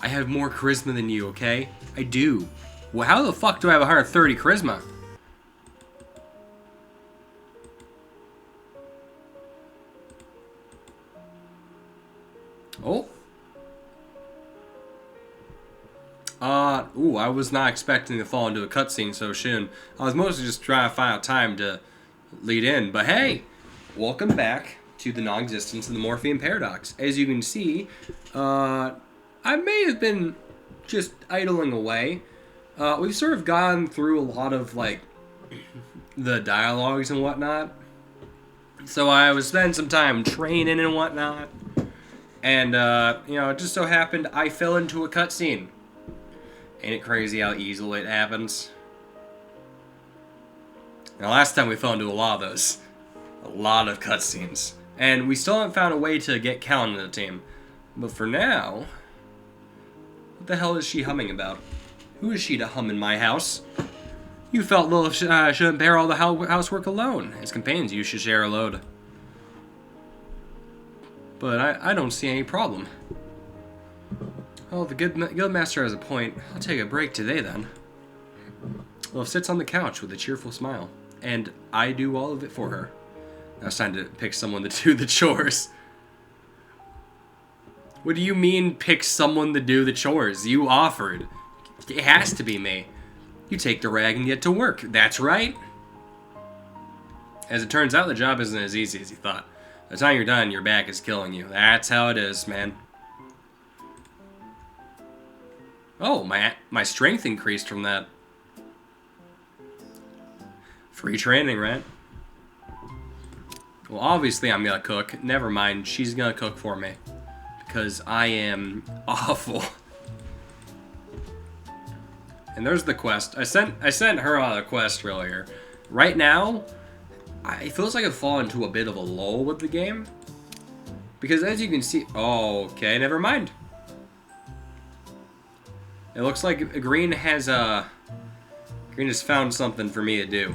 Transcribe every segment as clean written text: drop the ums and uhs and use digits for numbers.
I have more charisma than you, okay? I do. Well, how the fuck do I have 130 charisma? Oh. Ooh, I was not expecting to fall into a cutscene so soon. I was mostly just trying to find out time to lead in. But hey, welcome back to the non-existence of the Morphean paradox. As you can see, I may have been just idling away. We've sort of gone through a lot of, like, the dialogues and whatnot. So I was spending some time training and whatnot. And, you know, it just so happened I fell into a cutscene. Ain't it crazy how easily it happens? Now, last time we fell into a lot of those. A lot of cutscenes. And we still haven't found a way to get Cal into the team. But for now... What the hell is she humming about? Who is she to hum in my house? You felt Lilith shouldn't bear all the housework alone. As companions, you should share a load. But I don't see any problem. Oh, the guildmaster has a point. I'll take a break today, then. Lilith sits on the couch with a cheerful smile. And I do all of it for her. Now it's time to pick someone to do the chores. What do you mean, pick someone to do the chores? You offered. It has to be me. You take the rag and get to work. That's right. As it turns out, the job isn't as easy as you thought. By the time you're done, your back is killing you. That's how it is, man. Oh, my strength increased from that. Free training, right? Well, obviously I'm gonna cook. Never mind, she's gonna cook for me. Because I am awful. And there's the quest. I sent her on a quest earlier. Right now, it feels like I've fallen into a bit of a lull with the game. Because as you can see... Oh, okay, never mind. It looks like Green has found something for me to do.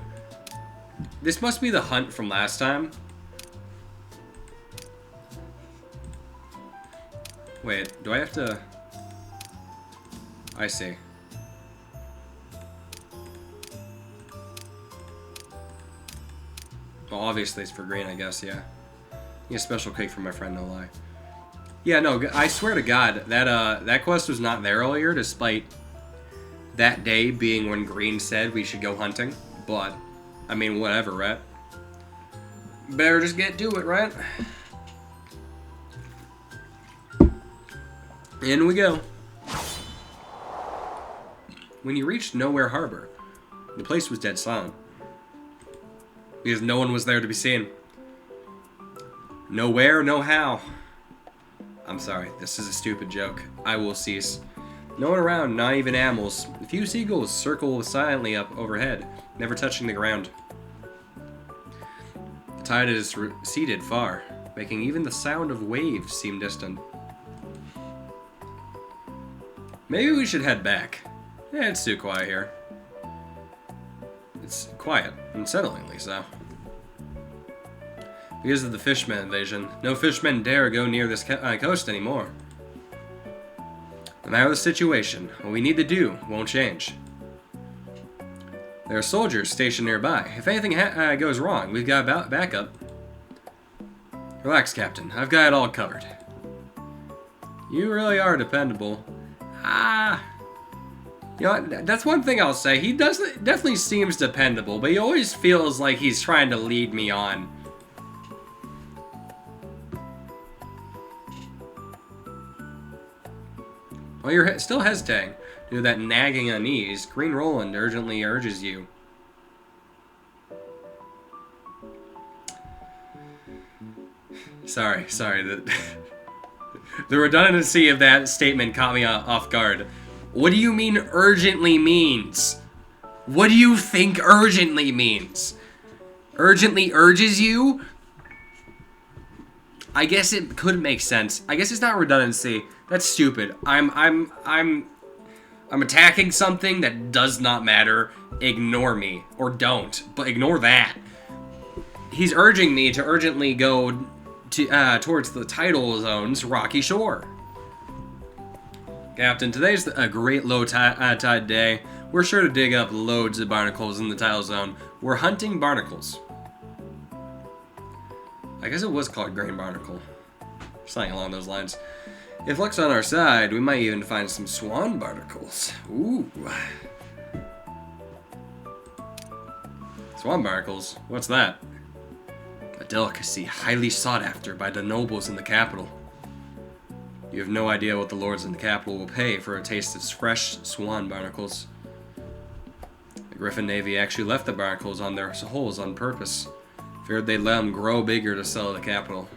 This must be the hunt from last time. Wait, do I have to... I see. Well, obviously it's for Green, I guess, yeah. Get a special cake for my friend, no lie. Yeah, no, I swear to God, that quest was not there earlier, despite that day being when Green said we should go hunting. But, I mean, whatever, right? Better just get to it, right? In we go. When you reached Nowhere Harbor, the place was dead silent. Because no one was there to be seen. Nowhere, no how. I'm sorry, this is a stupid joke. I will cease. No one around, not even animals. A few seagulls circle silently up overhead, never touching the ground. The tide is receded far, making even the sound of waves seem distant. Maybe we should head back. Yeah, it's too quiet here. It's quiet, unsettlingly so. Because of the fishman invasion, no fishmen dare go near this coast anymore. No matter the situation, what we need to do won't change. There are soldiers stationed nearby. If anything goes wrong, we've got backup. Relax, Captain. I've got it all covered. You really are dependable. You know, that's one thing I'll say. He definitely seems dependable, but he always feels like he's trying to lead me on. While you're still hesitating due to that nagging unease, Green Roland urgently urges you. Sorry. The redundancy of that statement caught me off guard. What do you mean urgently means? What do you think urgently means? Urgently urges you? I guess it could make sense. I guess it's not redundancy. That's stupid. I'm attacking something that does not matter. Ignore me. Or don't. But ignore that. He's urging me to urgently go to towards the tidal zone's rocky shore. Captain, today's a great low tide day. We're sure to dig up loads of barnacles in the tidal zone. We're hunting barnacles. I guess it was called Green Barnacle. Something along those lines. If luck's on our side, we might even find some swan barnacles. Ooh. Swan barnacles? What's that? A delicacy highly sought after by the nobles in the capital. You have no idea what the lords in the capital will pay for a taste of fresh swan barnacles. The Griffin Navy actually left the barnacles on their holes on purpose. Feared they'd let them grow bigger to sell at the capital.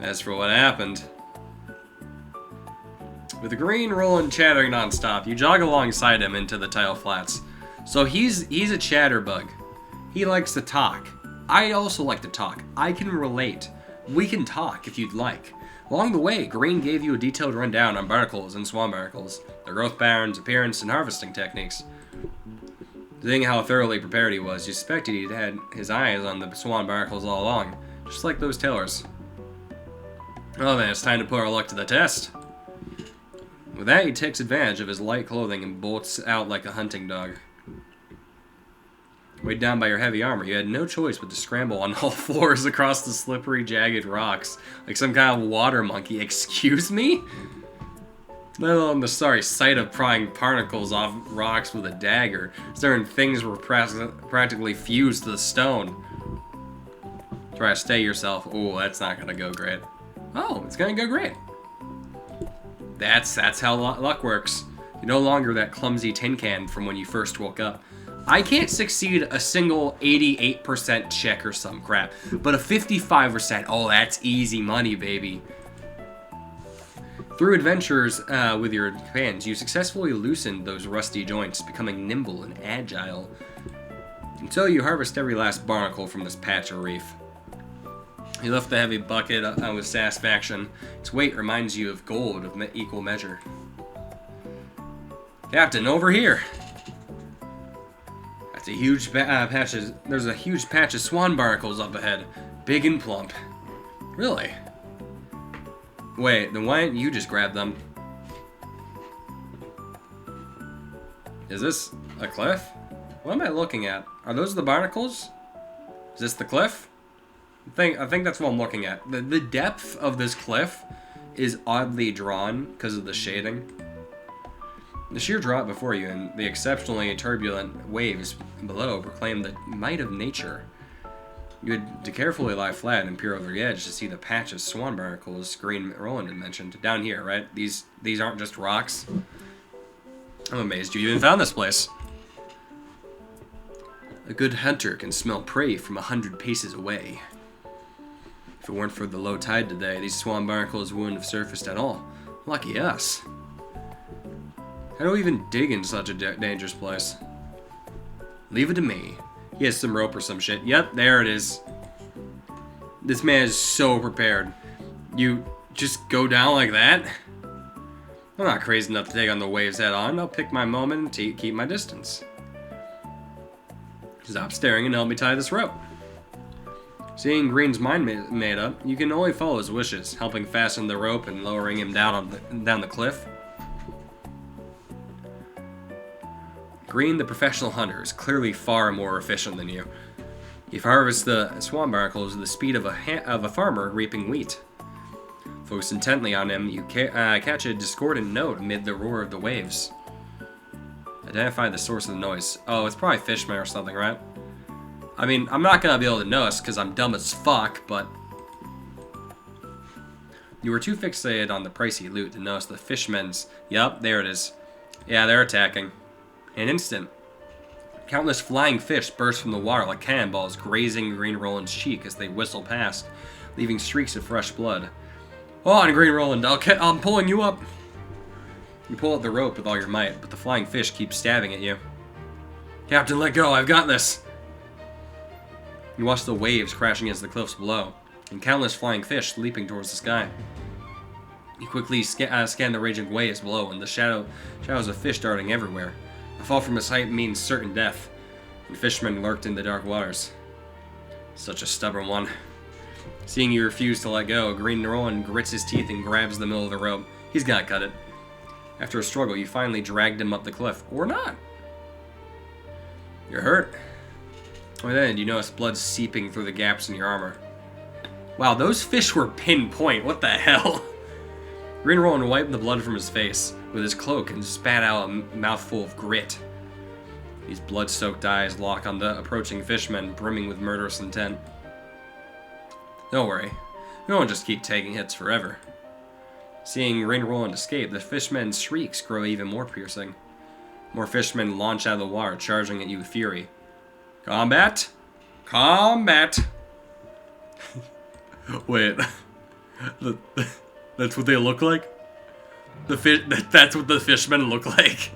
As for what happened... With the green rolling chattering nonstop, you jog alongside him into the tile flats. So he's a chatterbug. He likes to talk. I also like to talk. I can relate. We can talk if you'd like. Along the way, Green gave you a detailed rundown on barnacles and swan barnacles, their growth patterns, appearance, and harvesting techniques. Seeing how thoroughly prepared he was, you suspected he'd had his eyes on the swan barnacles all along, just like those tailors. Well then, it's time to put our luck to the test. With that, he takes advantage of his light clothing and bolts out like a hunting dog. Weighed down by your heavy armor, you had no choice but to scramble on all fours across the slippery, jagged rocks, like some kind of water monkey. Excuse me? Let alone the sorry sight of prying barnacles off rocks with a dagger, certain things were practically fused to the stone. Try to stay yourself. Oh, that's not gonna go great. Oh, it's gonna go great. That's how luck works. You're no longer that clumsy tin can from when you first woke up. I can't succeed a single 88% check or some crap, but a 55%, oh, that's easy money, baby. Through adventures with your companions, you successfully loosened those rusty joints, becoming nimble and agile, until you harvest every last barnacle from this patch of reef. You lift the heavy bucket with satisfaction. Its weight reminds you of gold of equal measure. Captain, over here! That's a huge patch. There's a huge patch of swan barnacles up ahead. Big and plump. Really? Wait, then why didn't you just grab them? Is this a cliff? What am I looking at? Are those the barnacles? Is this the cliff? I think that's what I'm looking at. The depth of this cliff is oddly drawn because of the shading. The sheer drop before you and the exceptionally turbulent waves below proclaim the might of nature. You had to carefully lie flat and peer over the edge to see the patch of swan barnacles Green Roland had mentioned. Down here, right? These aren't just rocks. I'm amazed you even found this place. A good hunter can smell prey from 100 paces away. If it weren't for the low tide today, these swan barnacles wouldn't have surfaced at all. Lucky us. How do we even dig in such a dangerous place? Leave it to me. He has some rope or some shit. Yep, there it is. This man is so prepared. You just go down like that? I'm not crazy enough to take on the waves head on. I'll pick my moment and keep my distance. Stop staring and help me tie this rope. Seeing Green's mind made up, you can only follow his wishes, helping fasten the rope and lowering him down the cliff. Green, the professional hunter, is clearly far more efficient than you. You harvest the swan barnacles at the speed of a farmer reaping wheat. Focus intently on him, you catch a discordant note amid the roar of the waves. Identify the source of the noise. Oh, it's probably fishmen or something, right? I mean, I'm not gonna be able to notice because I'm dumb as fuck, but... You were too fixated on the pricey loot to notice the fishmen's... Yup, there it is. Yeah, they're attacking. In an instant, countless flying fish burst from the water like cannonballs, grazing Green Roland's cheek as they whistle past, leaving streaks of fresh blood. Hold on, Green Roland, I'm pulling you up. You pull at the rope with all your might, but the flying fish keep stabbing at you. Captain, let go, I've got this. You watch the waves crashing against the cliffs below, and countless flying fish leaping towards the sky. You quickly scan the raging waves below, and the shadows of fish darting everywhere. A fall from its height means certain death, and fishermen lurked in the dark waters. Such a stubborn one. Seeing you refuse to let go, Green Roland grits his teeth and grabs the middle of the rope. He's gotta cut it. After a struggle, you finally dragged him up the cliff. Or not. You're hurt. Or then you notice blood seeping through the gaps in your armor. Wow, those fish were pinpoint. What the hell? Green Roland wiped the blood from his face with his cloak and spat out a mouthful of grit. These blood-soaked eyes lock on the approaching fishmen, brimming with murderous intent. Don't worry. We won't just keep taking hits forever. Seeing Green Roland escape, the fishmen's shrieks grow even more piercing. More fishmen launch out of the water, charging at you with fury. Combat! Combat! Wait. That's what they look like? That's what the fishmen look like?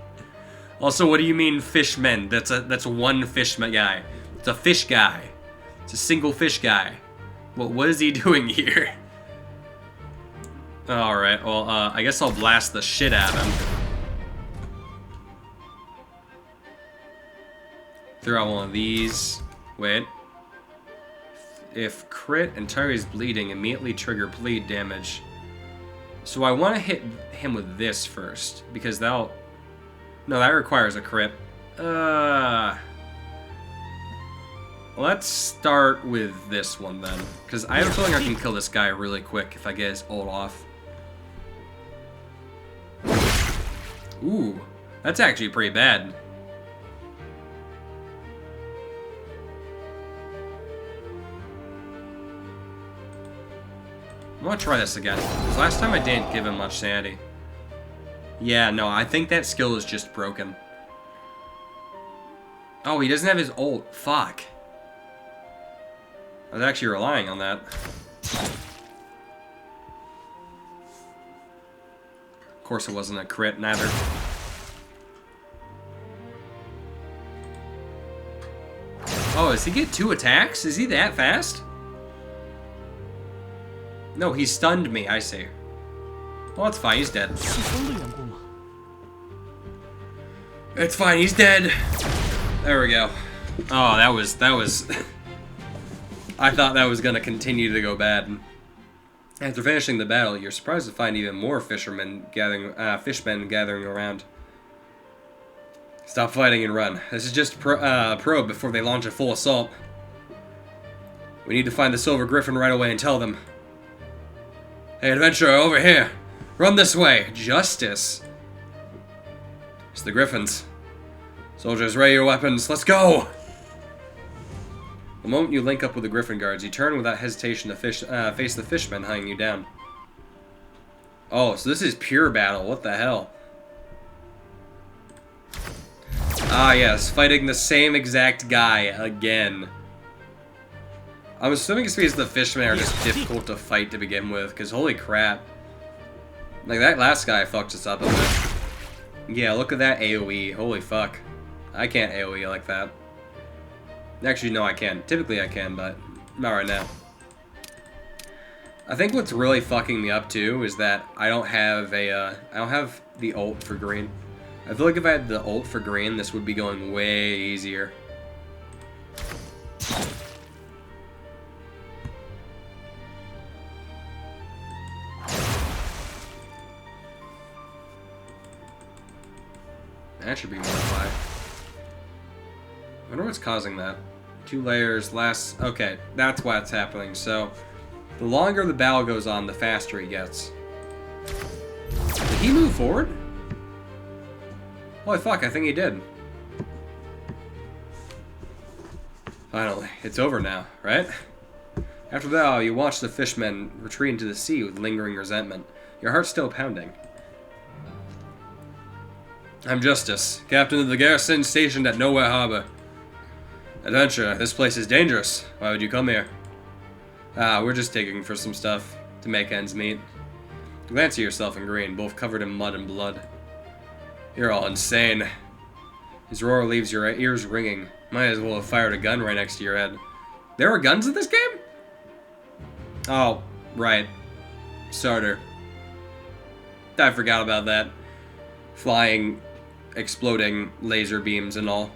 Also, what do you mean fishmen? That's one fishman guy. It's a fish guy. It's a single fish guy. What is he doing here? Alright, well, I guess I'll blast the shit out of him. Throw out one of these. Wait. If crit and target is bleeding, immediately trigger bleed damage. So I want to hit him with this first, because that'll... No, that requires a crit. Let's start with this one then, because I have a feeling I can kill this guy really quick if I get his ult off. Ooh, that's actually pretty bad. I'm gonna try this again, because last time I didn't give him much sanity. Yeah, no, I think that skill is just broken. Oh, he doesn't have his ult. Fuck. I was actually relying on that. Of course it wasn't a crit, neither. Oh, does he get 2 attacks? Is he that fast? No, he stunned me, I see. Well, it's fine, he's dead. It's fine, he's dead. There we go. Oh, that was... I thought that was gonna continue to go bad. After finishing the battle, you're surprised to find even more fishmen gathering around. Stop fighting and run. This is just a probe before they launch a full assault. We need to find the Silver Griffin right away and tell them. Hey, adventurer, over here! Run this way! Justice! It's the Griffins. Soldiers, ready your weapons. Let's go! The moment you link up with the Griffin guards, you turn without hesitation to face the fishmen hunting you down. Oh, so this is pure battle. What the hell? Ah, yes. Fighting the same exact guy again. I'm assuming it's because the fishmen are just difficult to fight to begin with, because holy crap. Like, that last guy fucked us up a bit. Yeah, look at that AoE. Holy fuck. I can't AoE like that. Actually, no, I can. Typically I can, but not right now. I think what's really fucking me up, too, is that I don't have I don't have the ult for green. I feel like if I had the ult for green, this would be going way easier. That should be modified. I wonder what's causing that. 2 layers, last... Okay, that's why it's happening. So, the longer the battle goes on, the faster he gets. Did he move forward? Holy fuck, I think he did. Finally, it's over now, right? After that, you watch the fishmen retreat into the sea with lingering resentment. Your heart's still pounding. I'm Justice, captain of the garrison stationed at Nowhere Harbor. Adventurer, this place is dangerous. Why would you come here? Ah, we're just digging for some stuff to make ends meet. Glance at yourself in green, both covered in mud and blood. You're all insane. His roar leaves your ears ringing. Might as well have fired a gun right next to your head. There are guns in this game? Oh, right. Starter. I forgot about that. Flying, exploding laser beams and all.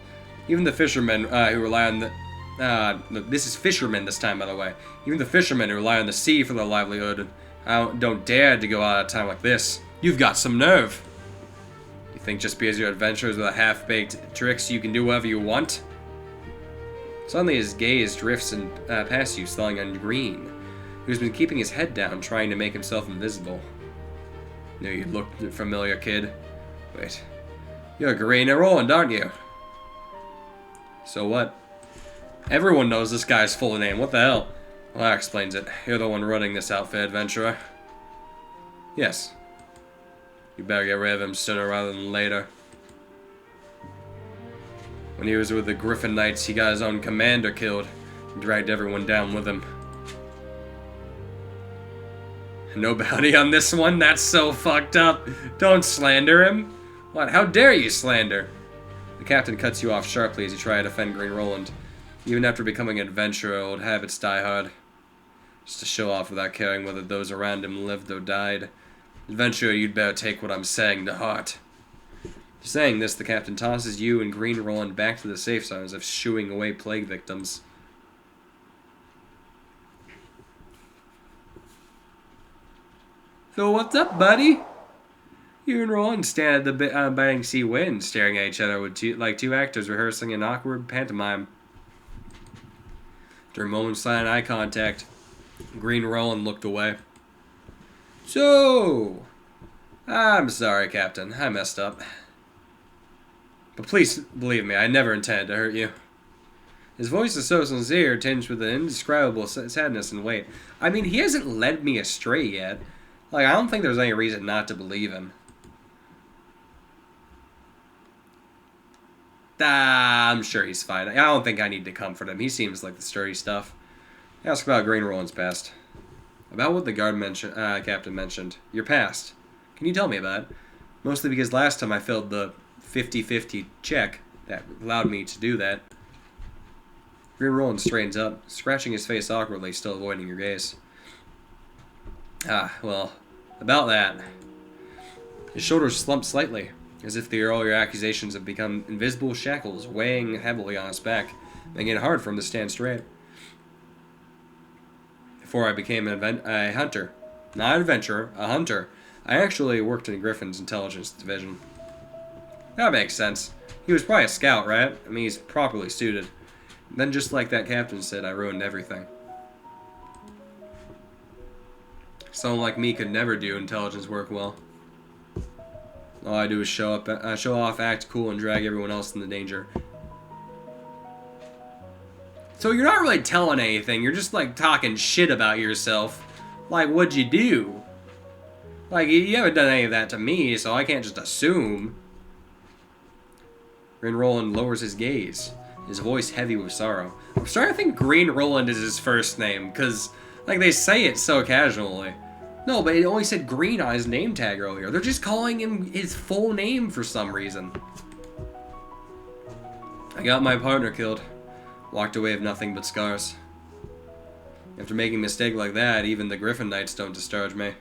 Even the fishermen who rely on the... this is fishermen this time, by the way. Even the fishermen who rely on the sea for their livelihood don't dare to go out at a time like this. You've got some nerve. Think just because you're adventurers with half-baked tricks you can do whatever you want? Suddenly his gaze drifts past you, stalling on Green, who's been keeping his head down, trying to make himself invisible. Knew you looked familiar, kid. Wait. You're Green and Roland, aren't you? So what? Everyone knows this guy's full name. What the hell? Well, that explains it. You're the one running this outfit, adventurer. Yes. You better get rid of him sooner rather than later. When he was with the Griffin Knights, he got his own commander killed and dragged everyone down with him. No bounty on this one? That's so fucked up. Don't slander him. What? How dare you slander? The captain cuts you off sharply as you try to defend Green Roland. Even after becoming an adventurer, old habits die hard. Just to show off without caring whether those around him lived or died. Adventurer, you'd better take what I'm saying to heart. Saying this, the captain tosses you and Green Roland back to the safe zone as if shooing away plague victims. So what's up, buddy? You and Roland stand at the biting sea wind, staring at each other with like two actors rehearsing an awkward pantomime. After a moment's silent eye contact, Green Roland looked away. So, I'm sorry, Captain. I messed up. But please believe me, I never intended to hurt you. His voice is so sincere, tinged with an indescribable sadness and weight. I mean, he hasn't led me astray yet. Like, I don't think there's any reason not to believe him. I'm sure he's fine. I don't think I need to comfort him. He seems like the sturdy stuff. Ask about Green Roland's past. About what the captain mentioned. Your past. Can you tell me about it? Mostly because last time I filled the 50-50 check that allowed me to do that. Green Roland straightens up, scratching his face awkwardly, still avoiding your gaze. Well, about that. His shoulders slump slightly, as if the earlier accusations have become invisible shackles weighing heavily on his back, making it hard for him to stand straight. Before I became a hunter, not an adventurer, a hunter, I actually worked in Griffin's intelligence division. That makes sense. He was probably a scout, right? I mean, he's properly suited. And then just like that captain said, I ruined everything. Someone like me could never do intelligence work well. All I do is show off, act cool, and drag everyone else into danger. So you're not really telling anything. You're just, like, talking shit about yourself. Like, what'd you do? Like, you haven't done any of that to me, so I can't just assume. Green Roland lowers his gaze, his voice heavy with sorrow. I'm starting to think Green Roland is his first name, because, like, they say it so casually. No, but it only said Green on his name tag earlier. They're just calling him his full name for some reason. I got my partner killed. Walked away with nothing but scars. After making a mistake like that, even the Griffin Knights don't discharge me.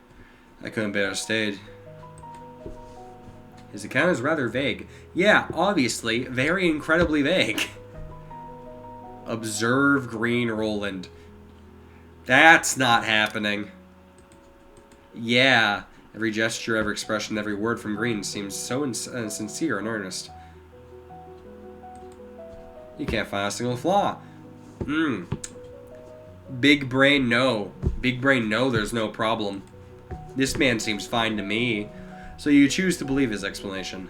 I couldn't bear to stay. His account is rather vague. Yeah, obviously, very incredibly vague. Observe Green Roland. That's not happening. Yeah, every gesture, every expression, every word from Green seems so sincere and earnest. You can't find a single flaw. Big brain, no. Big brain, no, there's no problem. This man seems fine to me. So you choose to believe his explanation.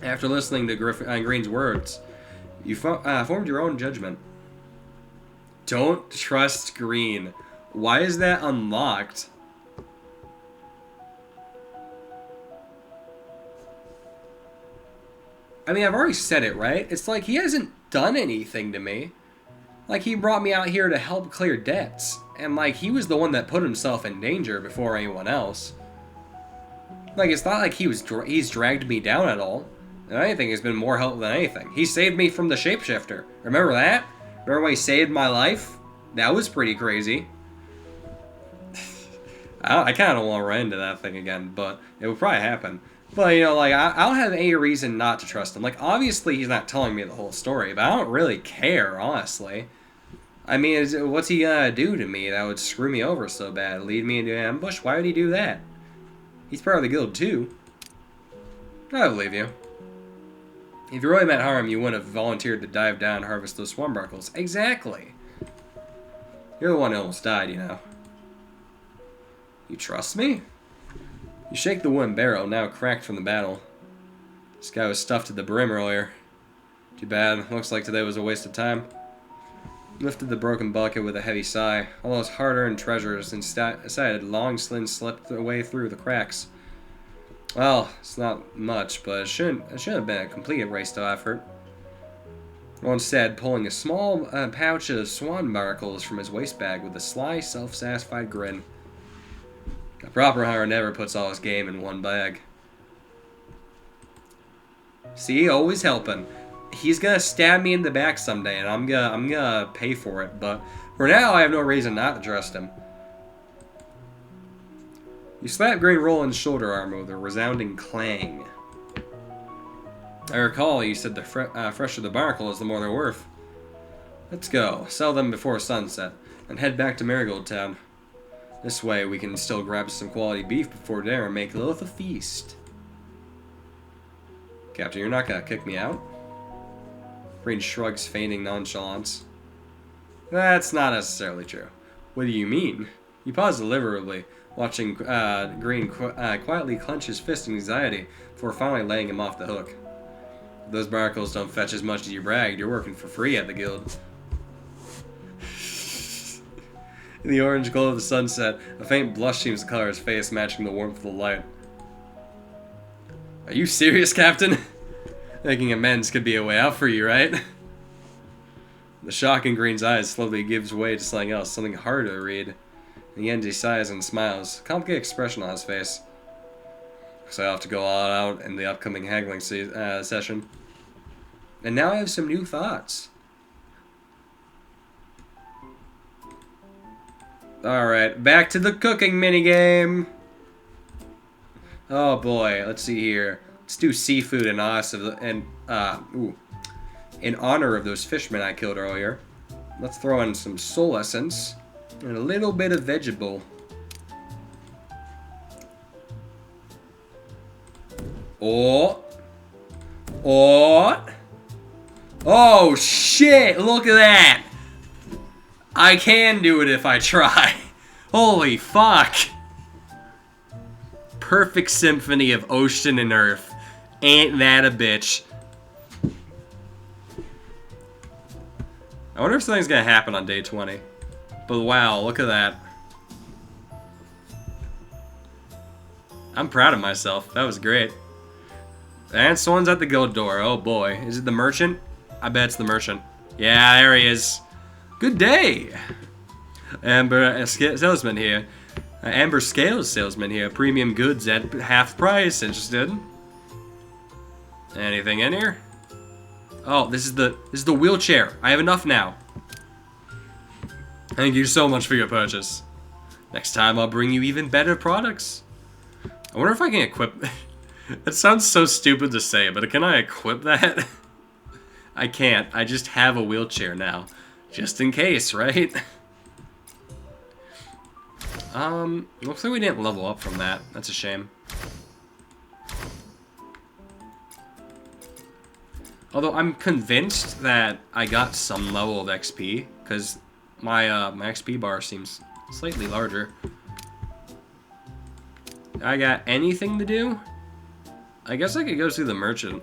After listening to Green's words, you formed your own judgment. Don't trust Green. Why is that unlocked? I mean, I've already said it, right? It's like he hasn't done anything to me. Like, he brought me out here to help clear debts. And, like, he was the one that put himself in danger before anyone else. Like, it's not like he's dragged me down at all. If anything, has been more help than anything. He saved me from the shapeshifter. Remember that? Remember when he saved my life? That was pretty crazy. I kind of don't want to run into that thing again, but it would probably happen. But, you know, like, I don't have any reason not to trust him. Like, obviously he's not telling me the whole story, but I don't really care, honestly. I mean, what's he gonna do to me that would screw me over so bad? Lead me into an ambush? Why would he do that? He's part of the guild, too. I believe you. If you really meant harm, you wouldn't have volunteered to dive down and harvest those swarm barnacles. Exactly. You're the one who almost died, you know. You trust me? You shake the wooden barrel, now cracked from the battle. This guy was stuffed to the brim earlier. Too bad. Looks like today was a waste of time. Lifted the broken bucket with a heavy sigh. All those hard-earned treasures inside long slins slipped away through the cracks. Well, it's not much, but it shouldn't have been a complete waste of effort. One said, pulling a small pouch of swan barnacles from his waist bag with a sly, self-satisfied grin. A proper hunter never puts all his game in one bag. See, always helping. He's gonna stab me in the back someday, and I'm gonna pay for it. But for now, I have no reason not to trust him. You slap Green Roland's shoulder armor with a resounding clang. I recall you said the fresher the barnacles, the more they're worth. Let's go, sell them before sunset, and head back to Marigold Town. This way, we can still grab some quality beef before dinner and make Lilith a feast. Captain, you're not gonna kick me out? Green shrugs, feigning nonchalance. That's not necessarily true. What do you mean? You pause deliberately, watching Green quietly clench his fist in anxiety before finally laying him off the hook. If those barnacles don't fetch as much as you bragged, you're working for free at the guild. In the orange glow of the sunset, a faint blush seems to color his face, matching the warmth of the light. Are you serious, Captain? Making amends could be a way out for you, right? The shock in Green's eyes slowly gives way to something else, something harder to read. In the end, he sighs and smiles, a complicated expression on his face. So I'll have to go all out in the upcoming haggling session. And now I have some new thoughts. Alright, back to the cooking minigame. Oh boy, let's see here. Let's do seafood in honor of those fishmen I killed earlier. Let's throw in some soul essence and a little bit of vegetable. Oh shit, look at that! I can do it if I try. Holy fuck. Perfect symphony of ocean and earth. Ain't that a bitch? I wonder if something's gonna happen on day 20. But wow, look at that. I'm proud of myself. That was great. And someone's at the guild door. Oh boy. Is it the merchant? I bet it's the merchant. Yeah, there he is. Good day. Amber salesman here. Amber Scales salesman here. Premium goods at half price. Interested? Anything in here? Oh, this is the wheelchair. I have enough now. Thank you so much for your purchase. Next time I'll bring you even better products. I wonder if I can equip... That sounds so stupid to say, but can I equip that? I can't. I just have a wheelchair now. Just in case, right? Looks like we didn't level up from that. That's a shame. Although I'm convinced that I got some level of XP, because my XP bar seems slightly larger. I got anything to do? I guess I could go see the merchant.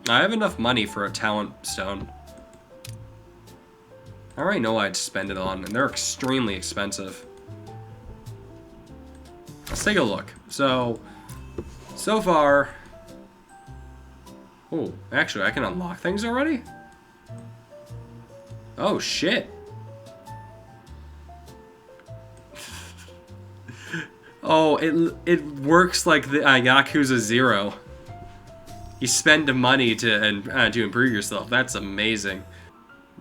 I have enough money for a talent stone. I already know what I'd spend it on, and they're extremely expensive. Let's take a look. So far... Oh, actually, I can unlock things already? Oh, shit. Oh, it works like the Yakuza 0. You spend the money to improve yourself. That's amazing.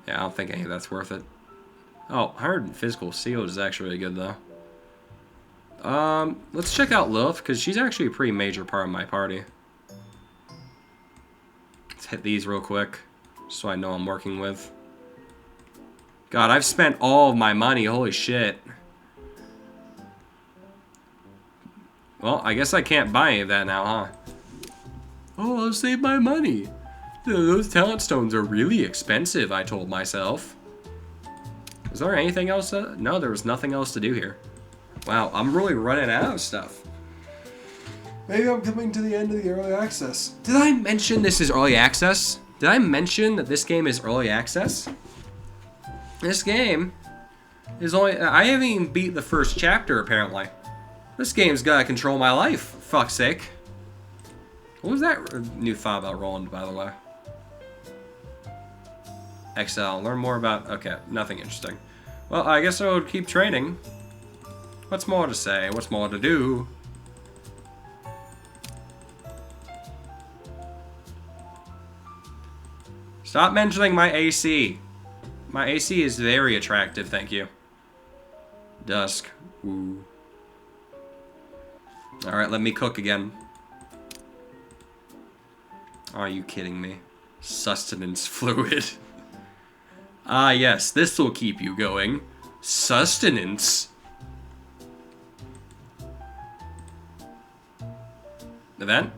Yeah, I don't think any of that's worth it. Oh, 100 physical seals is actually really good, though. Let's check out Lilith, because she's actually a pretty major part of my party. Let's hit these real quick, just so I know I'm working with. God, I've spent all of my money, holy shit. Well, I guess I can't buy any of that now, huh? Oh, I'll save my money. Those talent stones are really expensive, I told myself. Was there anything else? No, there was nothing else to do here. Wow, I'm really running out of stuff. Maybe I'm coming to the end of the early access. Did I mention this is early access? Did I mention that this game is early access? This game is only... I haven't even beat the first chapter, apparently. This game's gotta control my life, for fuck's sake. What was that new thought about Roland, by the way? XL, learn more about... Okay, nothing interesting. Well, I guess I would keep training. What's more to say? What's more to do? Stop mentioning my AC. My AC is very attractive, thank you. Dusk. Ooh. Alright, let me cook again. Are you kidding me? Sustenance fluid. Ah, yes, this will keep you going. Sustenance. Event?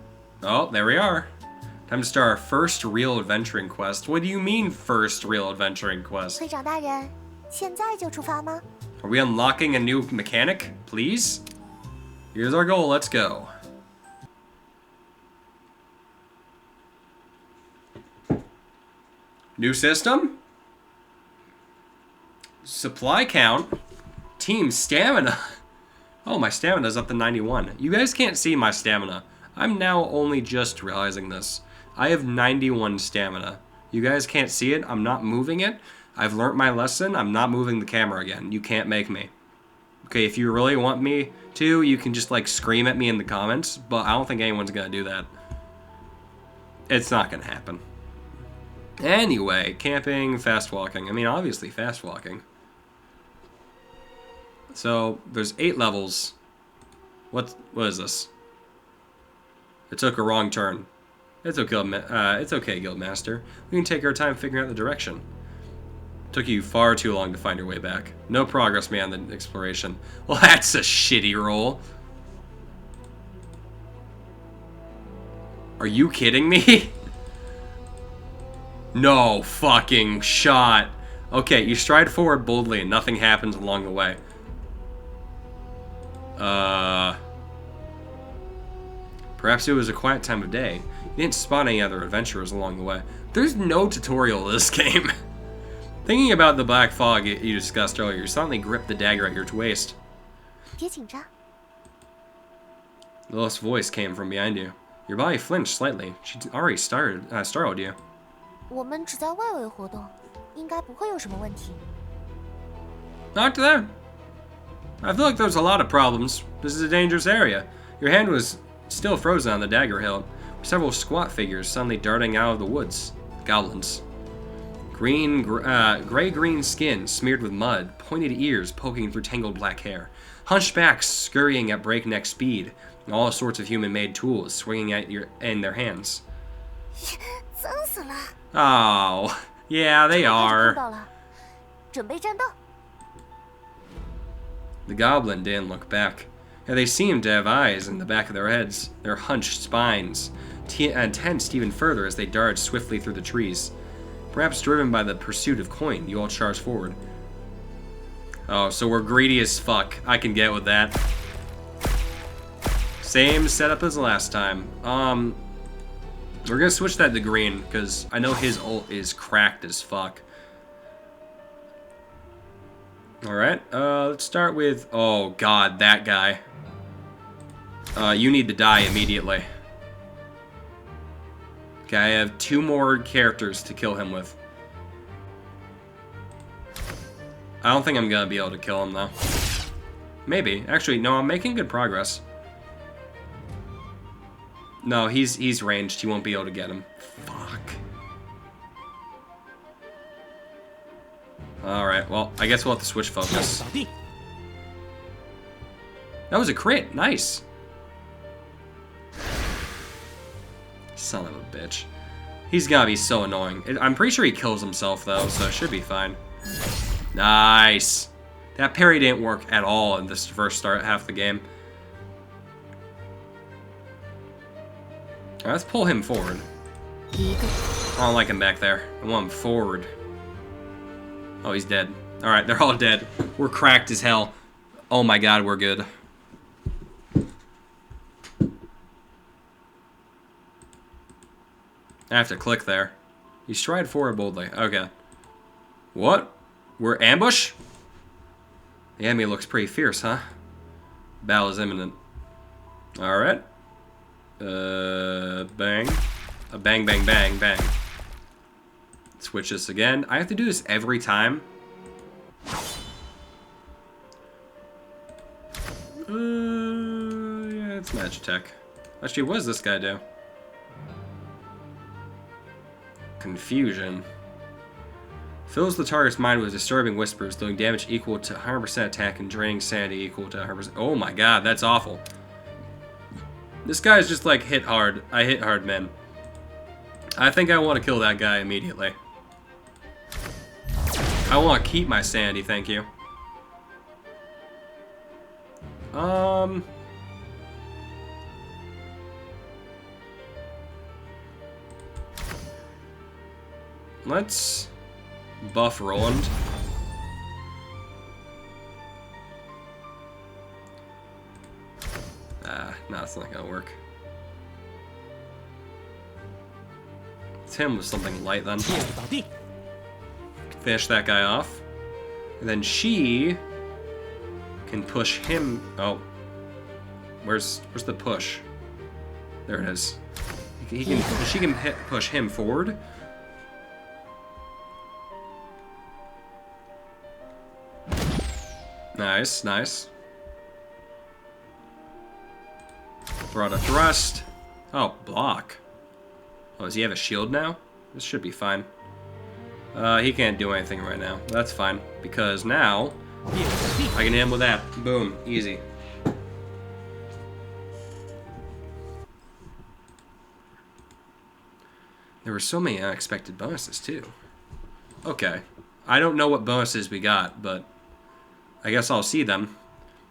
Oh, there we are. Time to start our first real adventuring quest. What do you mean, first real adventuring quest? 会长大人，现在就出发吗？ Are we unlocking a new mechanic, please? Here's our goal, let's go. New system? Supply count? Team stamina? Oh, my stamina's up to 91. You guys can't see my stamina. I'm now only just realizing this. I have 91 stamina. You guys can't see it. I'm not moving it. I've learnt my lesson. I'm not moving the camera again. You can't make me. Okay, if you really want me to, you can just like scream at me in the comments, but I don't think anyone's gonna do that. It's not gonna happen. Anyway, camping, fast walking. I mean, obviously fast walking. So, there's 8 levels. What is this? It took a wrong turn. It's okay, Guildmaster. We can take our time figuring out the direction. Took you far too long to find your way back. No progress made on the exploration. Well, that's a shitty roll. Are you kidding me? No fucking shot. Okay, you stride forward boldly and nothing happens along the way. Perhaps it was a quiet time of day. You didn't spot any other adventurers along the way. There's no tutorial in this game. Thinking about the black fog you discussed earlier, you suddenly grip the dagger at your waist. 别紧张。 Lilith's voice came from behind you. Your body flinched slightly. She already startled you. 我们只在外围活动，应该不会有什么问题。 Not to them. I feel like there's a lot of problems. This is a dangerous area. Your hand was still frozen on the dagger hilt. Several squat figures suddenly darting out of the woods. Goblins. Gray-green skin smeared with mud, pointed ears poking through tangled black hair. Hunchbacks scurrying at breakneck speed, and all sorts of human-made tools swinging in their hands. 脏死了！ Oh, yeah, they 看 are. 到了，准备战斗。 The goblin didn't look back. Yeah, they seemed to have eyes in the back of their heads, their hunched spines, tensed even further as they darted swiftly through the trees. Perhaps driven by the pursuit of coin, you all charged forward. Oh, so we're greedy as fuck. I can get with that. Same setup as last time. We're gonna switch that to green, because I know his ult is cracked as fuck. Alright, let's start with... Oh, God, that guy. You need to die immediately. Okay, I have 2 more characters to kill him with. I don't think I'm gonna be able to kill him, though. Maybe. Actually, no, I'm making good progress. No, he's ranged. He won't be able to get him. Fuck. Alright, well, I guess we'll have to switch focus. That was a crit. Nice. Son of a bitch. He's gotta be so annoying. I'm pretty sure he kills himself, though, so it should be fine. Nice. That parry didn't work at all in this first half of the game. Right, let's pull him forward. I don't like him back there. I want him forward. Oh, he's dead. Alright, they're all dead. We're cracked as hell. Oh my god, we're good. I have to click there. You stride forward boldly. Okay. What? We're ambush? The enemy looks pretty fierce, huh? Battle is imminent. Alright. Bang. Bang, bang, bang, bang. Switch this again. I have to do this every time. Yeah, it's Magitech. Actually, what does this guy do? Confusion. Fills the target's mind with disturbing whispers, doing damage equal to 100% attack and draining sanity equal to 100%. Oh my god, that's awful. This guy's just like hit hard. I hit hard, man. I think I want to kill that guy immediately. I want to keep my sanity, thank you. Let's buff Roland. No, it's not gonna work. It's him with something light then. Finish that guy off. And then she can push him. Oh. Where's the push? There it is. She can push him forward. Nice, nice. Brought a thrust. Oh, block. Oh, does he have a shield now? This should be fine. He can't do anything right now. That's fine, because now I can hit him with that. Boom, easy. There were so many unexpected bonuses, too. Okay. I don't know what bonuses we got, but I guess I'll see them.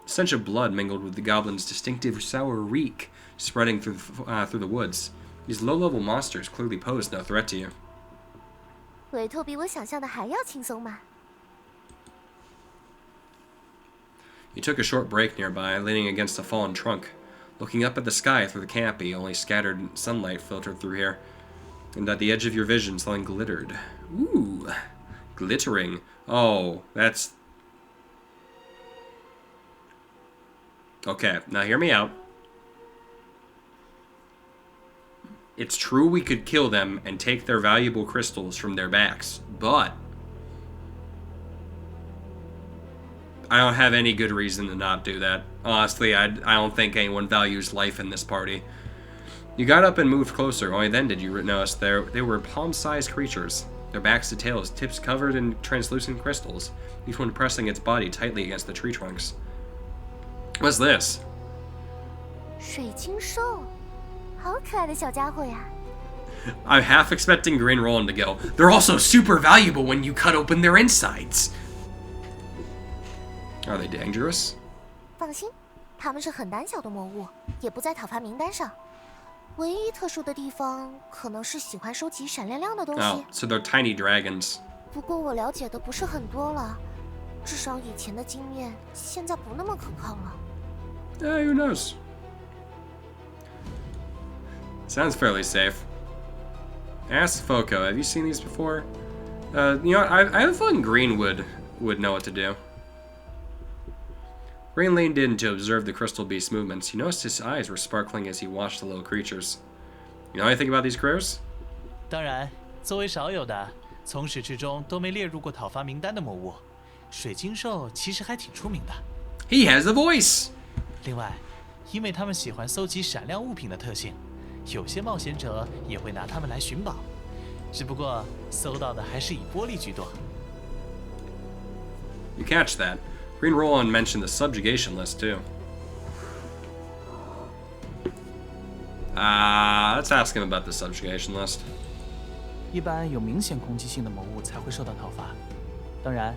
The stench of blood mingled with the goblin's distinctive sour reek spreading through the woods. These low-level monsters clearly pose no threat to you. 委托比我想象的还要轻松吗？ You took a short break nearby, leaning against a fallen trunk. Looking up at the sky through the canopy, only scattered sunlight filtered through here. And at the edge of your vision, something glittered. Ooh, glittering. Oh, that's... Okay, now hear me out. It's true we could kill them and take their valuable crystals from their backs, but I don't have any good reason to not do that. Honestly, I don't think anyone values life in this party. You got up and moved closer. Only then did you notice they were palm-sized creatures. Their backs to tails, tips covered in translucent crystals, each one pressing its body tightly against the tree trunks. What's this? 水晶兽，好可爱的小家伙呀！ I'm half expecting Green Roland to go. They're also super valuable when you cut open their insides. Are they dangerous? 放心，他们是很胆小的魔物，也不在讨伐名单上。唯一特殊的地方，可能是喜欢收集闪亮亮的东西。Oh, so they're tiny dragons. 不过我了解的不是很多了，至少以前的经验现在不那么可靠了。Who knows? Sounds fairly safe. Ask Foco, have you seen these before? You know what, I have a feeling Green would know what to do. Green leaned in to observe the crystal beast's movements. He noticed his eyes were sparkling as he watched the little creatures. You know anything about these creatures? 当然，作为少有的从始至终都没列入过讨伐名单的魔物，水晶兽其实还挺出名的。He has a voice! 另外，因为他们喜欢搜集闪亮物品的特性，有些冒险者也会拿它们来寻宝，只不过搜到的还是以玻璃居多。You catch that. Green Roland mentioned the subjugation list, too. Let's ask him about the subjugation list. 一般有明显攻击性的魔物才会受到讨伐，当然，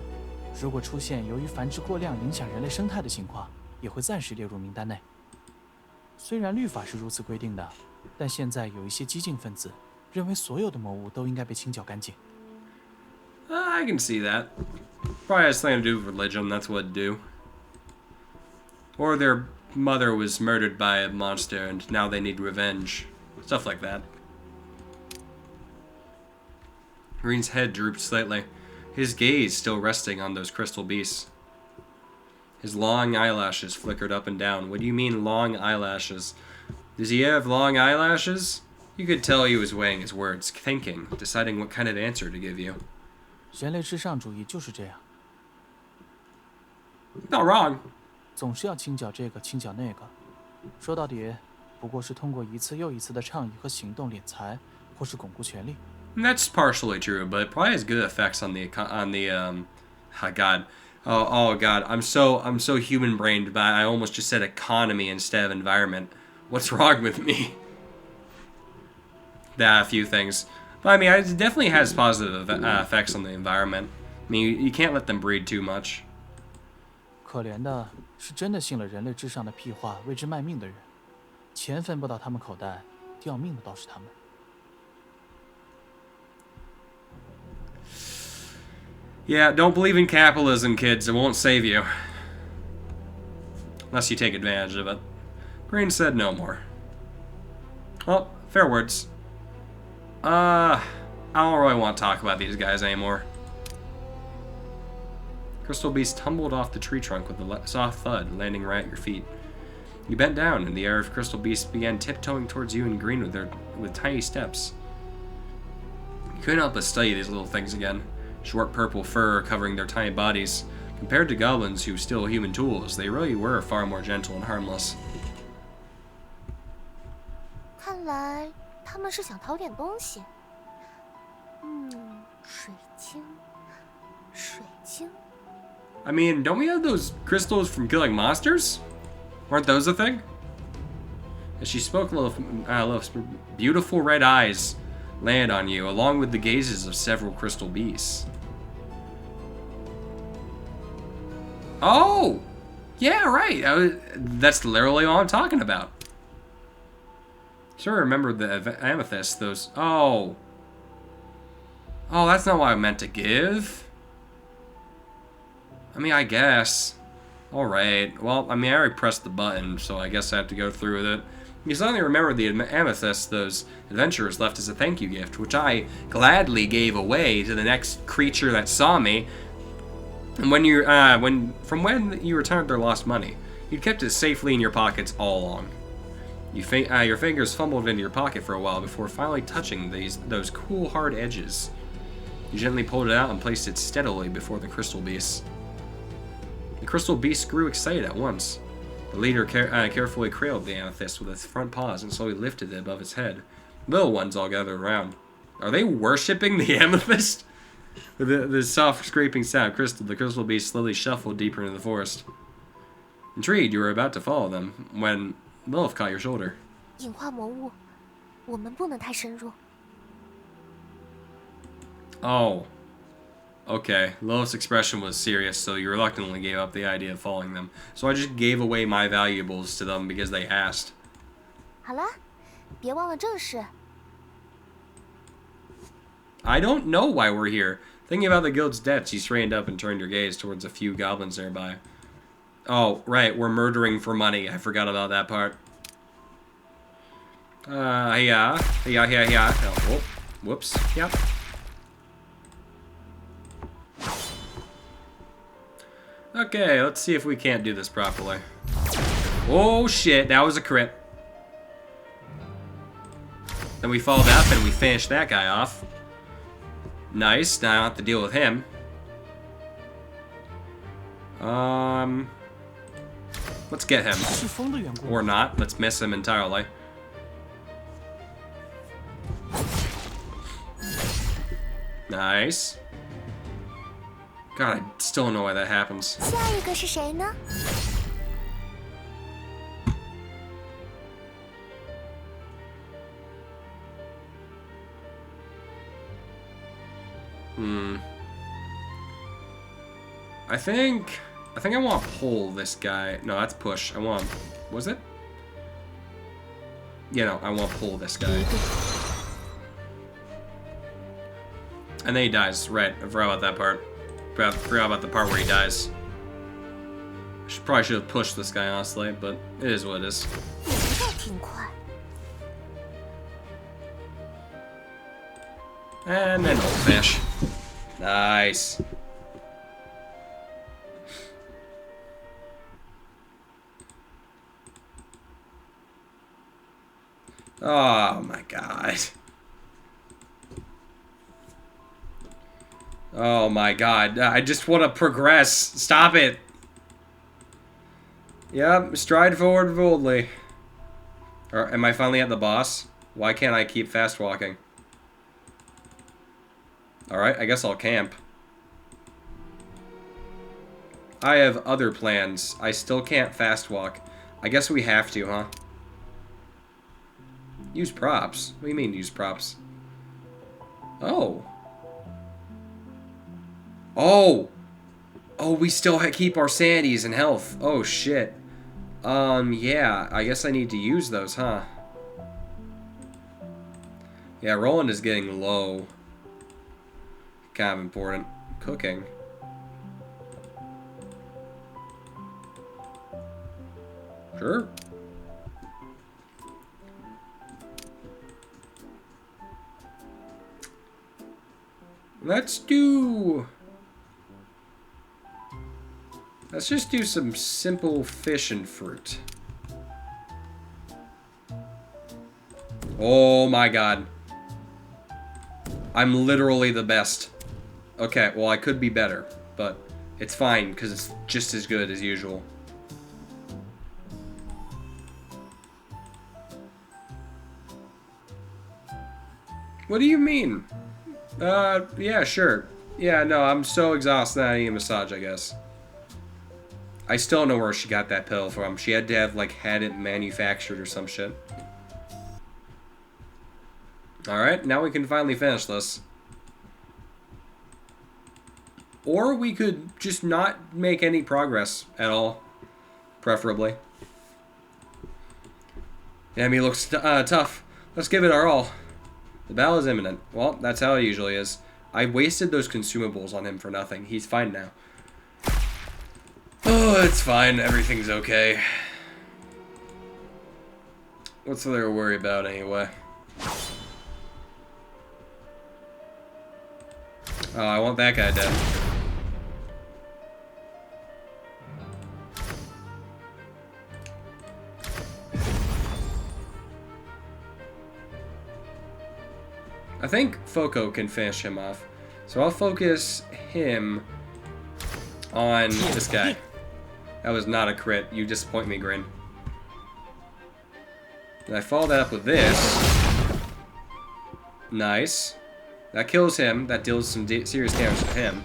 如果出现由于繁殖过量影响人类生态的情况，也会暂时列入名单内。虽然律法是如此规定的，但现在有一些激进分子认为所有的魔物都应该被清剿干净。I can see that. Probably has something to do with religion, that's what it'd do. Or their mother was murdered by a monster and now they need revenge. Stuff like that. Green's head drooped slightly, his gaze still resting on those crystal beasts. His long eyelashes flickered up and down. What do you mean, long eyelashes? Does he have long eyelashes? You could tell he was weighing his words, thinking, deciding what kind of answer to give you. 人类至上主义就是这样， Not wrong. 总是要清剿这个，清剿那个。说到底，不过是通过一次又一次的倡议和行动敛财，或是巩固权力。 That's partially true, but it probably has good effects on the oh god. Oh god, I'm so human brained, but I almost just said economy instead of environment. What's wrong with me? A few things. But I mean, it definitely has positive effects on the environment. I mean, you can't let them breed too much. 可怜的是真的信了人类至上的屁话，为之卖命的人，钱分不到他们口袋，要命的倒是他们。 Yeah, don't believe in capitalism, kids. It won't save you. Unless you take advantage of it. Green said no more. Well, fair words. I don't really want to talk about these guys anymore. Crystal Beast tumbled off the tree trunk with a soft thud, landing right at your feet. You bent down, and the air of Crystal Beast began tiptoeing towards you and Green with tiny steps. You couldn't help but study these little things again. Short purple fur covering their tiny bodies. Compared to goblins who steal human tools, they really were far more gentle and harmless. 看来他们是想讨点东西。水晶，水晶。 I mean, don't we have those crystals from killing monsters? Weren't those a thing? As she spoke, little beautiful red eyes land on you, along with the gazes of several crystal beasts. Oh! Yeah, right. That's literally all I'm talking about. Sure, remember the amethyst, those... Oh. Oh, that's not what I meant to give. I mean, I guess. Alright. Well, I mean, I already pressed the button, so I guess I have to go through with it. You suddenly remember the amethyst those adventurers left as a thank you gift, which I gladly gave away to the next creature that saw me. And when you when you returned their lost money, you'd kept it safely in your pockets all along. Your fingers fumbled into your pocket for a while before finally touching those cool hard edges. You gently pulled it out and placed it steadily before the crystal beasts. The crystal beasts grew excited at once. The leader carefully cradled the amethyst with its front paws and slowly lifted it above its head. Little ones all gathered around. Are they worshipping the amethyst? With the soft scraping sound, the crystal beast slowly shuffled deeper into the forest. Intrigued, you were about to follow them when Lilith caught your shoulder. 隐化魔物，我们不能太深入。 Oh. Okay, Lilith's expression was serious, so you reluctantly gave up the idea of following them. So I just gave away my valuables to them because they asked. 好了，别忘了正事。 I don't know why we're here. Thinking about the guild's debts, you straightened up and turned your gaze towards a few goblins nearby. Oh, right, we're murdering for money. I forgot about that part. Yeah. Oh, whoops. Yep. Okay, let's see if we can't do this properly. Oh shit, that was a crit. Then we followed up and we finished that guy off. Nice, now I don't have to deal with him. Let's get him. 是风的缘故。 Or not, let's miss him entirely. Nice. God, I still don't know why that happens. 下一个是谁呢？ I think I want to pull this guy. No, that's push. Was it? you know, I want to pull this guy. And then he dies. Right, I forgot about that part. Forgot about the part where he dies. Probably should have pushed this guy, honestly, but it is what it is. 这挺快。 And then old fish. Nice. Oh my god. Oh my god. I just want to progress. Stop it. Yep, stride forward boldly. Or am I finally at the boss? Why can't I keep fast walking? Alright, I guess I'll camp. I have other plans. I still can't fast walk. I guess we have to, huh? Use props? What do you mean use props? Oh. Oh! Oh, we still keep our sanities and health. Oh, shit. Yeah. I guess I need to use those, huh? Yeah, Roland is getting low. Kind of important. Cooking. Sure. Let's just do some simple fish and fruit. Oh my god. I'm literally the best. Okay, well I could be better, but it's fine because it's just as good as usual. What do you mean? Yeah, sure. Yeah, no, I'm so exhausted I need a massage, I guess. I still don't know where she got that pill from. She had to have, like, had it manufactured or some shit. Alright, now we can finally finish this. Or we could just not make any progress at all. Preferably. The enemy looks tough. Let's give it our all. The battle is imminent. Well, that's how it usually is. I wasted those consumables on him for nothing. He's fine now. Oh, it's fine. Everything's okay. What's there to worry about anyway? Oh, I want that guy dead. I think Foco can finish him off. So I'll focus him on this guy. That was not a crit. You disappoint me, Grin. And I follow that up with this. Nice. That kills him. That deals some serious damage to him.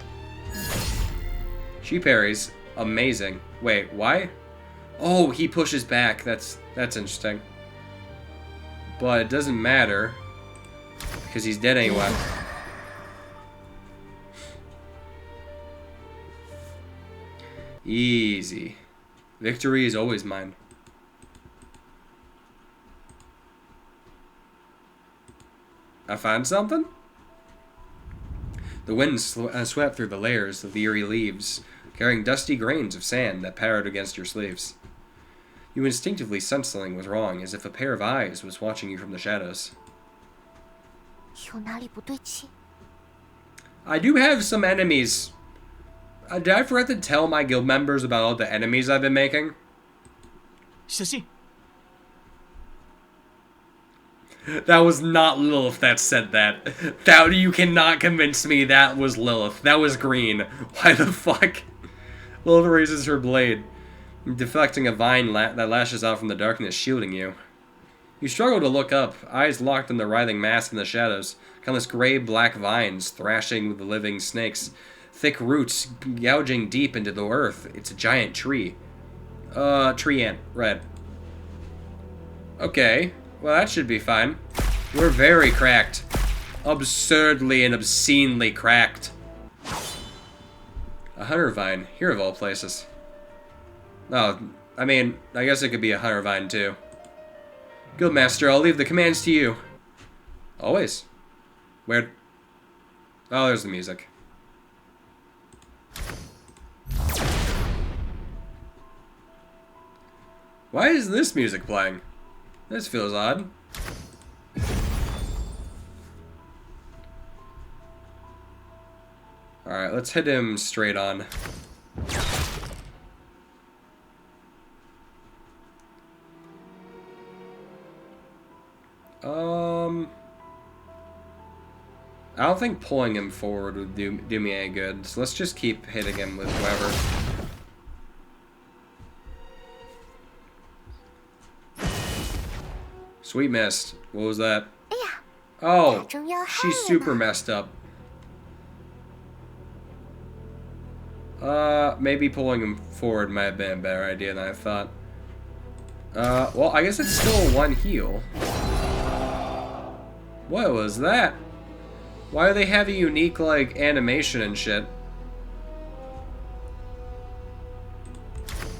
She parries. Amazing. Wait, why? Oh, he pushes back. That's interesting. But it doesn't matter. Because he's dead anyway. Easy. Victory is always mine. I find something? The wind swept through the layers of the eerie leaves, carrying dusty grains of sand that pattered against your sleeves. You instinctively sensed something was wrong, as if a pair of eyes was watching you from the shadows. 有哪里不对劲？ I do have some enemies. Did I forget to tell my guild members about all the enemies I've been making? 小心！ That was not Lilith that said that. That you cannot convince me that was Lilith. That was Green. Why the fuck? Lilith raises her blade, deflecting a vine that lashes out from the darkness, shielding you. You struggle to look up, eyes locked in the writhing mass in the shadows. Countless gray-black vines thrashing with the living snakes. Thick roots gouging deep into the earth. It's a giant tree. Tree ant. Red. Okay. Well, that should be fine. We're very cracked. Absurdly and obscenely cracked. A hunter vine. Here of all places. Oh, I mean, I guess it could be a hunter vine, too. Good, Master. I'll leave the commands to you. Always. Where? Oh, there's the music. Why is this music playing? This feels odd. Alright, let's hit him straight on. I don't think pulling him forward would do me any good, so let's just keep hitting him with whoever. Sweet mist. What was that? Oh, she's super messed up. Maybe pulling him forward might have been a better idea than I thought. Well, I guess it's still one heal. What was that? Why do they have a unique, like, animation and shit?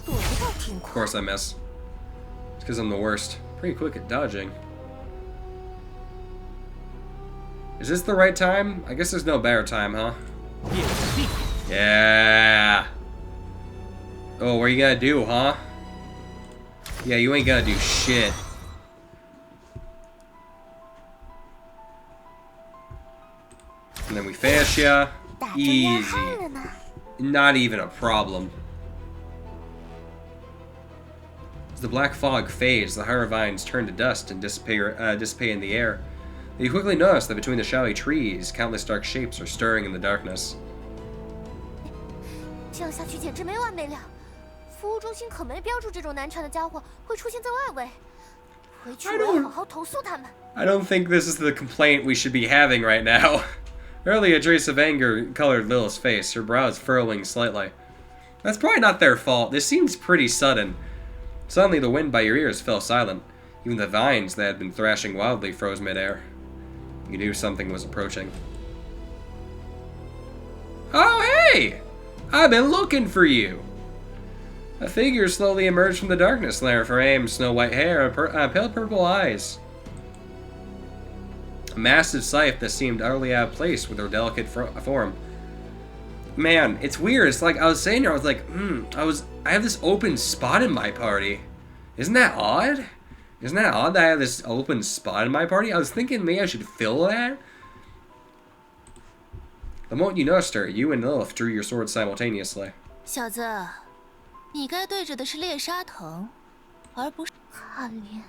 Of course I miss. It's because I'm the worst. Pretty quick at dodging. Is this the right time? I guess there's no better time, huh? Yeah. Oh, what are you gonna do, huh? Yeah, you ain't gonna do shit. And then we finish ya. Easy. Not even a problem. As the black fog fades, the higher vines turn to dust and dissipate in the air. You quickly notice that between the shadowy trees, countless dark shapes are stirring in the darkness. 这样下去简直没完没了。服务中心可没标注这种难缠的家伙会出现在外围。回去我要好好投诉他们。I don't think this is the complaint we should be having right now. Early, a trace of anger colored Lilith's face, her brows furrowing slightly. That's probably not their fault. This seems pretty sudden. Suddenly, the wind by your ears fell silent. Even the vines that had been thrashing wildly froze midair. You knew something was approaching. Oh, hey! I've been looking for you! A figure slowly emerged from the darkness, there for Am's snow-white hair and pale purple eyes. A massive scythe that seemed utterly out of place with her delicate form. Man, it's weird. It's like I was saying here, I was like, I have this open spot in my party. Isn't that odd? Isn't that odd that I have this open spot in my party? I was thinking maybe I should fill that. The moment you noticed her, you and Lilith drew your swords simultaneously. 小子，你该对着的是猎杀藤，而不是卡莲。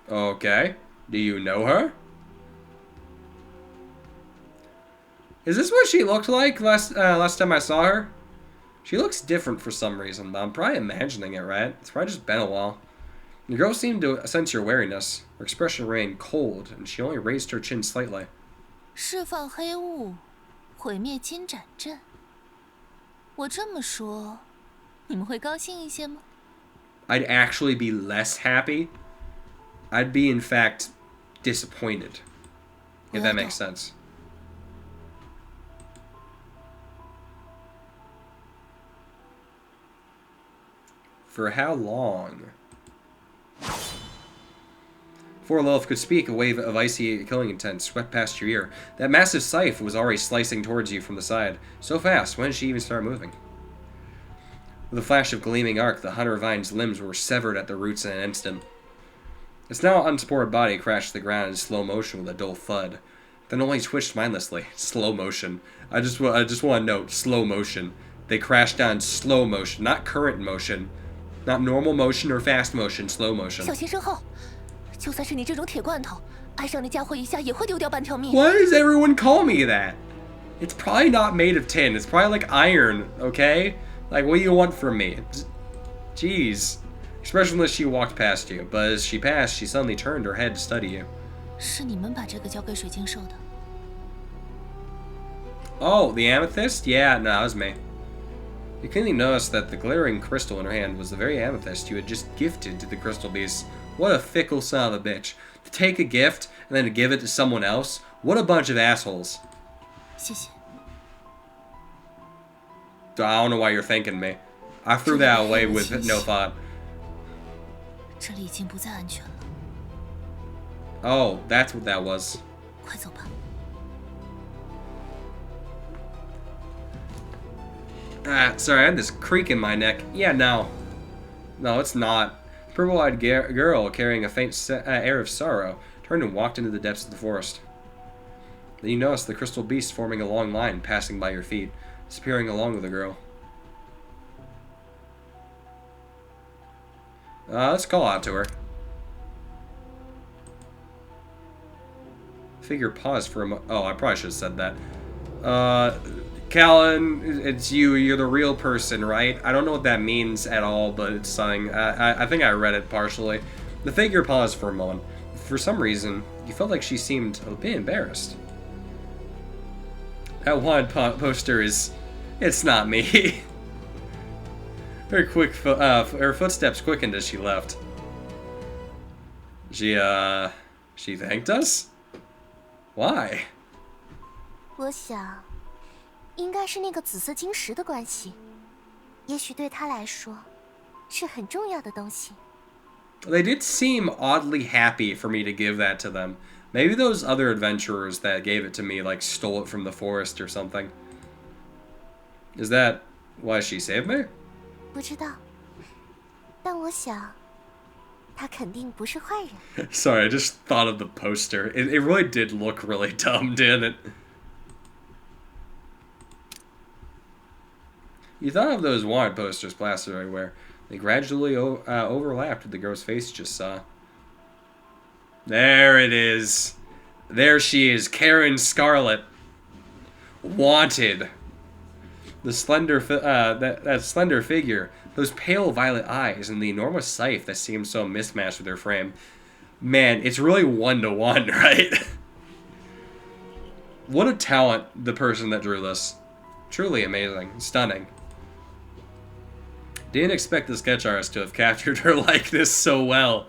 Okay. Do you know her? Is this what she looked like last time I saw her? She looks different for some reason, but I'm probably imagining it, right? It's probably just been a while. The girl seemed to sense your wariness. Her expression remained cold, and she only raised her chin slightly. 释放黑雾，毁灭金盏阵。我这么说，你们会高兴一些吗？ I'd actually be less happy. I'd be, in fact, disappointed. If that makes sense. For how long? Before Lilith could speak, a wave of icy killing intent swept past your ear. That massive scythe was already slicing towards you from the side. So fast, when did she even start moving? With a flash of gleaming arc, the hunter vine's limbs were severed at the roots in an instant. Its now unsupported body crashed to the ground in slow motion with a dull thud. Then only twitched mindlessly. Slow motion. I just want to note, slow motion. They crashed down in slow motion, not current motion. Not normal motion or fast motion, slow motion. 小心身后，就算是你这种铁罐头，挨上那家伙一下也会丢掉半条命。 Why does everyone call me that? It's probably not made of tin. It's probably like iron, okay? Like, what do you want from me? Jeez. Expressionless, she walked past you, but as she passed, she suddenly turned her head to study you. 是你们把这个交给水晶兽的。 Oh, the amethyst? Yeah, no, that was me. You clearly noticed that the glittering crystal in her hand was the very amethyst you had just gifted to the crystal beast. What a fickle son of a bitch. To take a gift and then to give it to someone else? What a bunch of assholes. 谢谢。 I don't know why you're thanking me. I threw that away with no thought. 这里已经不再安全了。Oh, that's what that was. 快走吧。 Sorry, I had this creak in my neck. Yeah, no. No, it's not. Purple-eyed girl carrying a faint air of sorrow turned and walked into the depths of the forest. Then you notice the crystal beast forming a long line passing by your feet, disappearing along with the girl. Let's call out to her. Figure paused for a moment. Oh, I probably should have said that. Callan, it's you. You're the real person, right? I don't know what that means at all, but it's something. I think I read it partially. The figure paused for a moment. For some reason, you felt like she seemed a bit embarrassed. That wanted poster is... It's not me. Her footsteps quickened as she left. She thanked us? Why? 我想，应该是那个紫色晶石的关系，也许对他来说，是很重要的东西。 They did seem oddly happy for me to give that to them. Maybe those other adventurers that gave it to me, like, stole it from the forest or something. Is that why she saved me? 不知道，但我想，他肯定不是坏人。 Sorry, I just thought of the poster. It really did look really dumb, didn't it? You thought of those wanted posters plastered everywhere. They gradually overlapped with the girl's face you just saw. There it is. There she is, Karen Scarlet. Wanted. The slender, that slender figure, those pale violet eyes, and the enormous scythe that seems so mismatched with her frame. Man, it's really 1-to-1, right? What a talent, the person that drew this. Truly amazing. Stunning. Didn't expect the sketch artist to have captured her like this so well.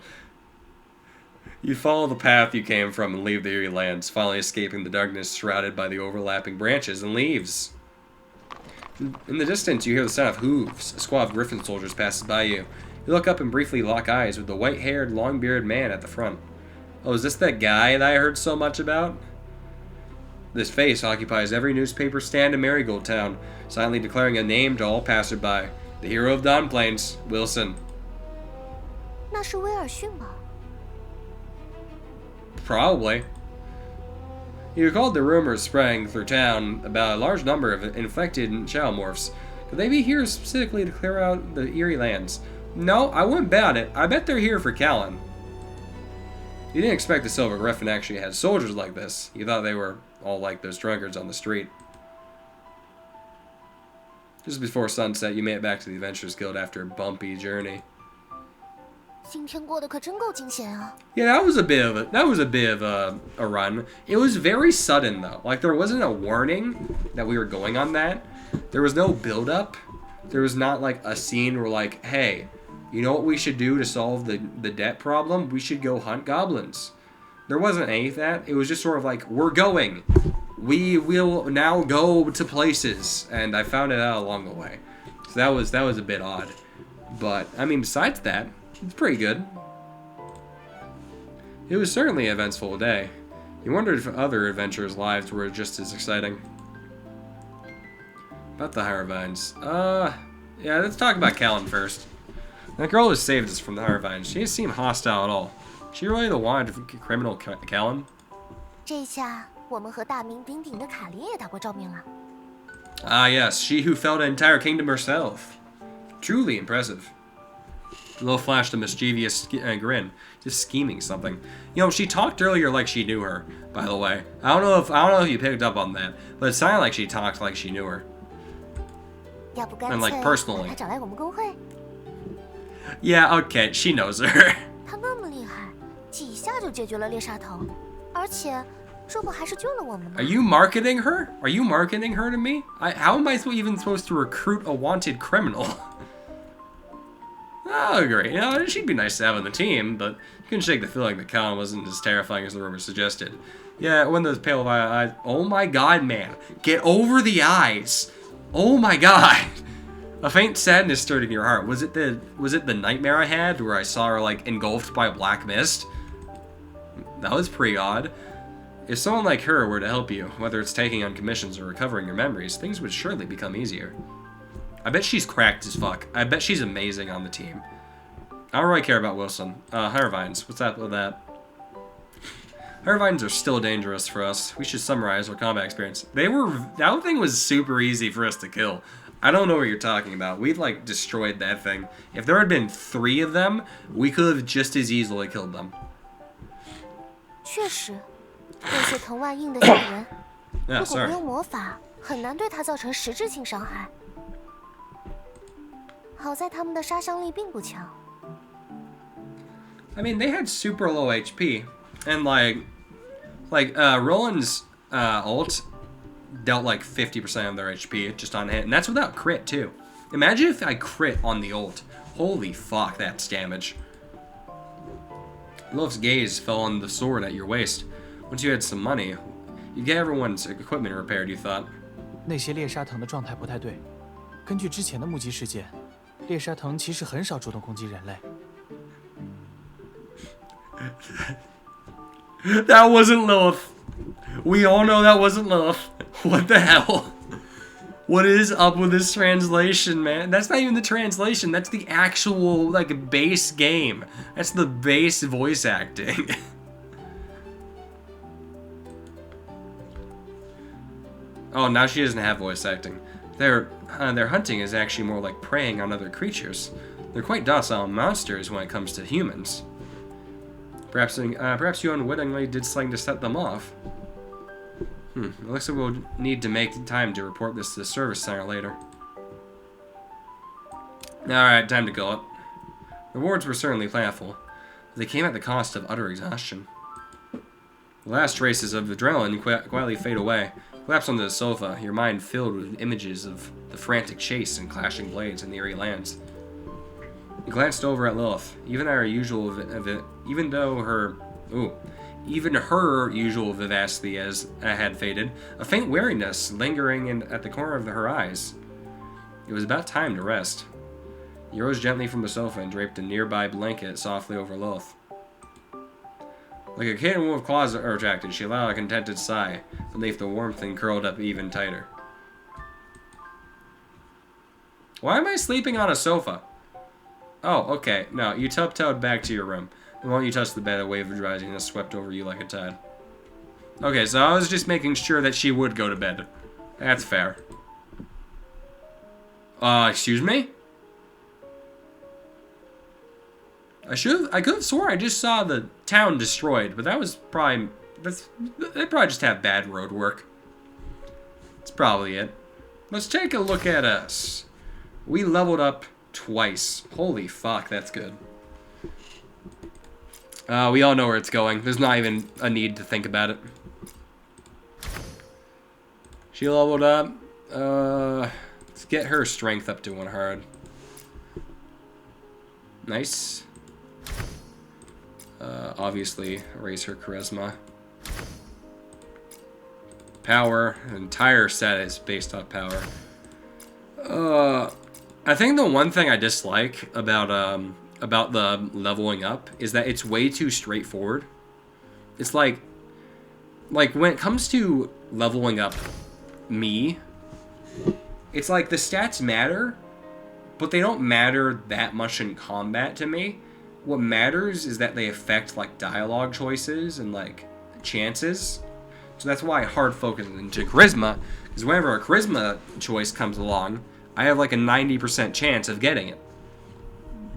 You follow the path you came from and leave the eerie lands, finally escaping the darkness surrounded by the overlapping branches and leaves. In the distance, you hear the sound of hooves. A squad of griffin soldiers passes by you. You look up and briefly lock eyes with the white-haired, long-bearded man at the front. Oh, is this that guy that I heard so much about? This face occupies every newspaper stand in Marigold Town, silently declaring a name to all passerby. The hero of Dawn Plains, Wilson. 那是威尔逊吗？ Probably. You recalled the rumors spreading through town about a large number of infected shadowmorphs. Could they be here specifically to clear out the eerie lands? No, I wouldn't bet it. I bet they're here for Callan. You didn't expect the Silver Griffin actually had soldiers like this. You thought they were all like those drunkards on the street. Just before sunset, you made it back to the Adventurers Guild after a bumpy journey. 今天过得可真够惊险啊！ Yeah, that was a bit of a run. It was very sudden though. Like there wasn't a warning that we were going on that. There was no build up. There was not like a scene where like, hey, you know what we should do to solve the debt problem? We should go hunt goblins. There wasn't any of that. It was just sort of like, we're going. We will now go to places, and I found it out along the way. So that was a bit odd. But I mean, besides that, it's pretty good. It was certainly an eventful day. You wondered if other adventurers' lives were just as exciting. About the Hirevines. Yeah, let's talk about Callan first. That girl who saved us from the Hirevines, she didn't seem hostile at all. She really the wanted criminal Callan? 这下我们和大名鼎鼎的卡琳也打过照面了。 Ah, yes, she who felled an entire kingdom herself. Truly impressive. Lo flashed a mischievous grin, just scheming something. You know, she talked earlier like she knew her. By the way, I don't know if you picked up on that, but it sounded like she talked like she knew her. 要不干 And 脆 like 把 personally. 她找来我们公会？ Yeah, okay, she knows her. 她那么厉害，几下就解决了猎杀头，而且这不还是救了我们吗 Are you marketing her? Are you marketing her to me? How am I even supposed to recruit a wanted criminal? Oh, great. You know, she'd be nice to have on the team, but you couldn't shake the feeling that Callan wasn't as terrifying as the rumors suggested. Yeah, when those pale violet eyes... Oh my god, man. Get over the eyes. Oh my god. A faint sadness stirred in your heart. Was it the nightmare I had where I saw her, like, engulfed by a black mist? That was pretty odd. If someone like her were to help you, whether it's taking on commissions or recovering your memories, things would surely become easier. I bet she's cracked as fuck. I bet she's amazing on the team. I don't really care about Wilson. Hunter Vines, what's up with that? Hunter Vines are still dangerous for us. We should summarize our combat experience. That thing was super easy for us to kill. I don't know what you're talking about. We like destroyed that thing. If there had been 3 of them, we could have just as easily killed them. 确实，那些藤蔓硬得吓人。 Yeah, 如果不 sorry. 用魔法，很难对它造成实质性伤害。好在他们的杀伤力并不强。 I mean, they had super low HP, and Roland's ult dealt like 50% of their HP just on hit, and that's without crit too. Imagine if I crit on the ult. Holy fuck, that's damage. Love's gaze fell on the sword at your waist. Once you had some money, you'd get everyone's equipment repaired, you thought. 那些猎杀藤的状态不太对。根据之前的目击事件，猎杀藤其实很少主动攻击人类。 That wasn't Lilith. We all know that wasn't Lilith. What the hell? What is up with this translation, man? That's not even the translation. That's the actual, like, base game. That's the base voice acting. Oh, now she doesn't have voice acting. Their hunting is actually more like preying on other creatures. They're quite docile monsters when it comes to humans. Perhaps you unwittingly did something to set them off. It looks like we'll need to make time to report this to the service center later. Alright, time to go up. The rewards were certainly plentiful, but they came at the cost of utter exhaustion. The last traces of adrenaline quietly fade away. Collapse onto the sofa, your mind filled with images of the frantic chase and clashing blades in the eerie lands. You glanced over at Lilith. Even her usual vivacity had faded, a faint weariness lingering at the corner of her eyes. It was about time to rest. You rose gently from the sofa and draped a nearby blanket softly over Lilith. Like a kitten with claws retracted, she allowed a contented sigh beneath the warmth and curled up even tighter. Why am I sleeping on a sofa? Oh, okay. No, you tiptoed back to your room. The moment you touched the bed, a wave of drowsiness swept over you like a tide. Okay, so I was just making sure that she would go to bed. That's fair. Excuse me? I could have sworn I just saw the town destroyed, but that was probably... They probably just have bad road work. That's probably it. Let's take a look at us. We leveled up twice. Holy fuck, that's good. We all know where it's going. There's not even a need to think about it. She leveled up. Let's get her strength up to 100. Nice. Obviously, raise her charisma. Power. The entire set is based off power. I think the one thing I dislike about the leveling up is that it's way too straightforward. It's like when it comes to leveling up me, it's like the stats matter, but they don't matter that much in combat to me. What matters is that they affect like dialogue choices and like chances. So that's why I hard focus into charisma, because whenever a charisma choice comes along, I have like a 90% chance of getting it.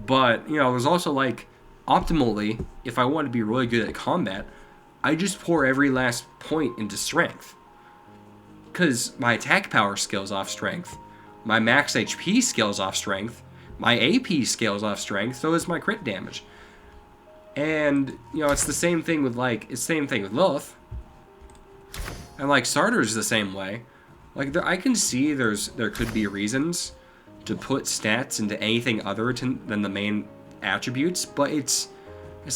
But, you know, there's also like, optimally, if I want to be really good at combat, I just pour every last point into strength. Because my attack power scales off strength, my max HP scales off strength, my AP scales off strength, so is my crit damage. And, you know, it's the same thing with it's the same thing with Lilith. And like Sartor's the same way. Like I can see there could be reasons to put stats into anything other than the main attributes, but it's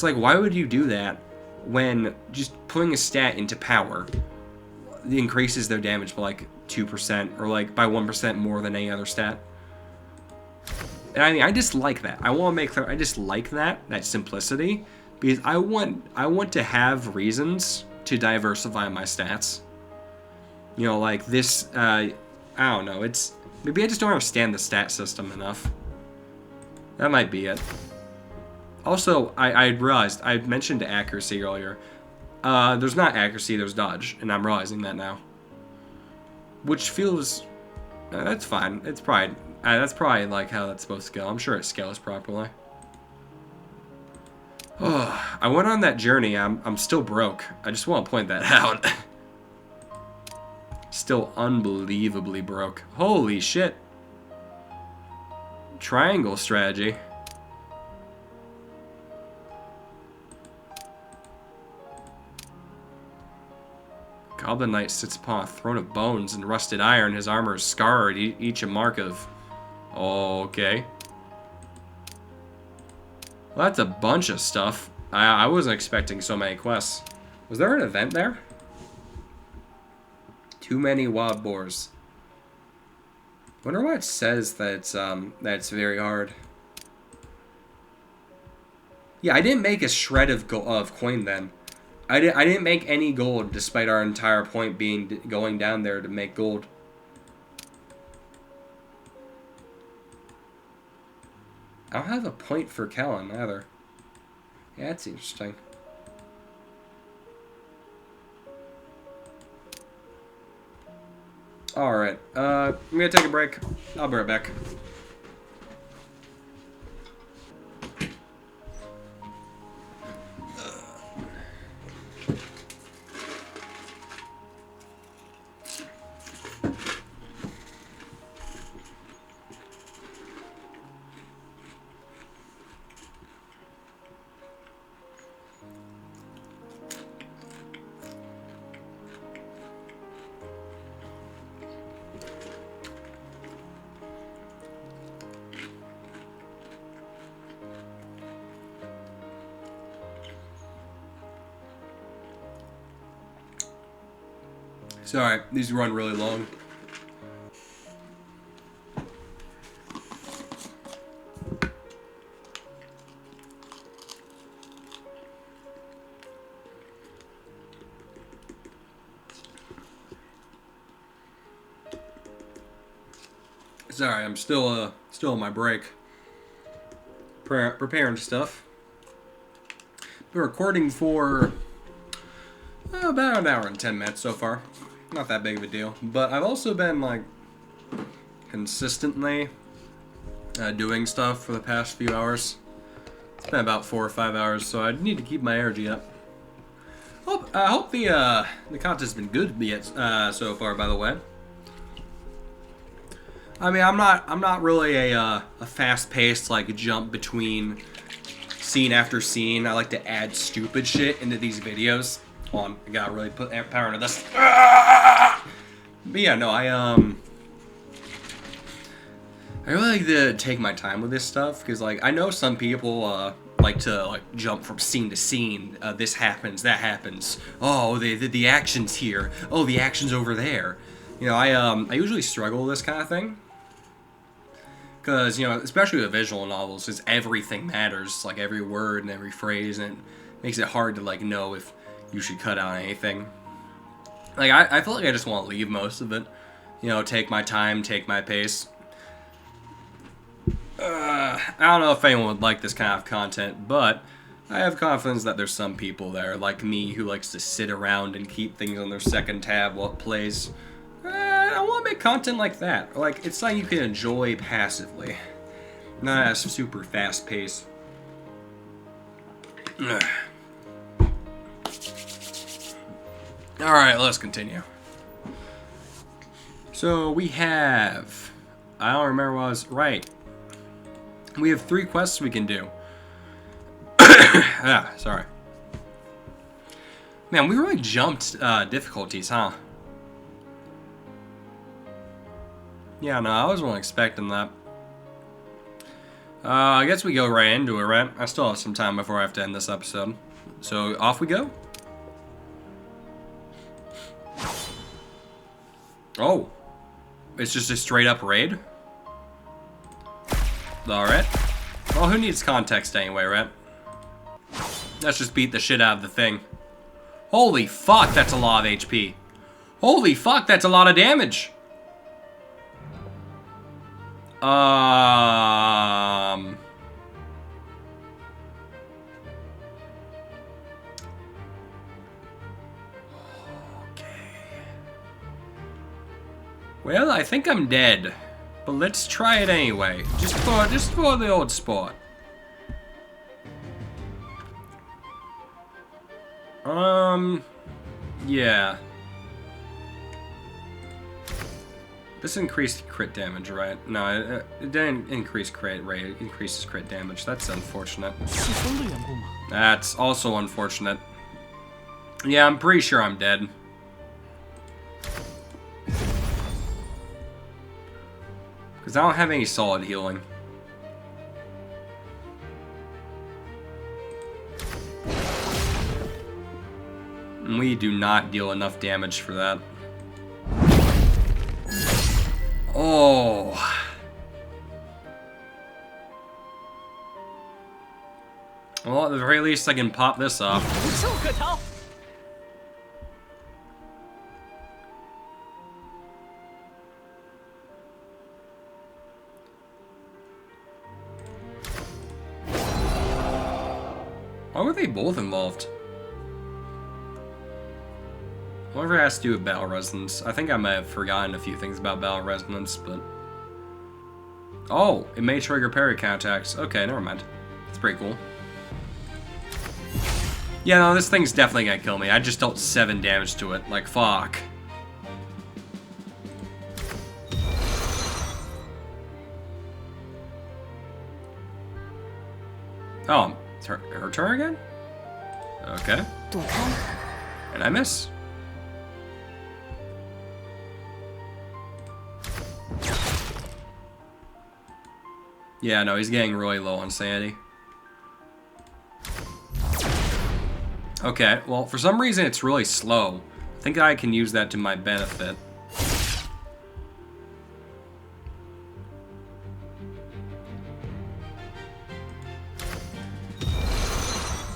like, why would you do that when just putting a stat into power increases their damage by like 2% or like by 1% more than any other stat? And I mean, I just like that. I want to make clear, I just like that simplicity. because I want to have reasons to diversify my stats. You know, like this. I don't know. It's maybe I just don't understand the stat system enough. That might be it. Also, I realized I mentioned accuracy earlier. There's not accuracy, there's dodge, and I'm realizing that now. Which feels that's fine. It's probably that's probably like how that's supposed to go. I'm sure it scales properly. Oh, I went on that journey. I'm still broke. I just want to point that out. Still unbelievably broke. Holy shit. Triangle strategy. Goblin Knight sits upon a throne of bones and rusted iron. His armor is scarred, each a mark of... Okay. Well, that's a bunch of stuff. I wasn't expecting so many quests. Was there an event there? Too many wild boars. Wonder why it says that it's very hard. Yeah, I didn't make a shred of coin then. I didn't make any gold, despite our entire point being going down there to make gold. I don't have a point for Kellen either. Yeah, that's interesting. Alright, I'm gonna take a break. I'll be right back. Sorry, these run really long. Sorry, I'm still on my break. Preparing stuff. Been recording for about an hour and 10 minutes so far. Not that big of a deal. But I've also been, like, consistently doing stuff for the past few hours. It's been about 4 or 5 hours, so I need to keep my energy up. I hope the content's been good yet so far, by the way. I mean, I'm not really a fast-paced, like, jump between scene after scene. I like to add stupid shit into these videos. Hold on, I gotta really put power into this. But yeah, no, I really like to take my time with this stuff, because, like, I know some people like to, like, jump from scene to scene. This happens, that happens. Oh, the action's here. Oh, the action's over there. You know, I usually struggle with this kind of thing. Because, you know, especially with visual novels, because everything matters, like every word and every phrase, and it makes it hard to, like, know if you should cut out anything. Like, I feel like I just want to leave most of it. You know, take my time, take my pace. I don't know if anyone would like this kind of content, but I have confidence that there's some people there, like me, who likes to sit around and keep things on their second tab while it plays. I want to make content like that. Like, it's something you can enjoy passively. Not at a super fast pace. Alright, let's continue. So, we have... I don't remember what I was... Right. We have 3 quests we can do. Sorry. Man, we really jumped difficulties, huh? Yeah, no, I wasn't expecting that. I guess we go right into it, right? I still have some time before I have to end this episode. So, off we go. Oh. It's just a straight up raid? Alright. Well, who needs context anyway, right? Let's just beat the shit out of the thing. Holy fuck, that's a lot of HP. Holy fuck, that's a lot of damage. Well, I think I'm dead, but let's try it anyway, just for the old sport. Yeah. This increased crit damage, right? No, it didn't increase crit rate. It increases crit damage. That's unfortunate. That's also unfortunate. Yeah, I'm pretty sure I'm dead. Because I don't have any solid healing. And we do not deal enough damage for that. Oh. Well, at the very least, I can pop this off. Why were they both involved? Whatever it has to do with Battle Resonance. I think I might have forgotten a few things about Battle Resonance, but... Oh, it may trigger parry counterattacks. Okay, never mind. That's pretty cool. Yeah, no, this thing's definitely gonna kill me. I just dealt 7 damage to it. Like, fuck. Oh, it's her turn again? Okay. And I miss. Yeah, no, he's getting really low on sanity. Okay, well, for some reason it's really slow. I think I can use that to my benefit.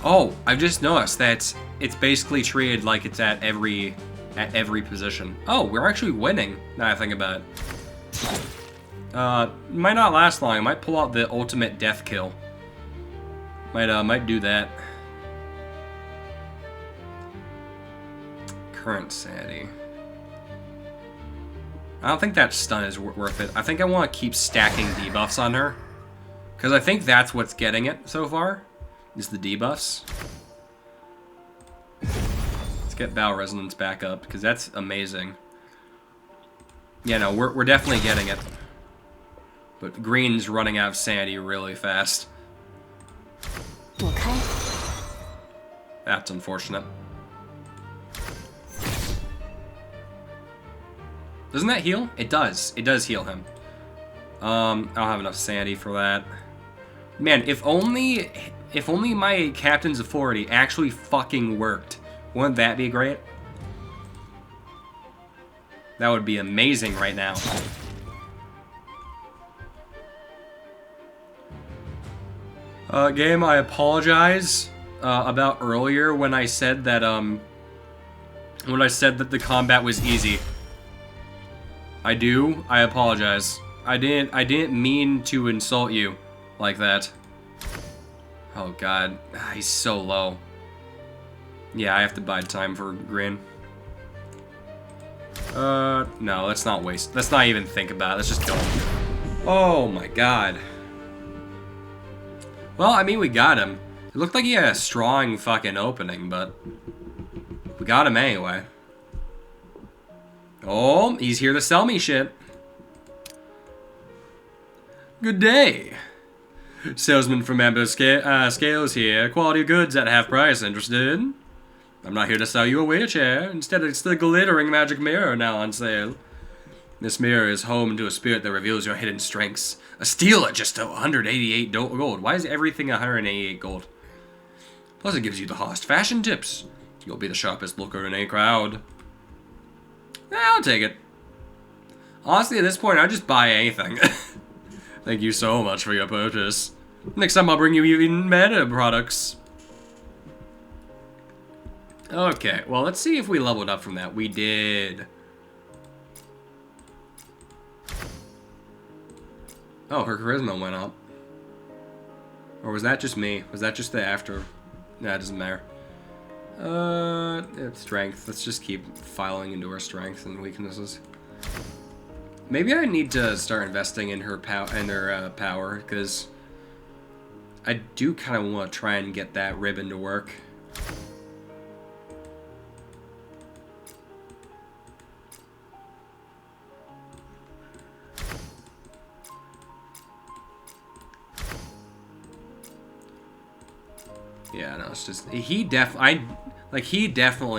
Oh, I've just noticed that it's basically treated like it's at every position. Oh, we're actually winning, now I think about it. Might not last long. I might pull out the ultimate death kill. Might do that. Current sanity. I don't think that stun is worth it. I think I want to keep stacking debuffs on her. Because I think that's what's getting it so far. Is the debuffs. Let's get Battle Resonance back up, because that's amazing. Yeah, no, we're definitely getting it. But green's running out of sanity really fast. That's unfortunate. Doesn't that heal? It does. It does heal him. I don't have enough sanity for that. Man, if only my captain's authority actually fucking worked. Wouldn't that be great? That would be amazing right now. Game, I apologize about earlier when I said that the combat was easy. I apologize. I didn't mean to insult you like that. Oh god, he's so low. Yeah, I have to buy time for green. No, let's not waste. Let's not even think about it. Let's just kill him. Oh my god. Well, I mean, we got him. It looked like he had a strong fucking opening, but we got him anyway. Oh, he's here to sell me shit. Good day. Salesman from Am Scales here. Quality goods at half price. Interested? I'm not here to sell you a wheelchair. Instead, it's the glittering magic mirror now on sale. This mirror is home to a spirit that reveals your hidden strengths. A steal at just 188 gold. Why is everything 188 gold? Plus, it gives you the hottest fashion tips. You'll be the sharpest looker in a crowd. I'll take it. Honestly, at this point, I'd just buy anything. Thank you so much for your purchase. Next time, I'll bring you even better products. Okay, well, let's see if we leveled up from that. We did. Oh, her charisma went up. Or was that just me? Was that just the after? Nah, it doesn't matter. It's strength. Let's just keep filing into her strengths and weaknesses. Maybe I need to start investing in her power, because I do kind of want to try and get that ribbon to work. Yeah, no, it's just he definitely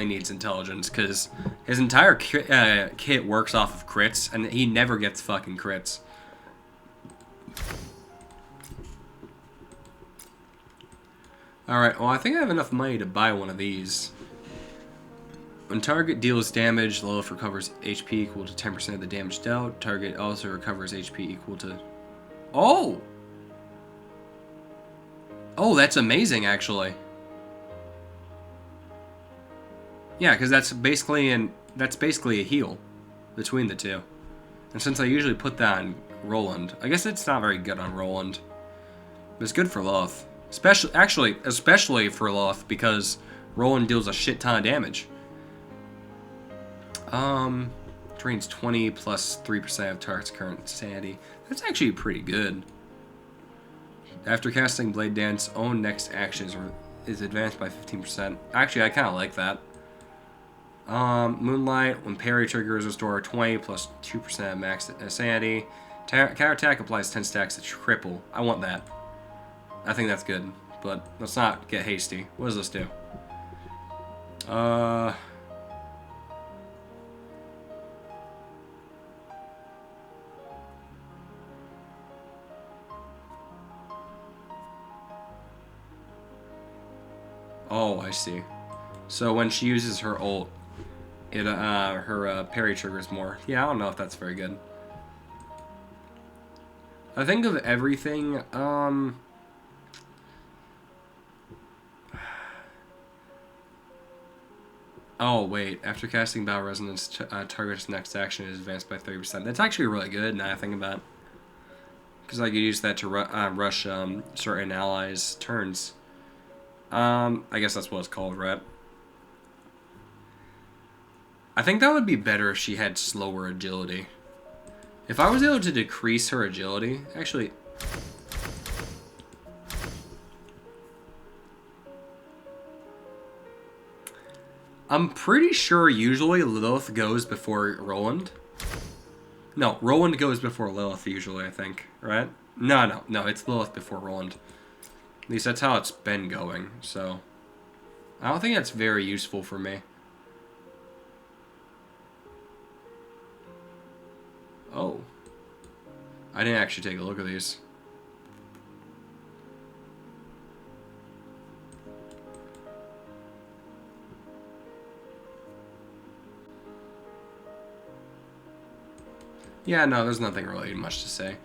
needs intelligence, because his entire kit works off of crits, and he never gets fucking crits. Alright, well, I think I have enough money to buy one of these. When target deals damage, Lilith recovers HP equal to 10% of the damage dealt. Target also recovers HP equal to... Oh! Oh, that's amazing, actually. Yeah, because that's basically a heal between the two. And since I usually put that on Roland, I guess it's not very good on Roland. But it's good for Lilith. Especially for Lilith, because Roland deals a shit ton of damage. Drains 20 plus 3% of target's current sanity. That's actually pretty good. After casting Blade Dance, own next action is advanced by 15%. Actually, I kind of like that. Moonlight, when parry triggers, restore 20 plus 2% of max sanity. Counterattack applies 10 stacks to triple. I want that. I think that's good, but let's not get hasty. What does this do? Oh, I see. So when she uses her ult, her parry triggers more. Yeah, I don't know if that's very good. I think of everything, Oh, wait. After casting Battle Resonance, target's next action is advanced by 30%. That's actually really good, now I think about it. Because I could use that to rush certain allies' turns. I guess that's what it's called, right? I think that would be better if she had slower agility. If I was able to decrease her agility... Actually... I'm pretty sure usually Lilith goes before Roland. No, Roland goes before Lilith usually, I think. Right? No, it's Lilith before Roland. At least that's how it's been going, so... I don't think that's very useful for me. Oh. I didn't actually take a look at these. Yeah, no, there's nothing really much to say.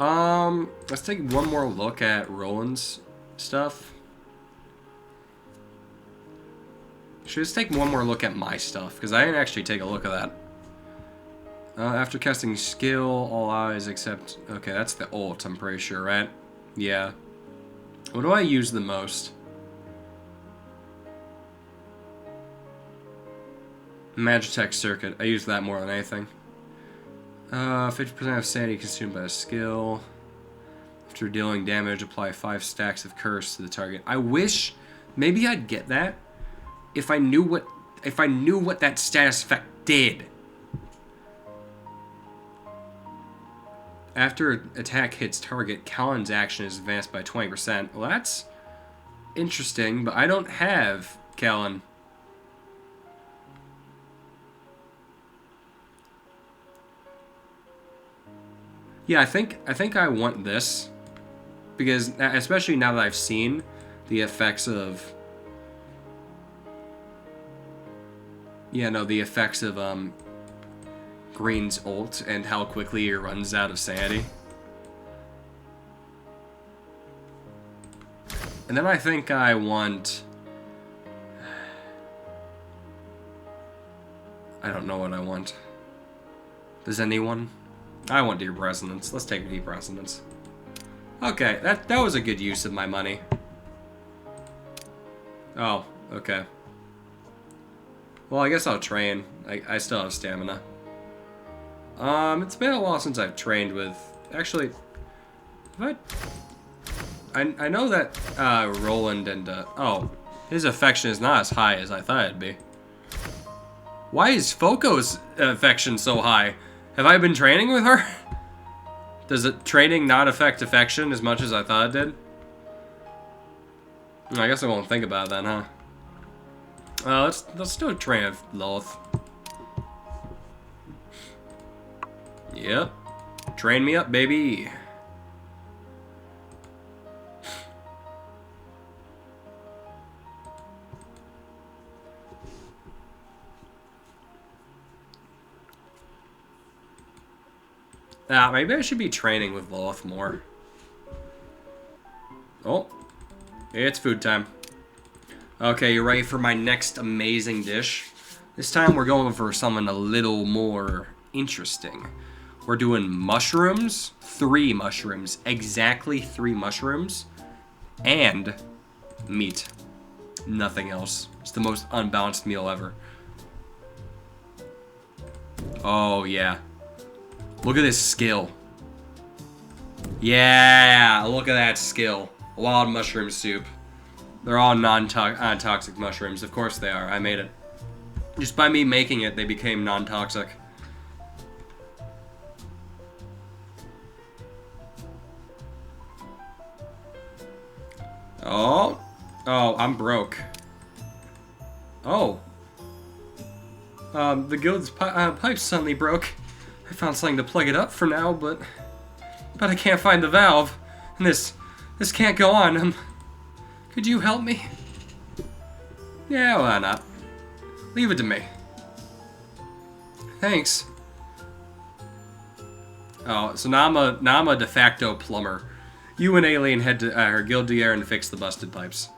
Let's take one more look at Roland's stuff. Should just take one more look at my stuff, because I didn't actually take a look at that. After casting skill, all eyes except... Okay, that's the ult, I'm pretty sure, right? Yeah. What do I use the most? Magitech Circuit. I use that more than anything. 50% of sanity consumed by a skill. After dealing damage, apply 5 stacks of curse to the target. I wish maybe I'd get that if I knew what that status effect did. After attack hits target, Callan's action is advanced by 20%. Well, that's interesting, but I don't have Callan. Yeah, I think I want this, because especially now that I've seen the effects of Green's ult and how quickly he runs out of sanity. And then I think I want I don't know what I want. Does anyone? I want deep resonance. Let's take deep resonance. Okay, that was a good use of my money. Oh, okay. Well, I guess I'll train. I still have stamina. It's been a while since I've trained with... Actually, I know that Roland and... oh, his affection is not as high as I thought it'd be. Why is Foco's affection so high? Have I been training with her? Does training not affect affection as much as I thought it did? I guess I won't think about that, huh? Let's do a train of Lilith. Yep. Train me up, baby. Maybe I should be training with Lilith more. Oh, it's food time. Okay, you ready for my next amazing dish? This time we're going for something a little more interesting. We're doing mushrooms, 3 mushrooms, exactly 3 mushrooms, and meat. Nothing else. It's the most unbalanced meal ever. Oh, yeah. Look at this skill. Yeah, look at that skill. Wild mushroom soup. They're all non-toxic mushrooms. Of course they are. I made it. Just by me making it, they became non-toxic. Oh. Oh, I'm broke. Oh. The guild's pipe suddenly broke. I found something to plug it up for now, but I can't find the valve. And this can't go on. Could you help me? Yeah, why not? Leave it to me. Thanks. Oh, so now I'm a de facto plumber. You and Alien head to her Guildier and fix the busted pipes.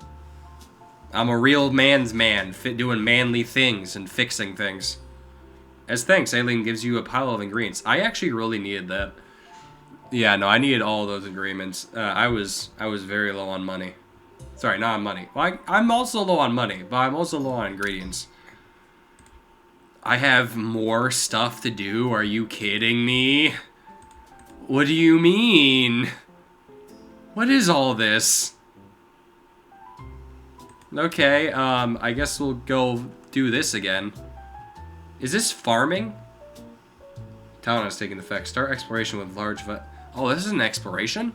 I'm a real man's man, doing manly things and fixing things. As thanks, Alien gives you a pile of ingredients. I actually really needed that. Yeah, no, I needed all those ingredients. I was very low on money. Sorry, not on money. Well, I'm also low on money, but I'm also low on ingredients. I have more stuff to do. Are you kidding me? What do you mean? What is all this? Okay, I guess we'll go do this again. Is this farming? Town has taken effect. Start exploration with large... Oh, this is an exploration?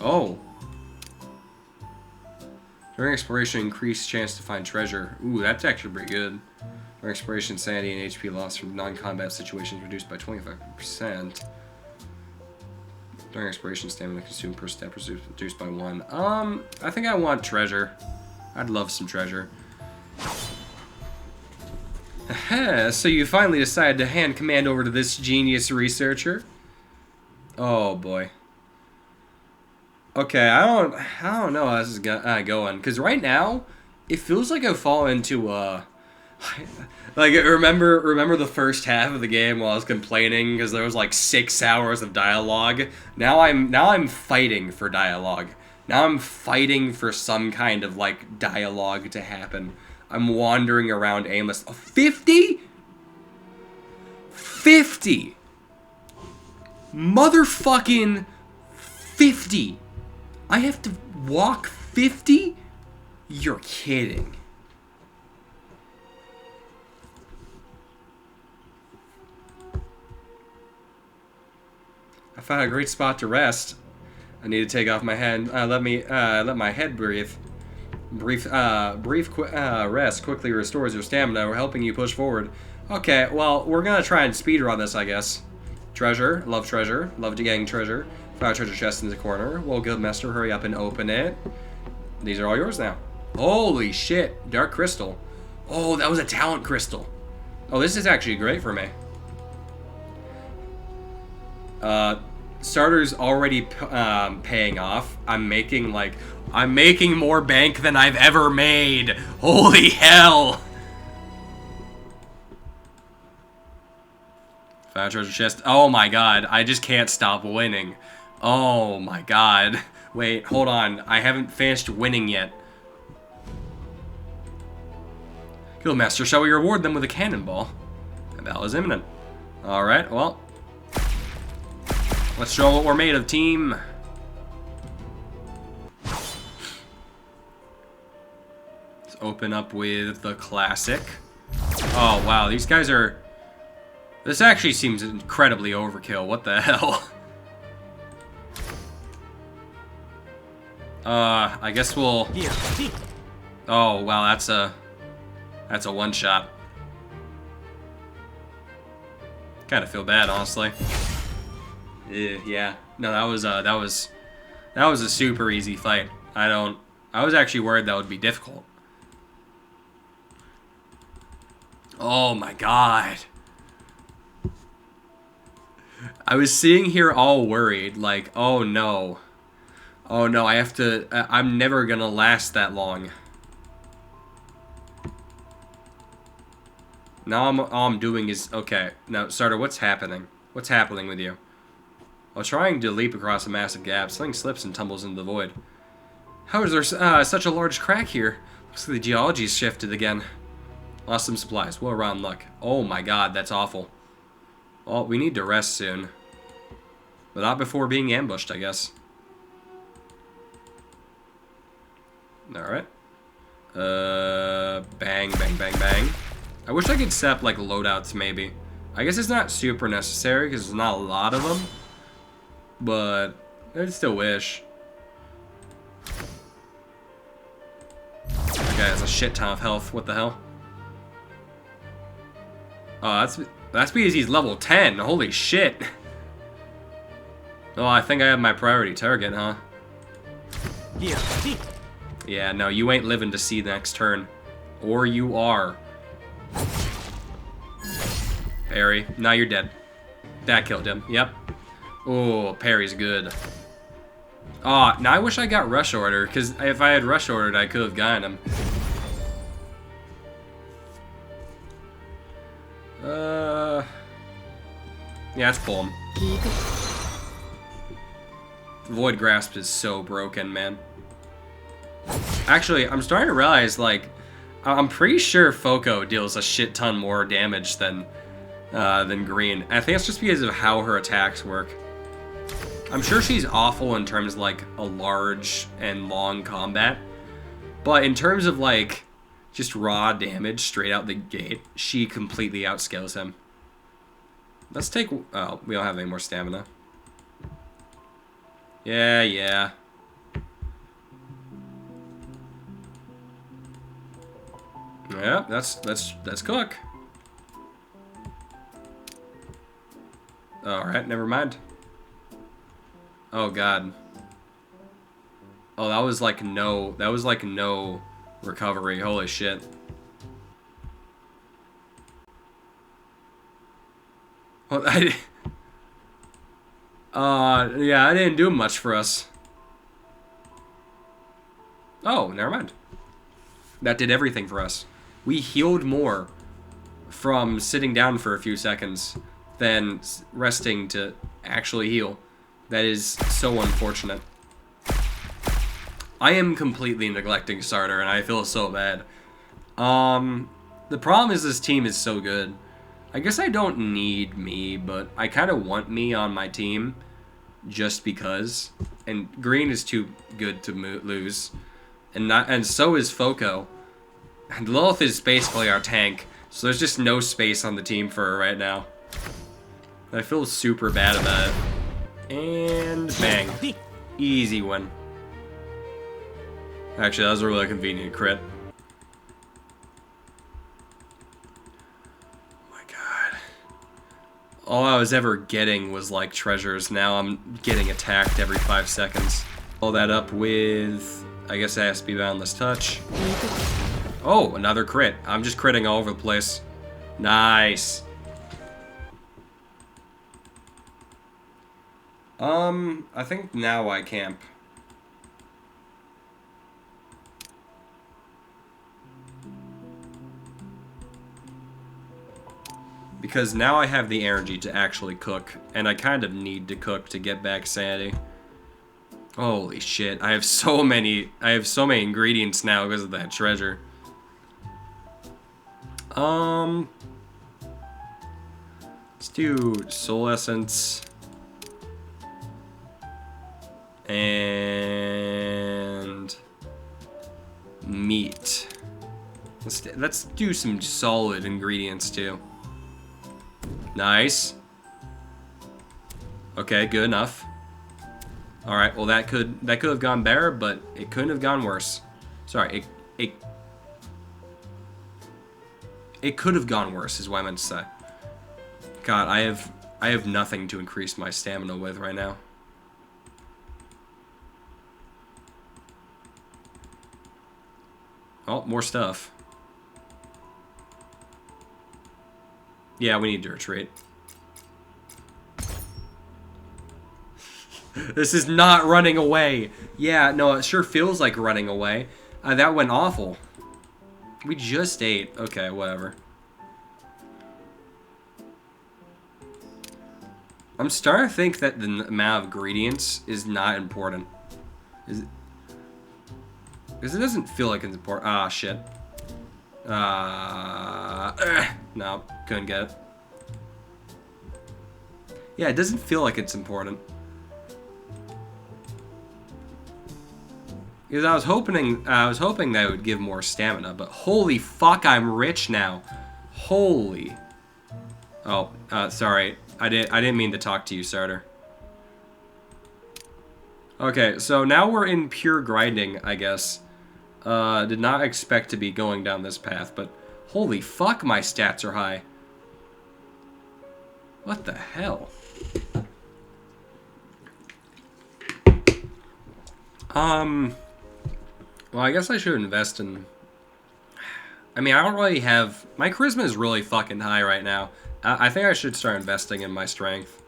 Oh. During exploration, increased chance to find treasure. Ooh, that's actually pretty good. During exploration, sanity and HP loss from non-combat situations reduced by 25%. During exploration, stamina consumed per step reduced by 1. I think I want treasure. I'd love some treasure. Aha, so you finally decided to hand command over to this genius researcher? Oh boy. Okay, I don't know how this is going, because right now it feels like I've fallen into like remember the first half of the game while I was complaining because there was like 6 hours of dialogue. Now I'm fighting for dialogue. Now I'm fighting for some kind of like dialogue to happen. I'm wandering around aimless. 50? 50! Motherfucking 50! I have to walk 50? You're kidding. I found a great spot to rest. I need to take off my head. Let my head breathe. Brief rest quickly restores your stamina. We're helping you push forward. Okay, well, we're gonna try and speedrun this, I guess. Treasure. Love getting treasure. Found a treasure chest in the corner. Well, Guildmaster, hurry up and open it. These are all yours now. Holy shit. Dark crystal. Oh, that was a talent crystal. Oh, this is actually great for me. starter's already paying off. I'm making more bank than I've ever made. Holy hell! Found treasure chest. Oh my god, I just can't stop winning. Oh my god. Wait, hold on. I haven't finished winning yet. Guildmaster, shall we reward them with a cannonball? The battle is imminent. Alright, well. Let's show what we're made of, team. Let's open up with the classic. Oh, wow, these guys are... This actually seems incredibly overkill. What the hell? I guess we'll... Oh, wow, that's a one-shot. Kind of feel bad, honestly. Yeah. No, that was a super easy fight. I was actually worried that would be difficult. Oh my god. I was sitting here all worried, like, oh no. Oh no, I'm never gonna last that long. Now all I'm doing is, okay, now, starter, what's happening? What's happening with you? While trying to leap across a massive gap, something slips and tumbles into the void. How is there such a large crack here? Looks like the geology's shifted again. Lost some supplies. Well, round luck. Oh my god, that's awful. Well, we need to rest soon. But not before being ambushed, I guess. Alright. Bang, bang, bang, bang. I wish I could set up, like, loadouts, maybe. I guess it's not super necessary, because there's not a lot of them. But I'd still wish. That guy has a shit ton of health. What the hell? Oh, that's because he's level 10. Holy shit. Oh, I think I have my priority target, huh? Yeah, no, you ain't living to see the next turn. Or you are. Parry. Now you're dead. That killed him. Yep. Oh, parry's good. Oh, now I wish I got rush order, because if I had rush ordered, I could have gotten him. Yeah, let's pull him. Void Grasp is so broken, man. Actually, I'm starting to realize, like, I'm pretty sure Foco deals a shit ton more damage than Green. I think it's just because of how her attacks work. I'm sure she's awful in terms of, like, a large and long combat. But in terms of, like, just raw damage straight out the gate, she completely outscales him. Let's take... Oh, we don't have any more stamina. Yeah, yeah. Yeah, let's cook. Alright, never mind. Oh god. Oh, that was like no recovery. Holy shit. Well, yeah, I didn't do much for us. Oh, never mind. That did everything for us. We healed more from sitting down for a few seconds than resting to actually heal. That is so unfortunate. I am completely neglecting starter, and I feel so bad. The problem is this team is so good. I guess I don't need me, but I kind of want me on my team just because. And Green is too good to lose. And so is Foco. And Lilith is basically our tank, so there's just no space on the team for her right now. I feel super bad about it. And bang. Easy win. Actually, that was a really convenient crit. Oh my god. All I was ever getting was like treasures. Now I'm getting attacked every 5 seconds. Follow that up with... I guess it has to be Boundless Touch. Oh, another crit. I'm just critting all over the place. Nice. I think now I camp. Because now I have the energy to actually cook, and I kind of need to cook to get back sanity. Holy shit, I have so many ingredients now because of that treasure. Let's do soul essence. And meat. Let's do some solid ingredients too. Nice. Okay, good enough. All right. Well, that could have gone better, but it couldn't have gone worse. Sorry, it could have gone worse, is what I meant to say. God, I have nothing to increase my stamina with right now. Oh, more stuff. Yeah, we need to retreat. This is not running away. Yeah, no, it sure feels like running away. That went awful. We just ate. Okay, whatever. I'm starting to think that the amount of ingredients is not important. Is it? Because it doesn't feel like it's important. Ah, shit. No, couldn't get it. Yeah, it doesn't feel like it's important. Because I was hoping that it would give more stamina, but holy fuck, I'm rich now. Holy. Oh, sorry. I didn't mean to talk to you, Sarter. Okay, so now we're in pure grinding, I guess. Did not expect to be going down this path, but holy fuck, my stats are high. What the hell? Well, I guess I should invest in... I mean, I don't really have... My charisma is really fucking high right now. I think I should start investing in my strength.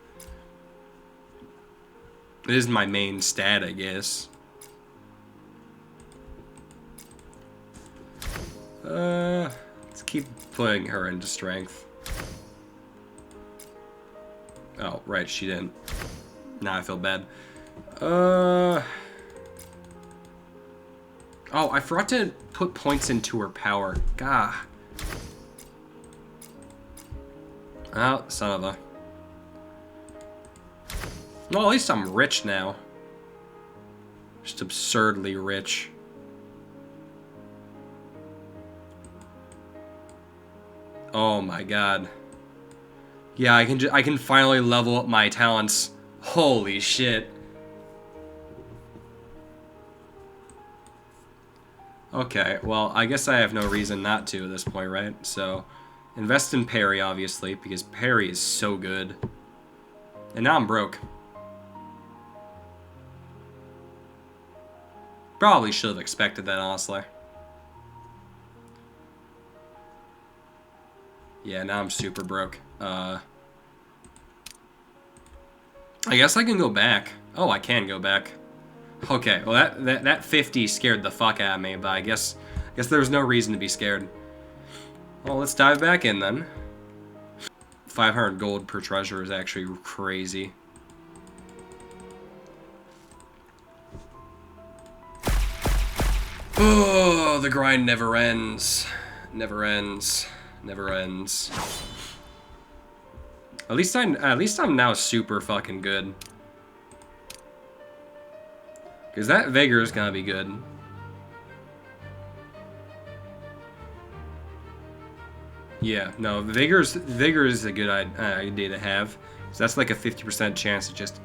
It is my main stat, I guess. Let's keep putting her into strength. Oh, right, she didn't. Now I feel bad. Oh, I forgot to put points into her power. Gah. Oh, son of a... Well, at least I'm rich now. Just absurdly rich. Oh my god. Yeah, I can finally level up my talents. Holy shit. Okay, well, I guess I have no reason not to at this point, right? So, invest in parry, obviously, because parry is so good. And now I'm broke. Probably should have expected that, honestly. Yeah, now I'm super broke. I guess I can go back. Oh, I can go back. Okay, well that 50 scared the fuck out of me, but I guess there's no reason to be scared. Well, let's dive back in then. 500 gold per treasure is actually crazy. Oh, the grind never ends. Never ends. Never ends. At least I'm now super fucking good. Because that vigor is gonna be good. Yeah, no, vigor is a good idea to have. So that's like a 50% chance of just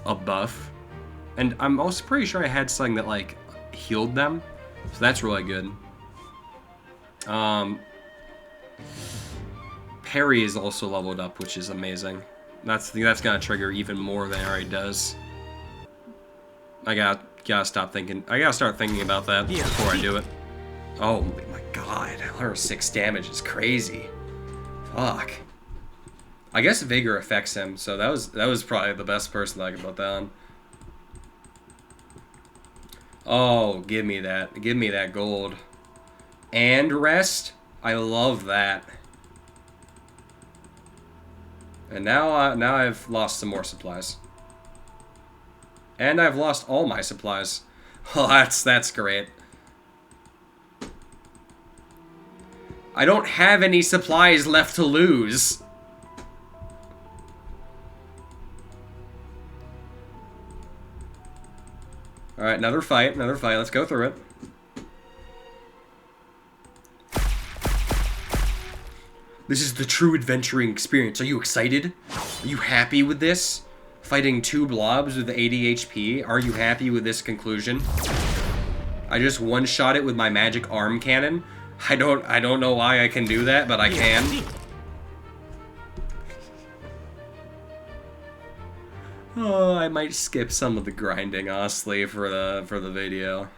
a buff. And I'm also pretty sure I had something that like healed them. So that's really good. Parry is also leveled up, which is amazing. That's gonna trigger even more than it already does. I gotta stop thinking. I gotta start thinking about that before I do it. Oh my god, 106 damage is crazy. Fuck. I guess vigor affects him, so that was probably the best person I could put that on. Oh, give me that. Give me that gold. And rest? I love that. And now I've lost some more supplies. And I've lost all my supplies. Oh, that's great. I don't have any supplies left to lose. Alright, another fight. Let's go through it. This is the true adventuring experience. Are you excited? Are you happy with this? Fighting 2 blobs with 80 HP. Are you happy with this conclusion? I just one-shot it with my magic arm cannon. I don't know why I can do that, but I can. Oh, I might skip some of the grinding, honestly, for the video.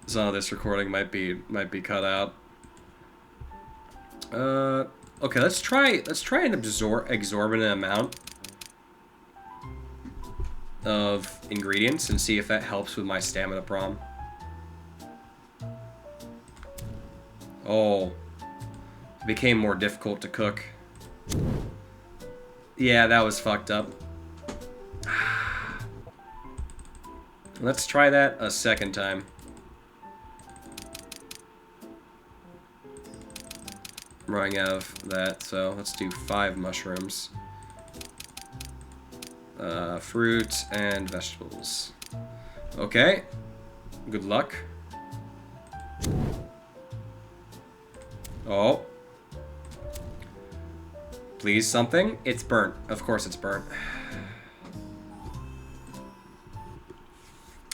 Some of this recording might be cut out. Okay, let's try an exorbitant amount of ingredients and see if that helps with my stamina prom. Oh, it became more difficult to cook. Yeah, that was fucked up. Let's try that a second time. I'm running out of that, so let's do 5 mushrooms. Fruit and vegetables. Okay. Good luck. Oh. Please something. It's burnt. Of course it's burnt.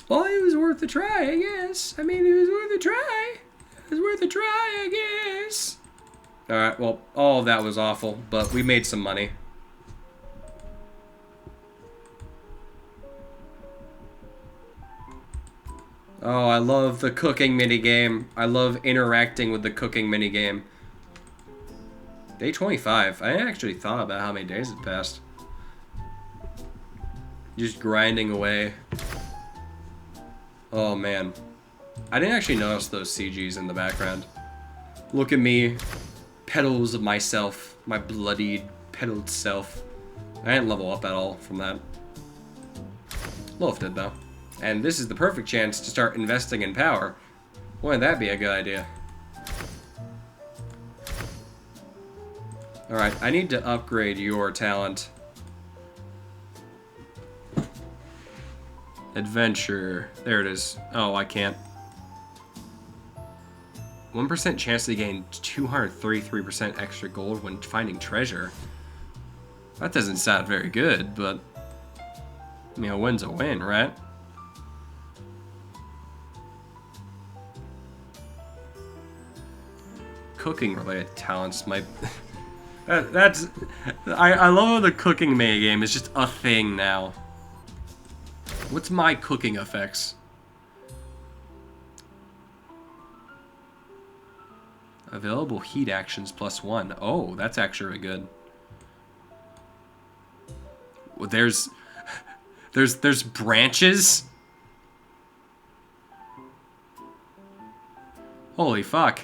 Well, it was worth a try, I guess. I mean, it was worth a try. It was worth a try, I guess. Alright, well, all of that was awful, but we made some money. Oh, I love the cooking minigame. I love interacting with the cooking minigame. Day 25. I actually thought about how many days had passed. Just grinding away. Oh, man. I didn't actually notice those CGs in the background. Look at me. Petals of myself. My bloodied, petaled self. I didn't level up at all from that. Loaf did, though. And this is the perfect chance to start investing in power. Wouldn't that be a good idea? Alright, I need to upgrade your talent. Adventure. There it is. Oh, I can't. 1% chance to gain 233% extra gold when finding treasure. That doesn't sound very good, but... I mean, a win's a win, right? Cooking related talents might... that's... I love how the cooking minigame is just a thing now. What's my cooking effects? Available heat actions +1. Oh, that's actually good. Well, there's branches? Holy fuck.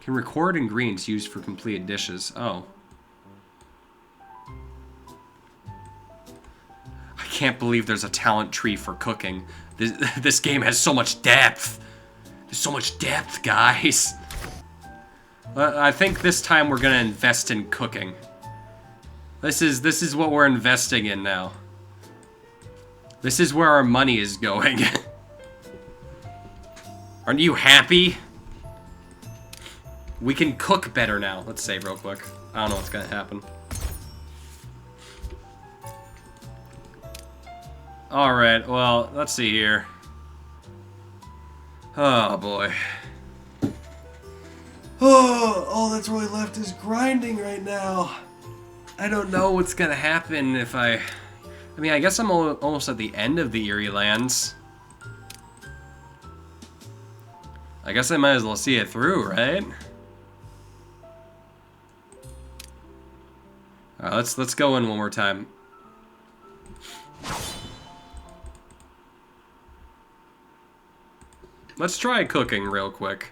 Can record ingredients used for completed dishes. Oh. I can't believe there's a talent tree for cooking. This game has so much depth. There's so much depth, guys. I think this time we're gonna invest in cooking. This is what we're investing in now. This is where our money is going. Aren't you happy? We can cook better now. Let's save real quick. I don't know what's gonna happen. Alright, well, let's see here. Oh, boy. Oh, all that's really left is grinding right now. I don't know what's gonna happen if I mean, I guess I'm almost at the end of the Eerie Lands. I guess I might as well see it through, right? Alright, let's go in one more time. Let's try cooking real quick.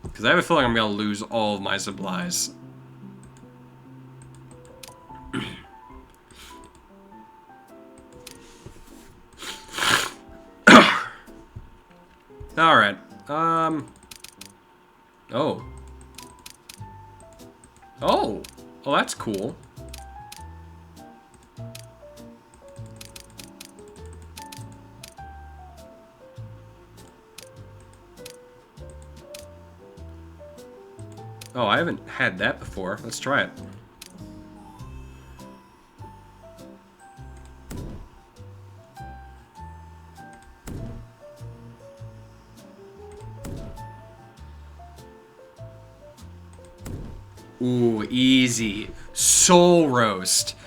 Because I have a feeling I'm going to lose all of my supplies. Alright. Oh. Oh! Oh, that's cool. Oh, I haven't had that before. Let's try it. Ooh, easy. Soul roast.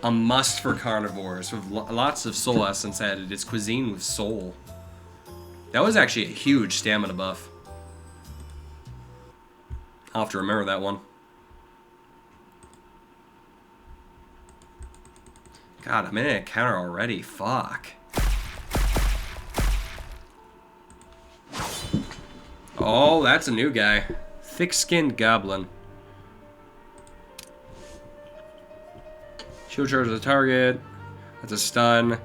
A must for carnivores with lots of soul essence added. It's cuisine with soul. That was actually a huge stamina buff. I'll have to remember that one. God, I'm in an encounter already. Fuck. Oh, that's a new guy. Thick-skinned goblin. Shield charge the target. That's a stun.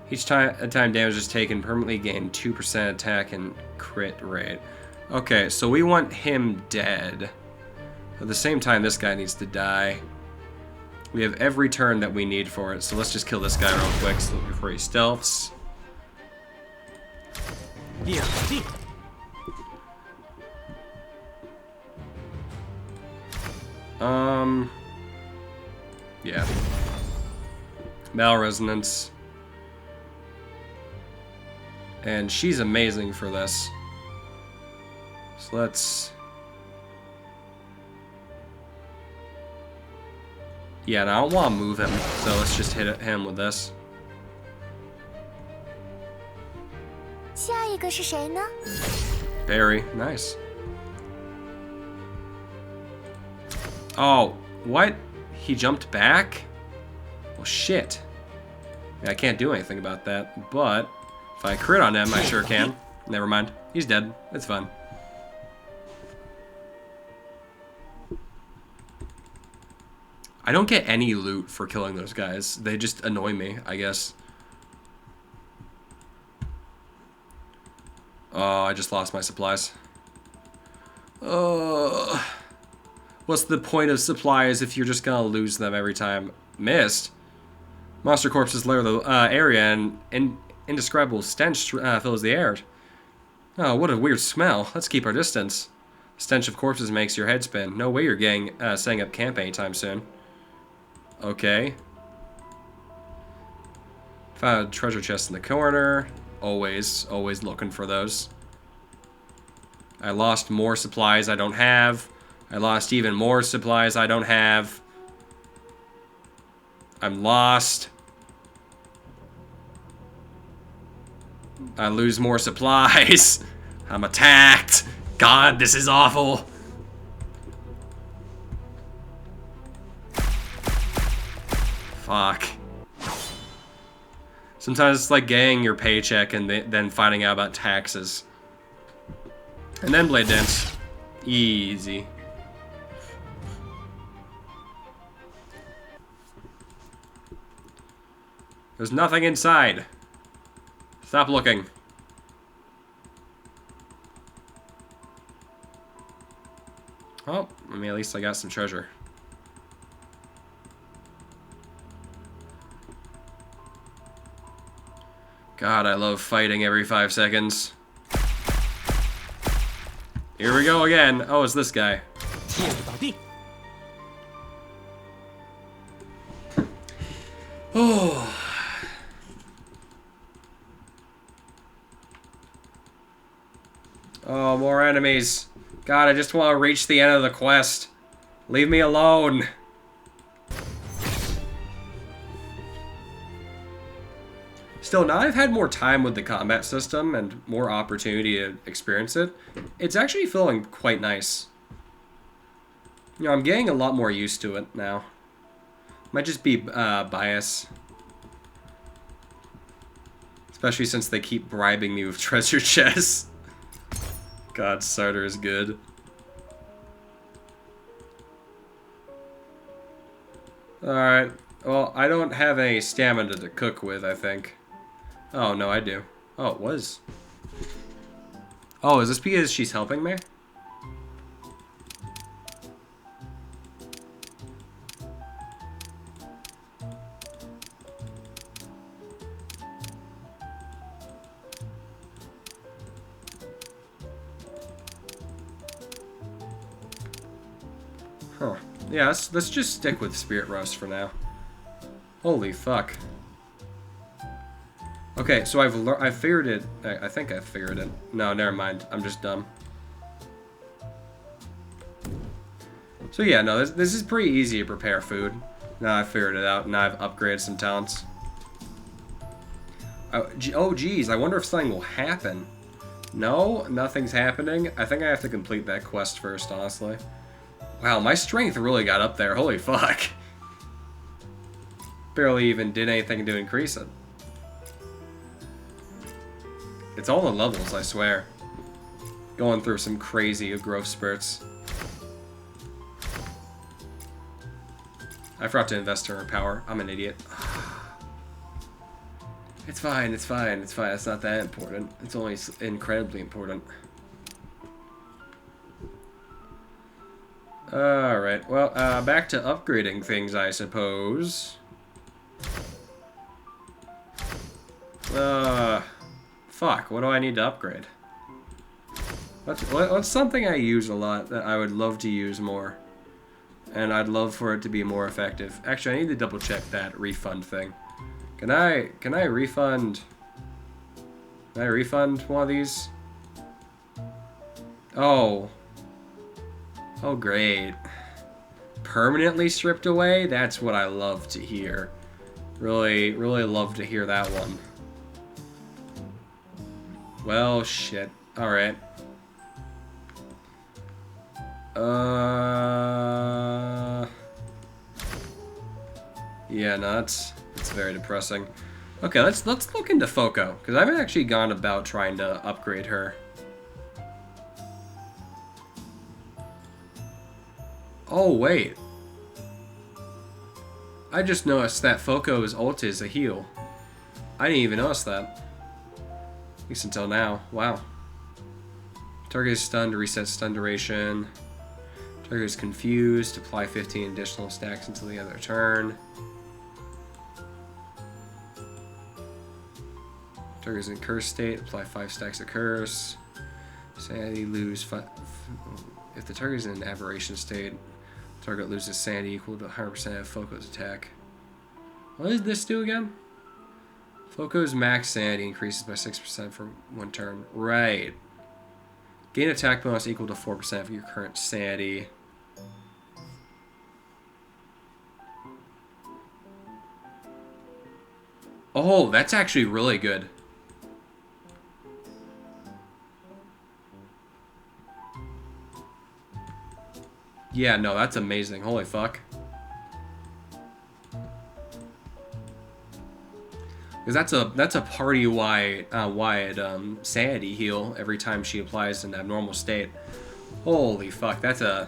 Each time damage is taken, permanently gain 2% attack and crit rate. Okay, so we want him dead. At the same time, this guy needs to die. We have every turn that we need for it, so let's just kill this guy real quick before he stealths. Yeah. Yeah. Malresonance. And she's amazing for this. So let's... Yeah, and I don't want to move him, so let's just hit him with this. 下一个是谁呢？ Very nice. Oh, what? He jumped back? Well, shit. I can't do anything about that, but if I crit on him, I sure can. Never mind. He's dead. It's fine. I don't get any loot for killing those guys. They just annoy me, I guess. Oh, I just lost my supplies. What's the point of supplies if you're just gonna lose them every time? Missed? Monster corpses layer the area and indescribable stench fills the air. Oh, what a weird smell. Let's keep our distance. The stench of corpses makes your head spin. No way you're setting up camp anytime soon. Okay. Found a treasure chest in the corner. Always looking for those. I lost more supplies I don't have. I lost even more supplies I don't have. I'm lost. I lose more supplies. I'm attacked. God, this is awful. Fuck. Sometimes it's like getting your paycheck and then finding out about taxes. And then blade dance. Easy. There's nothing inside. Stop looking. Oh, I mean, at least I got some treasure. God, I love fighting every 5 seconds. Here we go again. Oh, it's this guy. Oh. Oh, more enemies. God, I just want to reach the end of the quest. Leave me alone. Still, now I've had more time with the combat system and more opportunity to experience it, it's actually feeling quite nice. You know, I'm getting a lot more used to it now. Might just be bias. Especially since they keep bribing me with treasure chests. God, cider is good. Alright. Well, I don't have any stamina to cook with, I think. Oh, no, I do. Oh, it was. Oh, is this because she's helping me? Huh. Yeah, let's just stick with Spirit Roast for now. Holy fuck. Okay, so I've figured it. I think I figured it. No, never mind. I'm just dumb. So yeah, no, this is pretty easy to prepare food. Now I figured it out. Now I've upgraded some talents. Oh geez, I wonder if something will happen. No, nothing's happening. I think I have to complete that quest first, honestly. Wow, my strength really got up there. Holy fuck. Barely even did anything to increase it. It's all the levels, I swear. Going through some crazy growth spurts. I forgot to invest in her power. I'm an idiot. It's fine, it's fine, it's fine. It's not that important. It's only incredibly important. Alright, well, back to upgrading things, I suppose. Fuck, what do I need to upgrade? What's something I use a lot that I would love to use more? And I'd love for it to be more effective. Actually, I need to double check that refund thing. Can I refund? Can I refund one of these? Oh. Oh, great. Permanently stripped away? That's what I love to hear. Really, really love to hear that one. Well, shit. Alright. Yeah, no, it's very depressing. Okay, let's look into Foco, because I haven't actually gone about trying to upgrade her. Oh, wait. I just noticed that Foco's ult is a heal. I didn't even notice that. At least until now. Wow. Target is stunned to reset stun duration. Target is confused. Apply 15 additional stacks until the end of their turn. Target is in curse state. Apply 5 stacks of curse. Sanity lose 5. If the target is in an aberration state, target loses sanity equal to 100% of Foco's attack. What does this do again? Foco's max sanity increases by 6% for 1 turn. Right. Gain attack bonus equal to 4% of your current sanity. Oh, that's actually really good. Yeah, no, that's amazing. Holy fuck. Because that's a party-wide sanity heal every time she applies an abnormal state. Holy fuck, that's a...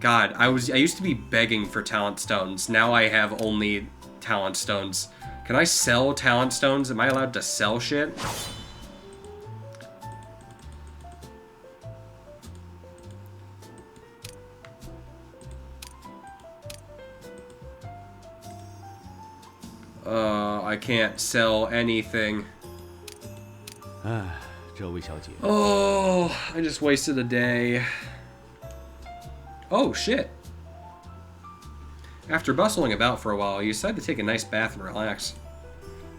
God, I used to be begging for talent stones. Now I have only talent stones. Can I sell talent stones? Am I allowed to sell shit? I can't sell anything. Oh, I just wasted a day. Oh, shit. After bustling about for a while, you decide to take a nice bath and relax.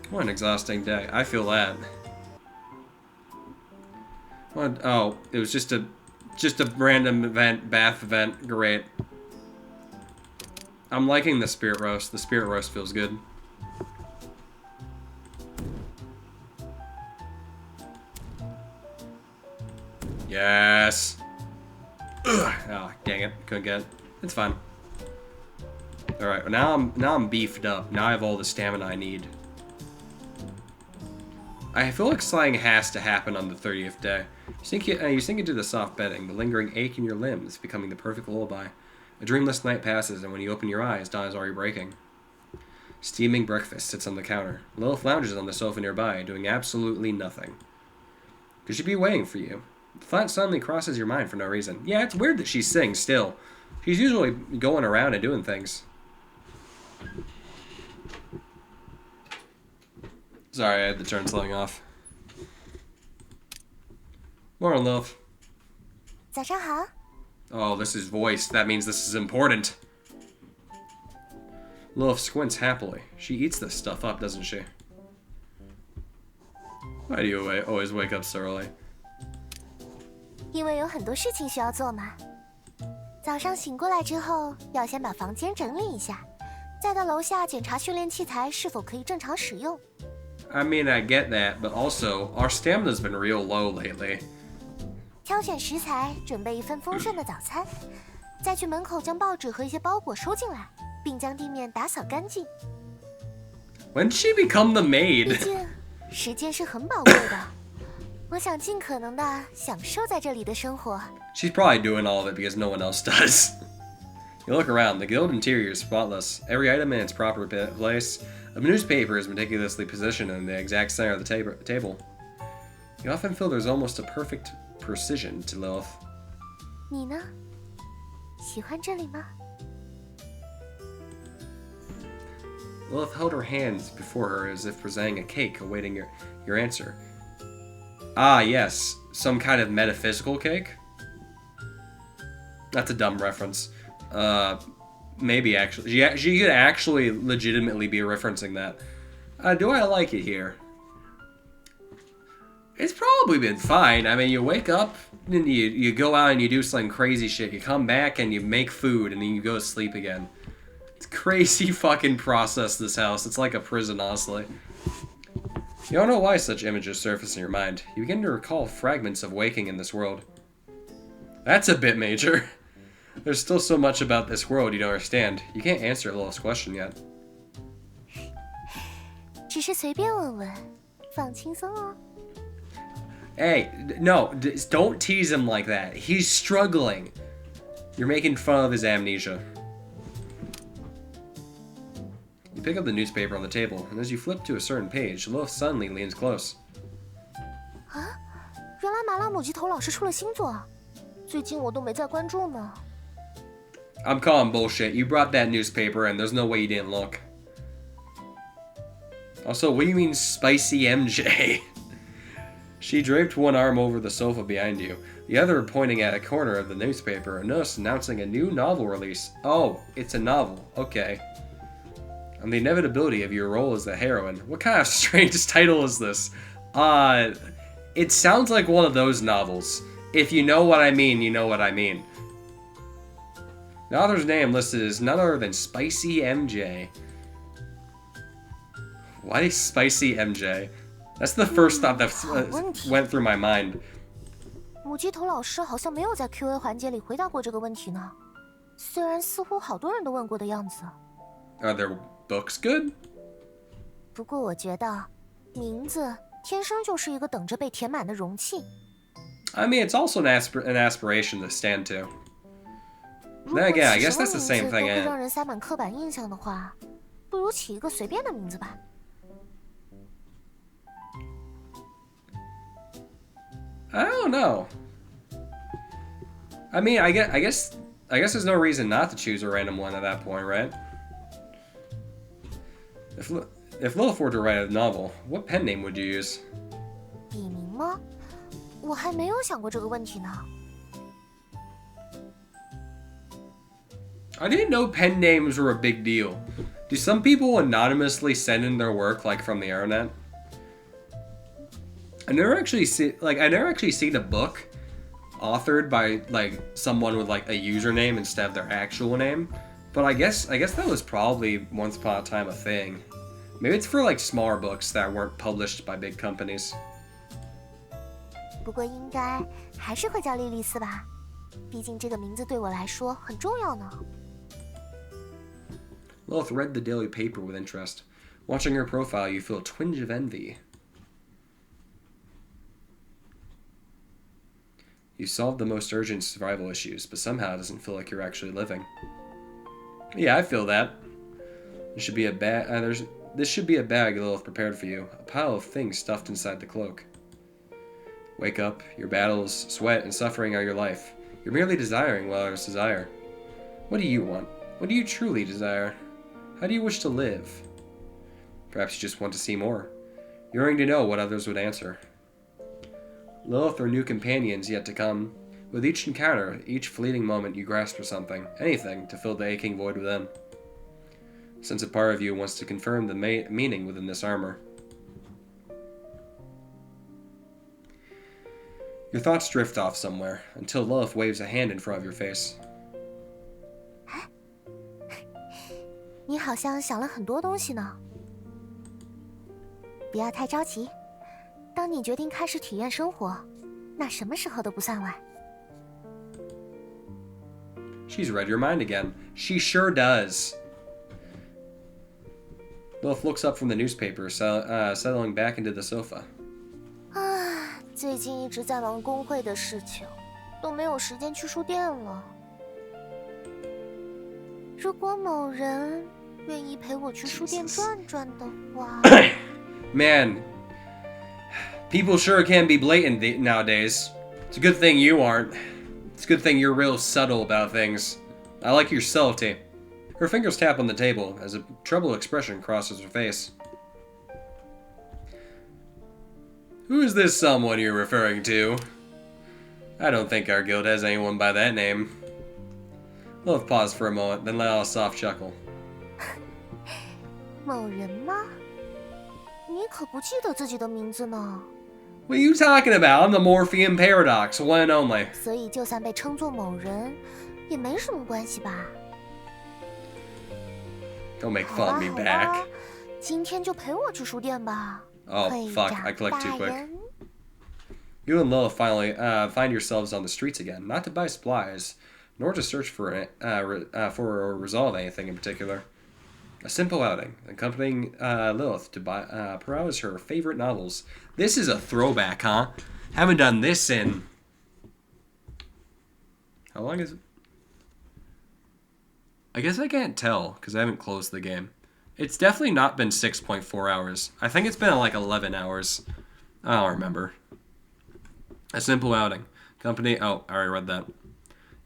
What an exhausting day. I feel that. What? Oh, it was just a random event, bath event. Great. I'm liking the spirit roast. The spirit roast feels good. Yes. Ugh. Oh, dang it. Couldn't get it. It's fine. All right, now I'm beefed up. Now I have all the stamina I need. I feel like slaying has to happen on the 30th day. You sink into the soft bedding, the lingering ache in your limbs becoming the perfect lullaby. A dreamless night passes, and when you open your eyes, dawn is already breaking. Steaming breakfast sits on the counter. Lilith lounges on the sofa nearby, doing absolutely nothing. Could she be waiting for you? The thought suddenly crosses your mind for no reason. Yeah, it's weird that she sings still. She's usually going around and doing things. Sorry, I had to turn something off. Morning, Lilith. 早上好。 Oh, this is voiced. That means this is important. Lilith squints happily. She eats this stuff up, doesn't she? Why do you always wake up so early? 因为有很多事情需要做嘛。早上醒过来之后，要先把房间整理一下，再到楼下检查训练器材是否可以正常使用。 I mean, I get that, but also, our stamina's been real low lately. 挑选食材，准备一份丰盛的早餐，再去门口将报纸和一些包裹收进来，并将地面打扫干净。 When did she become the 毕 maid? 竟时间是很宝贵的，我想尽可能的享受在这里的生活。 She's probably doing all of it because no one else does. You look around, the guild interior is spotless. Every item in its proper place. A newspaper is meticulously positioned in the exact center of the table. You often feel there's almost a perfect precision to Lilith. 你呢？喜欢这里吗？ Lilith held her hands before her as if presenting a cake awaiting your answer. Ah, yes. Some kind of metaphysical cake? That's a dumb reference. Maybe actually. She could actually legitimately be referencing that. Do I like it here? It's probably been fine. I mean, you wake up, and you go out and you do some crazy shit. You come back and you make food, and then you go to sleep again. It's a crazy fucking process, this house. It's like a prison, honestly. You don't know why such images surface in your mind. You begin to recall fragments of waking in this world. That's a bit major. There's still so much about this world you don't understand. You can't answer Lilith's question yet. 只是随便问问，放轻松哦。 Hey, no, don't tease him like that. He's struggling. You're making fun of his amnesia. You pick up the newspaper on the table, and as you flip to a certain page, Lilith suddenly leans close. 啊，原来麻辣母鸡头老师出了新作啊！最近我都没在关注呢。 I'm calling bullshit. You brought that newspaper, and there's no way you didn't look. Also, what do you mean, spicy MJ? She draped one arm over the sofa behind you, the other pointing at a corner of the newspaper, and noticed announcing a new novel release. Oh, it's a novel. Okay. On the inevitability of your role as the heroine. What kind of strange title is this? It sounds like one of those novels. If you know what I mean, you know what I mean. The author's name listed is none other than Spicy MJ. Why Spicy MJ? That's the first thought that went through my mind. 母鸡头老师好像没有在 Q&A 环节里回答过这个问题呢，虽然似乎好多人都问过的样子。Are their books good? 不过我觉得，名字天生就是一个等着被填满的容器。I mean, it's also an aspiration to stand to. Then again, I guess that's the same thing. 如果起什么名字都会让人塞满刻板印象的话，不如起一个随便的名字吧。I don't know. I mean, I guess there's no reason not to choose a random one at that point, right? If Lilith were to write a novel, what pen name would you use? 笔名吗？我还没有想过这个问题呢。I didn't know pen names were a big deal. Do some people anonymously send in their work like from the internet? I never actually seen a book authored by like someone with like a username instead of their actual name. But I guess that was probably once upon a time a thing. Maybe it's for like smaller books that weren't published by big companies. 不过应该还是会叫莉莉丝吧，毕竟这个名字对我来说很重要呢。Lilith read the daily paper with interest. Watching her profile, you feel a twinge of envy. You solved the most urgent survival issues, but somehow it doesn't feel like you're actually living. Yeah, I feel that. This should be a bag Lilith prepared for you. A pile of things stuffed inside the cloak. Wake up. Your battles, sweat, and suffering are your life. You're merely desiring while others desire. What do you want? What do you truly desire? How do you wish to live? Perhaps you just want to see more. Yearning to know what others would answer. Lilith or new companions yet to come. With each encounter, each fleeting moment, you grasp for something, anything, to fill the aching void within. Since a part of you wants to confirm the meaning within this armor. Your thoughts drift off somewhere, until Lilith waves a hand in front of your face. 你好像想了很多东西呢。不要太着急，当你决定开始体验生活，那什么时候都不算晚。She's read your mind again. She sure does. Lilith looks up from the newspaper, settling back into the sofa. 啊，最近一直在忙工会的事情，都没有时间去书店了。如果某人愿意陪我去书店转转的话Man, people sure can be blatant nowadays. It's a good thing you aren't. It's a good thing you're real subtle about things. I like your subtlety. Her fingers tap on the table as a troubled expression crosses her face. Who is this someone you're referring to? I don't think our guild has anyone by that name. Lilith paused for a moment, then let out a soft chuckle. 某人吗？你可不记得自己的名字呢。What are you talking about? I'm the Morphean Paradox, one and only. 所以就算被称作某人，也没什么关系吧。Don't make fun of me back. 今天就陪我去书店吧。 Oh, fuck, I clicked too quick. You and Lilith finally find yourselves on the streets again, not to buy supplies, nor to search for or resolve anything in particular. A simple outing, accompanying Lilith to peruse her favorite novels. This is a throwback, huh? Haven't done this in... How long is it? I guess I can't tell, because I haven't closed the game. It's definitely not been 6.4 hours. I think it's been like 11 hours. I don't remember. A simple outing. Company... Oh, I already read that.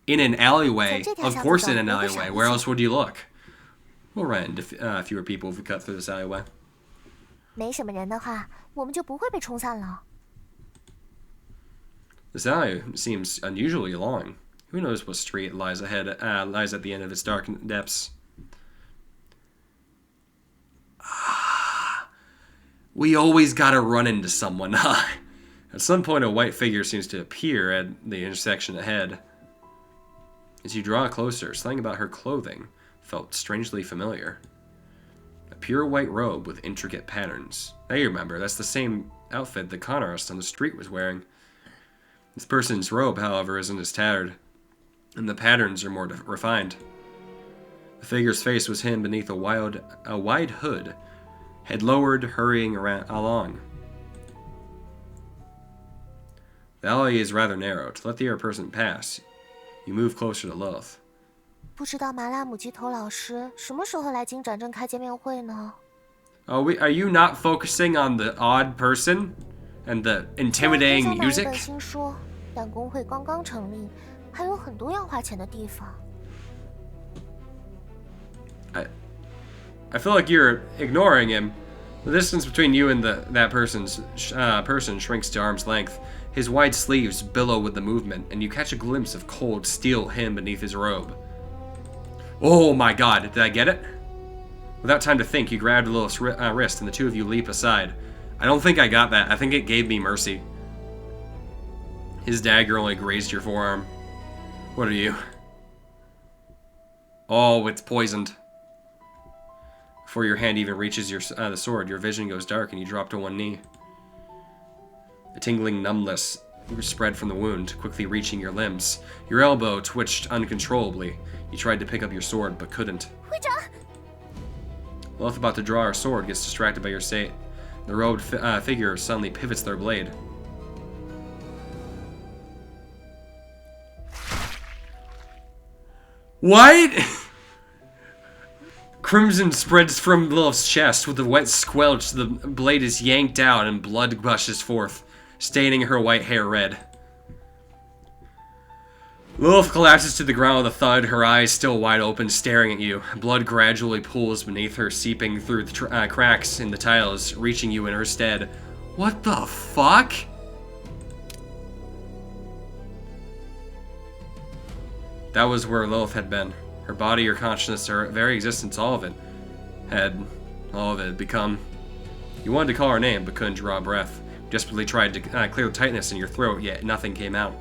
In an alleyway. Of course in an alleyway. Where else would you look? We'll run into fewer people if we cut through this alleyway. 没什么人的话，我们就不会被冲散了。 This alley seems unusually long. Who knows what street lies at the end of its dark depths? We always gotta run into someone, huh? At some point, a white figure seems to appear at the intersection ahead. As you draw closer, something about her clothing felt strangely familiar. A pure white robe with intricate patterns. Now you remember, that's the same outfit the con artist on the street was wearing. This person's robe, however, isn't as tattered, and the patterns are more refined. The figure's face was hidden beneath a wide hood, head lowered, hurrying along. The alley is rather narrow. To let the other person pass, you move closer to Lilith. 不知道麻辣母鸡头老师什么时候来金展镇开见面会呢？ Are you not focusing on the odd person and the intimidating 买一 music? 本新书，但工会刚刚成立，还有很多要花钱的地方。 I feel like you're ignoring him. The distance between you and that person shrinks to arm's length. His wide sleeves billow with the movement, and you catch a glimpse of cold steel hem beneath his robe. Oh my god, did I get it? Without time to think, you grabbed Lilith's wrist, and the two of you leap aside. I don't think I got that. I think it gave me mercy. His dagger only grazed your forearm. What are you? Oh, it's poisoned. Before your hand even reaches the sword, your vision goes dark, and you drop to one knee. A tingling numbness spread from the wound, quickly reaching your limbs. Your elbow twitched uncontrollably. You tried to pick up your sword, but couldn't. 会长， Lilith, about to draw her sword, gets distracted by your state. The robed figure suddenly pivots their blade. What? Crimson spreads from Lilith's chest. With a wet squelch, the blade is yanked out and blood gushes forth, staining her white hair red. Lilith collapses to the ground with a thud, her eyes still wide open, staring at you. Blood gradually pools beneath her, seeping through the cracks in the tiles, reaching you in her stead. What the fuck? That was where Lilith had been. Her body, her consciousness, her very existence, all of it had become. You wanted to call her name, but couldn't draw a breath. You desperately tried to clear the tightness in your throat, yet nothing came out.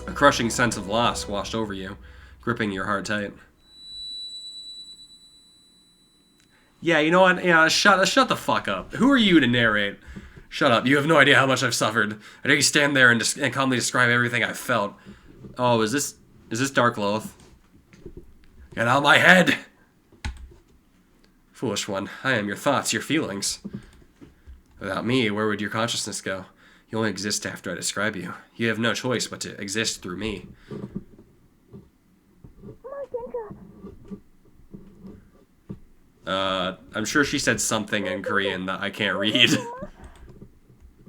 A crushing sense of loss washed over you, gripping your heart tight. Yeah, you know what? Yeah, shut the fuck up. Who are you to narrate? Shut up. You have no idea how much I've suffered. I dare you stand there and calmly describe everything I've felt. Oh, is this Dark Lilith? Get out of my head! Foolish one, I am your thoughts, your feelings. Without me, where would your consciousness go? You only exist after I describe you. You have no choice but to exist through me. I'm sure she said something in Korean that I can't read.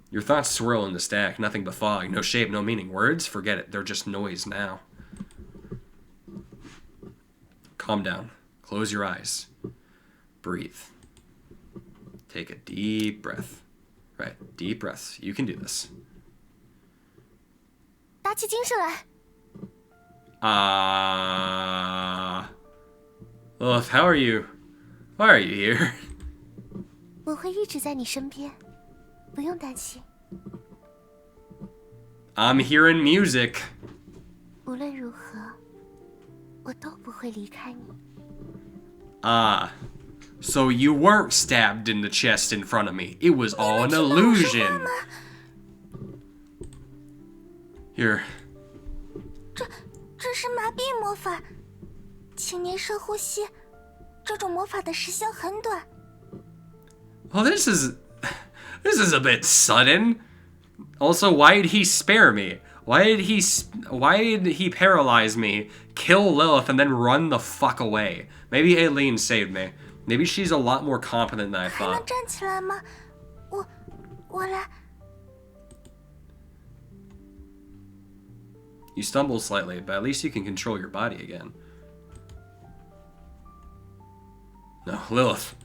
Your thoughts swirl in the stack, nothing but fog, no shape, no meaning. Words? Forget it, they're just noise now. Calm down. Close your eyes. Breathe. Take a deep breath. Right, deep breaths. You can do this. 打起精神来。 Lilith, how are you? Why are you here? 我会一直在你身边，不用担心。 I'm hearing music. 无论如何，我都不会离开你。 So you weren't stabbed in the chest in front of me. It was all an illusion. Here. 这是麻痹魔法，请您深呼吸。这种魔法的时效很短。 Well, this is a bit sudden. Also, why did he spare me? Why did he paralyze me, kill Lilith, and then run the fuck away? Maybe Aileen saved me. Maybe she's a lot more competent than I 还能 thought. 站起来吗？我来。 You stumble slightly, but at least you can control your body again. No, Lilith.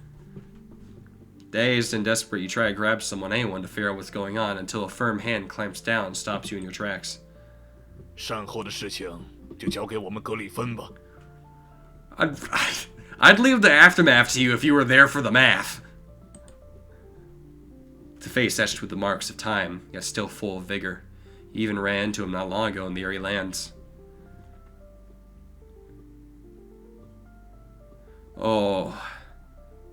Dazed and desperate, you try to grab anyone to figure out what's going on until a firm hand clamps down and stops you in your tracks. 善后的事情就交给我们格里芬吧。 I'd leave the aftermath to you if you were there for the math. The face etched with the marks of time, yet still full of vigor. You even ran into him not long ago in the Eerie Lands. Oh.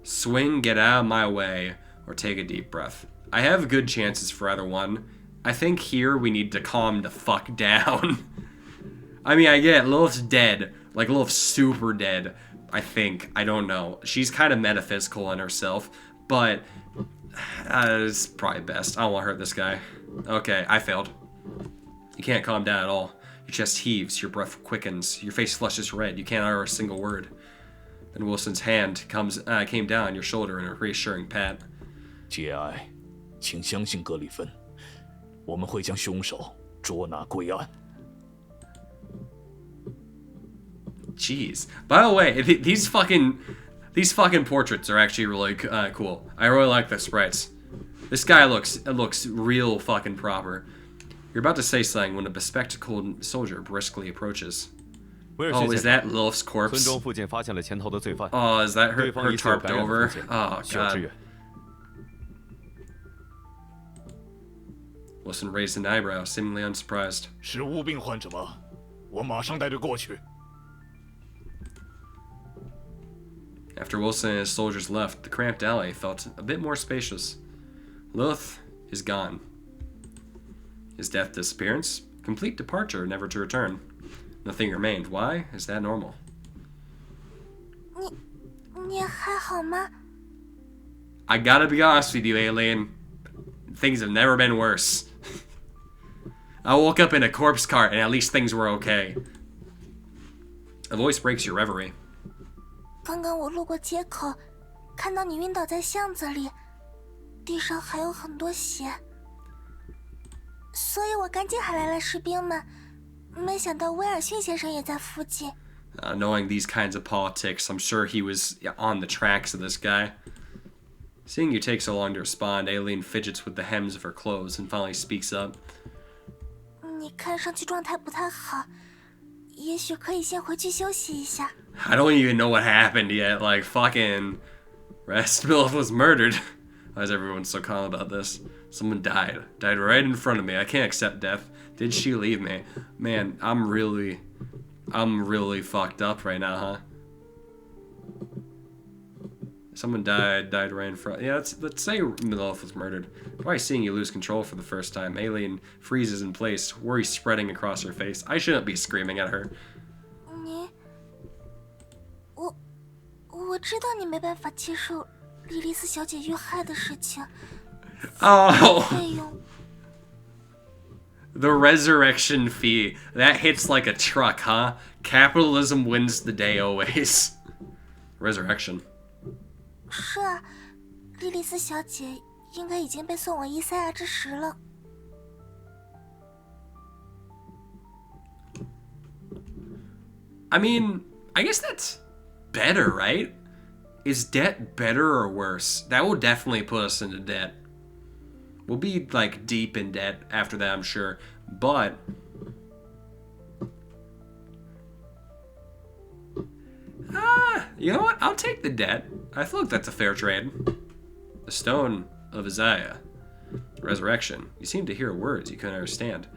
Swing, get out of my way, or take a deep breath. I have good chances for either one. I think here we need to calm the fuck down. I mean, I get it, Lilith's dead. Like, Lilith's super dead. I think. I don't know. She's kind of metaphysical in herself, but it's probably best. I don't want to hurt this guy. Okay, I failed. You can't calm down at all. Your chest heaves, your breath quickens, your face flushes red, you can't utter a single word. Then Wilson's hand came down on your shoulder in a reassuring pat. 节哀，请相信格里芬，我们会将凶手捉拿归案。 Jeez. By the way, these fucking portraits are actually really cool. I really like the sprites. This guy looks real fucking proper. You're about to say something when a bespectacled soldier briskly approaches. Oh, is that Lilith's corpse? 村中附近发现了潜逃的罪犯。 Oh, is that her 对方疑似有 tarped 感染的 over? 风险， Oh 需要支 god. 援。 Wilson raised an eyebrow, seemingly unsurprised. 是无病患者吗？我马上带队过去。 After Wilson and his soldiers left, the cramped alley felt a bit more spacious. Lilith is gone. His death, disappearance, complete departure, never to return. Nothing remained. Why? Is that normal? 你还好吗？ I gotta be honest with you, alien. Things have never been worse. I woke up in a corpse cart and at least things were okay. A voice breaks your reverie. 刚刚我路过街口，看到你晕倒在巷子里，地上还有很多血，所以我赶紧喊来了士兵们。没想到威尔逊先生也在附近。Knowing these kinds of politics, I'm sure he was on the tracks of this guy. Seeing you take so long to respond, Aileen fidgets with the hems of her clothes and finally speaks up. 你看上去状态不太好，也许可以先回去休息一下。 I don't even know what happened yet. Like, fucking... Restmilf was murdered. Why is everyone so calm about this? Someone died. Died right in front of me. I can't accept death. Did she leave me? Man, I'm really fucked up right now, huh? Someone died right in front. Yeah, let's say Milf was murdered. Probably seeing you lose control for the first time. Alien freezes in place, worry spreading across her face. I shouldn't be screaming at her. 我知道你没办法接受莉莉丝小姐遇害的事情。 Oh, 费用 the resurrection fee. That hits like a truck, huh? Capitalism wins the day always. Resurrection. 是啊，莉莉丝小姐应该已经被送往伊塞亚之石了。 I mean, I guess that's better, right? Is debt better or worse? That will definitely put us into debt. We'll be, like, deep in debt after that, I'm sure. But... you know what? I'll take the debt. I feel like that's a fair trade. The Stone of Isaiah. Resurrection. You seem to hear words you couldn't understand.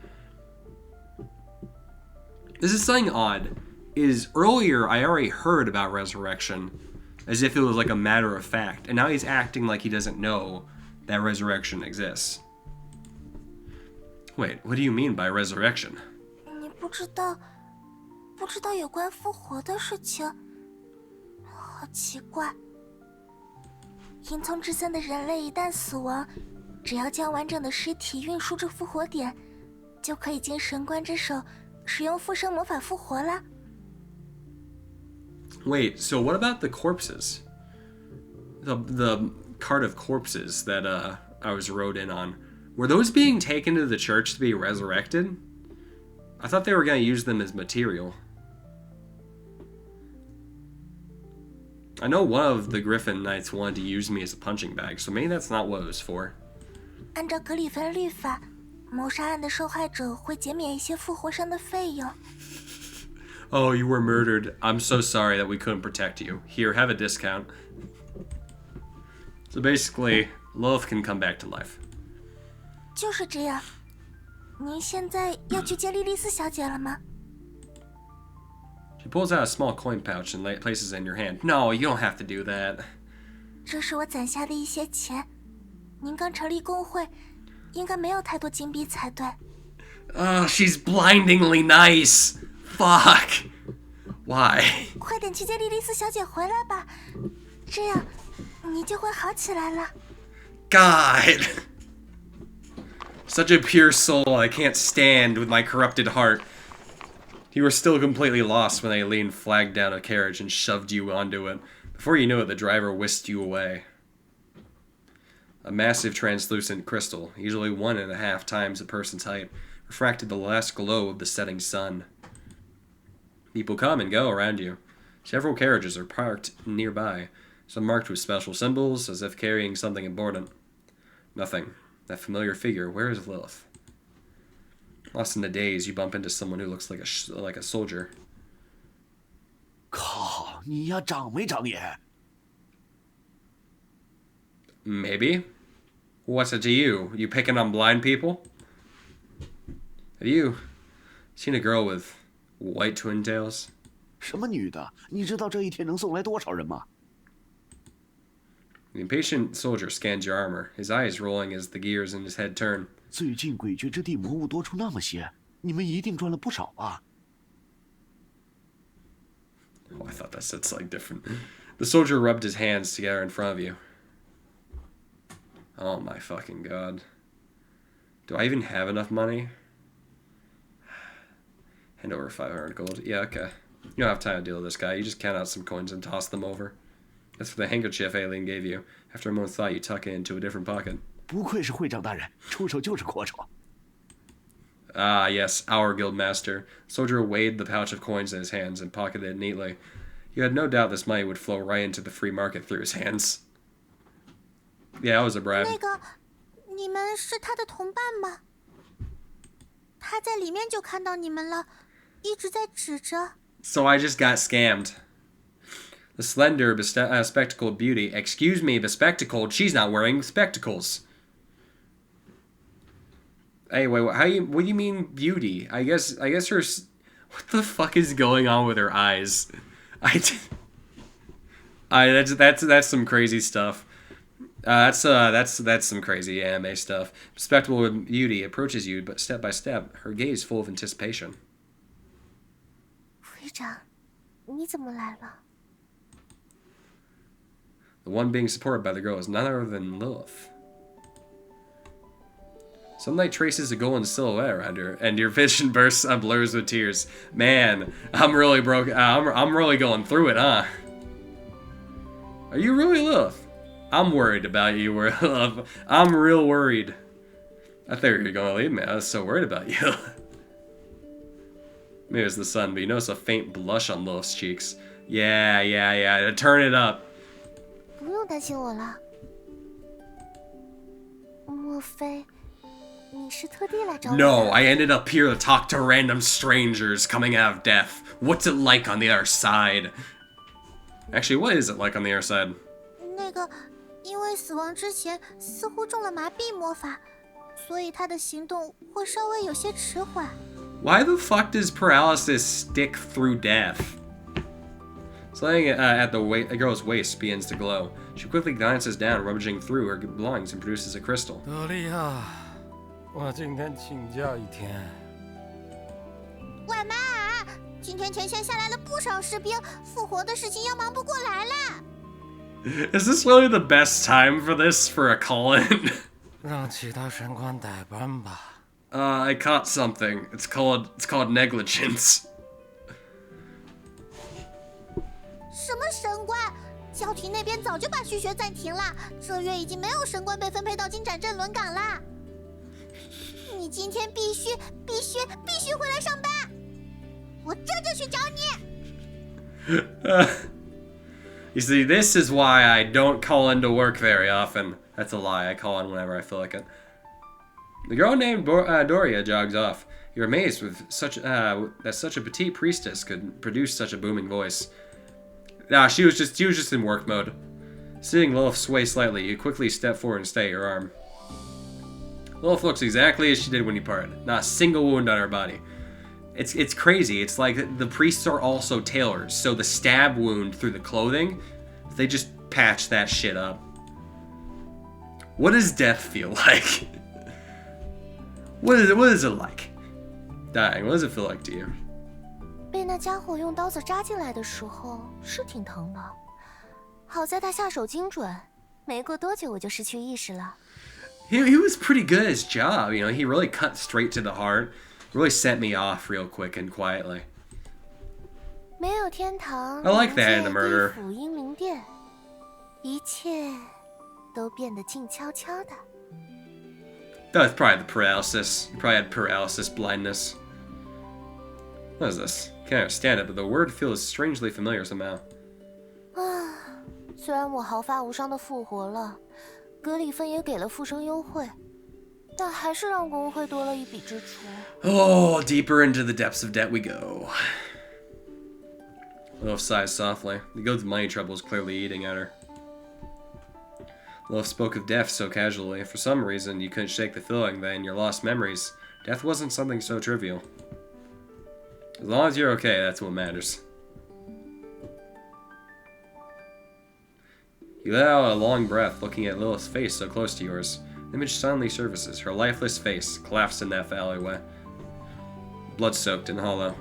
This is something odd. Is earlier I already heard about resurrection as if it was like a matter of fact, and now he's acting like he doesn't know that resurrection exists. Wait, what do you mean by resurrection? 你不知道有关复活的事情，好奇怪。银丛之森的人类一旦死亡，只要将完整的尸体运输至复活点，就可以经神官之手使用复生魔法复活了。 Wait, so what about the corpses? The cart of corpses that I was rode in on. Were those being taken to the church to be resurrected? I thought they were going to use them as material. I know one of the Griffin Knights wanted to use me as a punching bag, so maybe that's not what it was for. 按照格里芬律法，谋杀案的受害者会减免一些复活上的费用。 Oh, you were murdered. I'm so sorry that we couldn't protect you. Here, have a discount. So basically, Lilith can come back to life. 就是这样。您现在要去见莉莉丝小姐了吗？ She pulls out a small coin pouch and places it in your hand. No, you don't have to do that. 这是我攒下的一些钱。您刚成立工会，应该没有太多金币才对。 She's blindingly nice. Fuck. Why? 快点去接莉莉丝小姐回来吧，这样你就会好起来了。 God. Such a pure soul I can't stand with my corrupted heart. You were still completely lost when Aileen flagged down a carriage and shoved you onto it. Before you knew it, the driver whisked you away. A massive translucent crystal, usually 1.5 times a person's height, refracted the last glow of the setting sun. People come and go around you. Several carriages are parked nearby, some marked with special symbols, as if carrying something important. Nothing. That familiar figure, where is Lilith? Lost in the daze, you bump into someone who looks like a soldier. 靠，你丫长没长眼？ Maybe. What's it to you? You picking on blind people? Have you seen a girl with white twin tails? 什么女的？你知道这一天能送来多少人吗？ The impatient soldier scans your armor, his eyes rolling as the gears in his head turn. 最近诡谲之地魔物多出那么些，你们一定赚了不少吧？ Oh, I thought that said something different. The soldier rubbed his hands together in front of you. Oh my fucking god. Do I even have enough money? Hand over 500 gold. Yeah, okay. You don't have time to deal with this guy. You just count out some coins and toss them over. That's for the handkerchief alien gave you. After a moment's thought, you tuck it into a different pocket. 不愧是会长大人，出手就是阔绰。 Ah, yes, our guild master. Soldier weighed the pouch of coins in his hands and pocketed it neatly. You had no doubt this money would flow right into the free market through his hands. Yeah, that was a bribe. 那个，你们是他的同伴吗？他在里面就看到你们了，一直在指着。 So I just got scammed. The slender, spectacled beauty. Excuse me, bespectacled. She's not wearing spectacles. Anyway, what do you mean beauty? I guess her. What the fuck is going on with her eyes? That's some crazy stuff. That's some crazy anime stuff. Bespectacled beauty approaches you, but step by step, her gaze full of anticipation. 会长，你怎么来了？ The one being supported by the girl is none other than Lilith. Sunlight traces a golden silhouette around her, and your vision bursts and blurs with tears. Man, I'm really broke. I'm really going through it, huh? Are you really Lilith? I'm worried about you, Lilith. I'm real worried. I thought you were going to leave me. I was so worried about you. Maybe it's the sun, but you notice a faint blush on Lilith's cheeks. Yeah. Turn it up. 不用担心我了。莫非你是特地来找我的？ No, I ended up here to talk to random strangers coming out of death. What's it like on the other side? Actually, what is it like on the other side? 那个，因为死亡之前似乎中了麻痹魔法，所以他的行动会稍微有些迟缓。 Why the fuck does paralysis stick through death? Something at the girl's waist begins to glow. She quickly glances down, rummaging through her belongings, and produces a crystal. 德利亚，我今天请假一天。外妈啊，今天前线下来了不少士兵，复活的事情要忙不过来了。 Is this really the best time for this for a call-in? 让其他神官代班吧。I caught something. It's called negligence. 什么神官？教廷那边早就把续学暂停了，这月已经没有神官被分配到金盏镇轮岗啦。你今天必须回来上班，我这就去找你。You see, this is why I don't call into work very often. That's a lie. I call in whenever I feel like it. The girl named Doria jogs off. You're amazed with that such a petite priestess could produce such a booming voice. Nah, she was just in work mode. Seeing Lilith sway slightly, you quickly step forward and stay your arm. Lilith looks exactly as she did when you parted. Not a single wound on her body. It's crazy. It's like the priests are also tailors, so the stab wound through the clothing, they just patch that shit up. What does death feel like? What is it like? Dying, what does it feel like to you? 被那家伙用刀子扎进来的时候是挺疼的，好在他下手精准，没过多久我就失去意识了。He was pretty good at his job, you know. He really cut straight to the heart, really sent me off real quick and quietly. 没有天堂， I like that in a murder. 地府英灵殿，一切都变得静悄悄的。 That was probably the paralysis. You probably had paralysis blindness. What is this? Can't understand it, but the word feels strangely familiar somehow. 啊，虽然我毫发无伤的复活了，格里芬也给了复生优惠，但还是让工会多了一笔支出。Oh, deeper into the depths of debt we go. Lilith sighs softly. The guild's money trouble is clearly eating at her. Lilith spoke of death so casually. For some reason, you couldn't shake the feeling that in your lost memories, death wasn't something so trivial. As long as you're okay, that's what matters. You let out a long breath, looking at Lilith's face so close to yours. The image suddenly surfaces, her lifeless face, collapsed in that alleyway. Blood-soaked and hollow.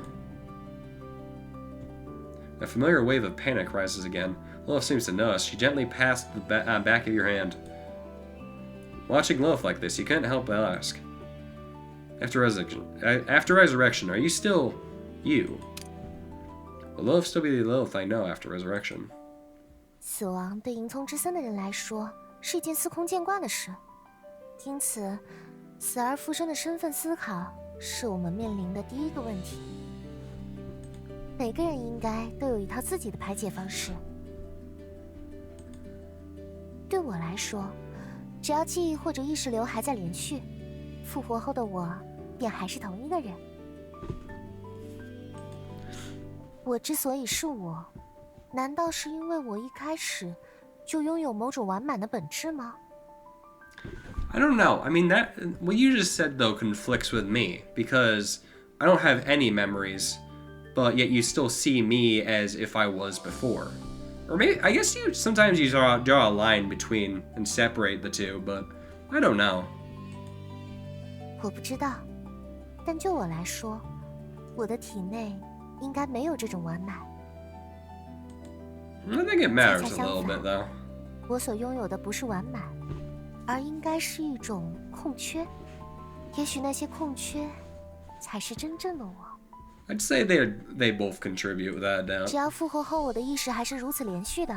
A familiar wave of panic rises again. Lilith seems to know us. She gently passed the back of your hand. Watching Lilith like this, you couldn't help but ask. After resurrection, are you still you? Will Lilith still be the Lilith I know after resurrection? 死亡对迎从之森的人来说是一件司空见惯的事，因此，死而复生的身份思考是我们面临的第一个问题。每个人应该都有一套自己的排解方式。对我来说，只要记忆或者意识流还在连续，复活后的我便还是同一个人。我之所以是我，难道是因为我一开始就拥有某种完满的本质吗？ I don't know. I mean, that what you just said though conflicts with me because I don't have any memories, but yet you still see me as if I was before. Or maybe I guess you sometimes you draw a line between and separate the two, but I don't know. 我不知道，但就我来说，我的体内应该没有这种完满。I think it matters a little bit though. 我所拥有的不是完满，而应该是一种空缺。也许那些空缺才是真正的我。I'd say they both contribute without a doubt. 只要复活后我的意识还是如此连续的，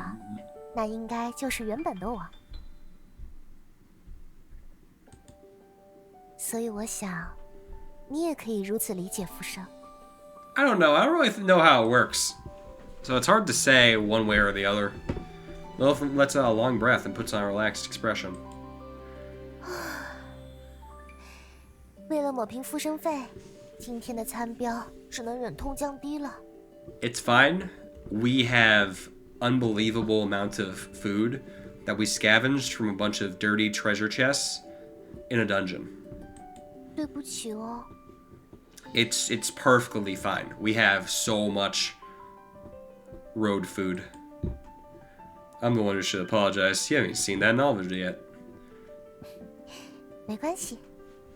那应该就是原本的我。所以我想，你也可以如此理解复生。I don't know. I don't really know how it works. So it's hard to say one way or the other. Lilith lets out a long breath and puts on a relaxed expression. 为了抹平复生费，今天的餐标只能忍痛降低了。It's fine. We have unbelievable amounts of food that we scavenged from a bunch of dirty treasure chests in a dungeon. 对不起哦。It's perfectly fine. We have so much road food. I'm the one who should apologize. You haven't seen that novel yet. 没关系，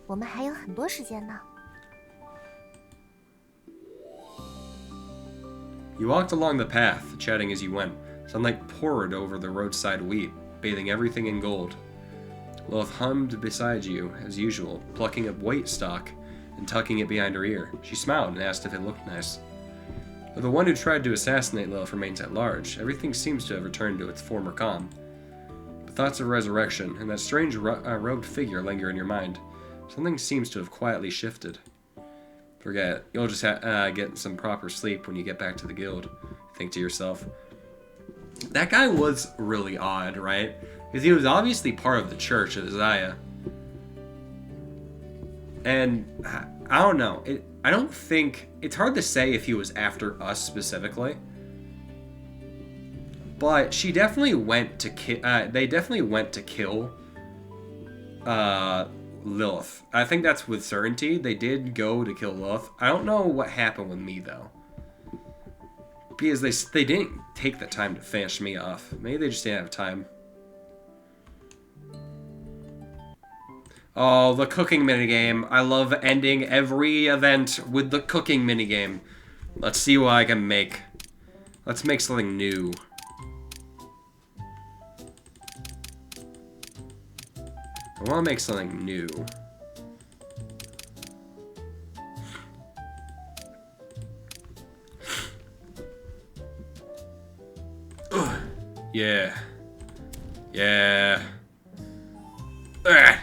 我们还有很多时间呢。You walked along the path, chatting as you went. Sunlight poured over the roadside wheat, bathing everything in gold. Lilith hummed beside you, as usual, plucking up wheat stalk and tucking it behind her ear. She smiled and asked if it looked nice. Though the one who tried to assassinate Lilith remains at large, everything seems to have returned to its former calm. But thoughts of resurrection and that strange robed figure linger in your mind. Something seems to have quietly shifted. Forget it. You'll just get some proper sleep when you get back to the guild. Think to yourself. That guy was really odd, right? Because he was obviously part of the Church of Isaiah. And I don't know. I don't think it's hard to say if he was after us specifically. But she definitely went to they definitely went to kill Lilith. I think that's with certainty. They did go to kill Lilith. I don't know what happened with me though. Because they didn't take the time to finish me off. Maybe they just didn't have time. Oh, the cooking minigame. I love ending every event with the cooking minigame. Let's see what I can make. Let's make something new. I want to make something new. Ugh. Yeah. Yeah. Ugh.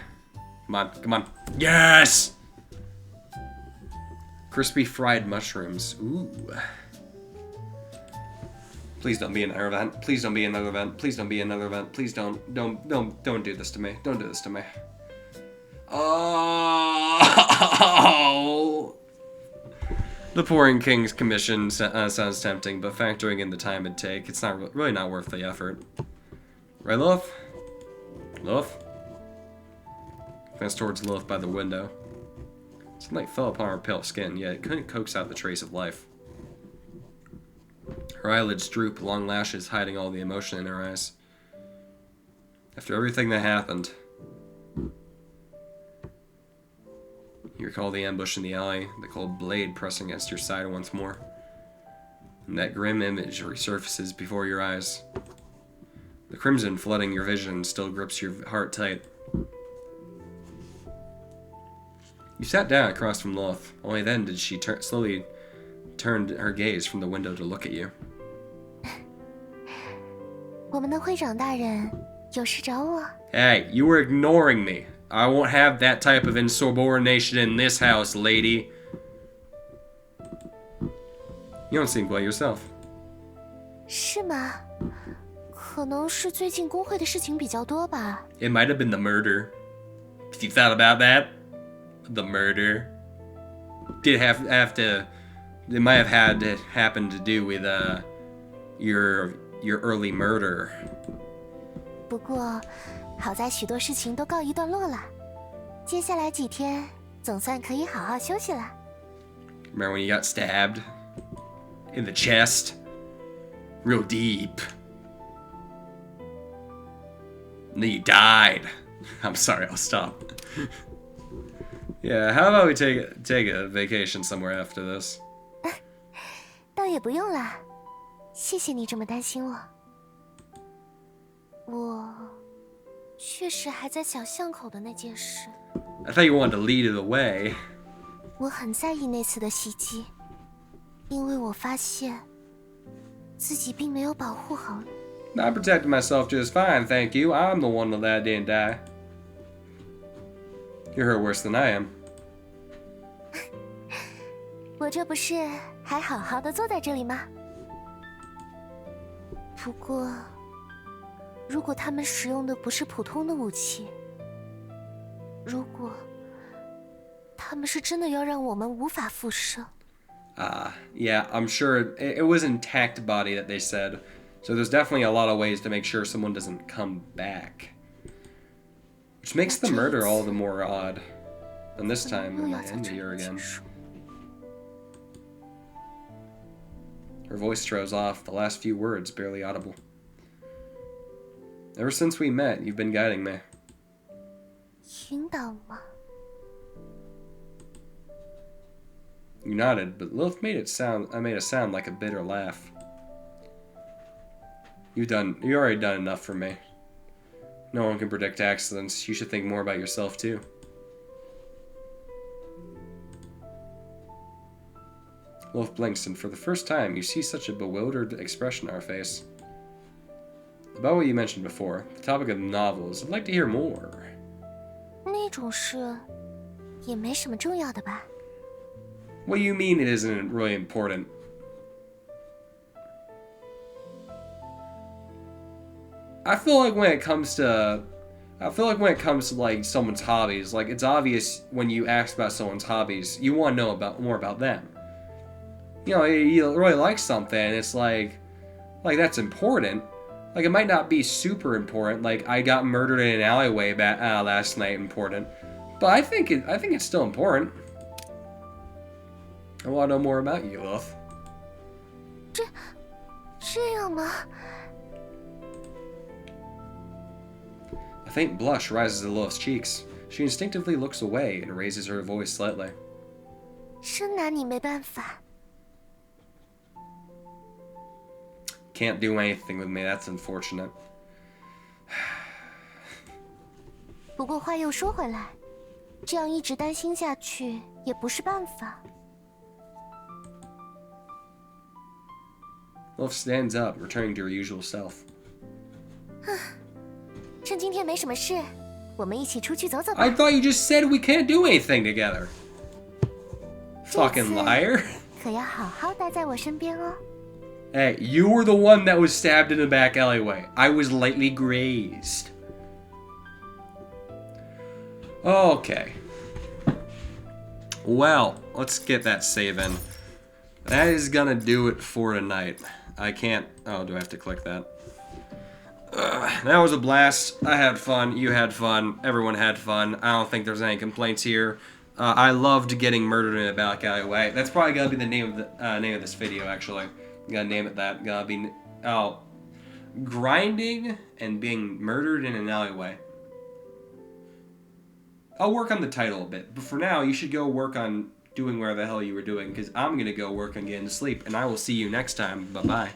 Come on, come on. Yes! Crispy fried mushrooms. Ooh. Please don't be another event. Please don't be another event. Please don't be another event. Please don't do this to me. Don't do this to me. Oh! The Pouring King's commission sounds tempting, but factoring in the time it'd take, it's not really not worth the effort. Right, Lilith? Lilith? Glanced towards Lilith by the window. Sunlight fell upon her pale skin, yet it couldn't coax out the trace of life. Her eyelids droop, long lashes hiding all the emotion in her eyes. After everything that happened, you recall the ambush in the alley, the cold blade pressing against your side once more. And that grim image resurfaces before your eyes. The crimson flooding your vision still grips your heart tight. You sat down across from Loth. Only then did she slowly turn her gaze from the window to look at you. 我们的会长大人有事找我。 Hey, you were ignoring me. I won't have that type of insubordination in this house, lady. You don't seem quite yourself. 是吗？可能是最近工会的事情比较多吧。 It might have been the murder. You thought about that? The murder. Did have to. It might have had to happen to do with your early murder. 不过，好在许多事情都告一段落了。接下来几天，总算可以好好休息了。 Remember when you got stabbed in the chest, real deep, and then you died. I'm sorry. I'll stop. Yeah, how about we take a vacation somewhere after this? 倒也不用了，谢谢你这么担心我。我确实还在小巷口的那件事。 I thought you wanted to lead it away. 我很在意那次的袭击，因为我发现自己并没有保护好你。 I protected myself just fine, thank you. I'm the one that didn't die. You're hurt worse than I am. 我这不是还好好的坐在这里吗？不过，如果他们使用的不是普通的武器，如果他们是真的要让我们无法复生， Yeah, I'm sure it was intact body that they said. So there's definitely a lot of ways to make sure someone doesn't come back. Which makes the murder all the more odd. And this time, in the end here again. Her voice trails off, the last few words barely audible. Ever since we met, you've been guiding me. 引导吗？ You nodded, but Lilith made a sound like a bitter laugh. You already done enough for me. No one can predict accidents. You should think more about yourself too. Lilith blinks, and for the first time, you see such a bewildered expression on her face. About what you mentioned before, the topic of the novels, I'd like to hear more. 那种事也没什么重要的吧？ What do you mean it isn't really important? I feel like when it comes to like someone's hobbies, like it's obvious when you ask about someone's hobbies, you want to know more about them. You know, you really like something, it's like that's important. Like it might not be super important. Like I got murdered in an alleyway last night, important, but I think it's still important. I want to know more about you, Lilith. 这样吗？ A faint blush rises to Lilith's cheeks. She instinctively looks away and raises her voice slightly. 真拿你没办法。 Can't do anything with me, that's unfortunate. 不过话又说回来，这样一直担心下去也不是办法。 Lilith stands up, returning to her usual self. 趁今天没什么事，我们一起出去走走吧。 I thought you just said we can't do anything together. Fucking liar. 可要好好待在我身边哦。 Hey, you were the one that was stabbed in the back alleyway. I was lightly grazed. Okay. Well, let's get that save in. That is gonna do it for tonight. I can't... Oh, do I have to click that? That was a blast. I had fun. You had fun. Everyone had fun. I don't think there's any complaints here. I loved getting murdered in a back alleyway. That's probably gonna be the name of this video, actually. I'm gonna name it that. Gonna be grinding and being murdered in an alleyway. I'll work on the title a bit, but for now, you should go work on doing whatever the hell you were doing, because I'm going to go work on getting to sleep, and I will see you next time. Bye-bye.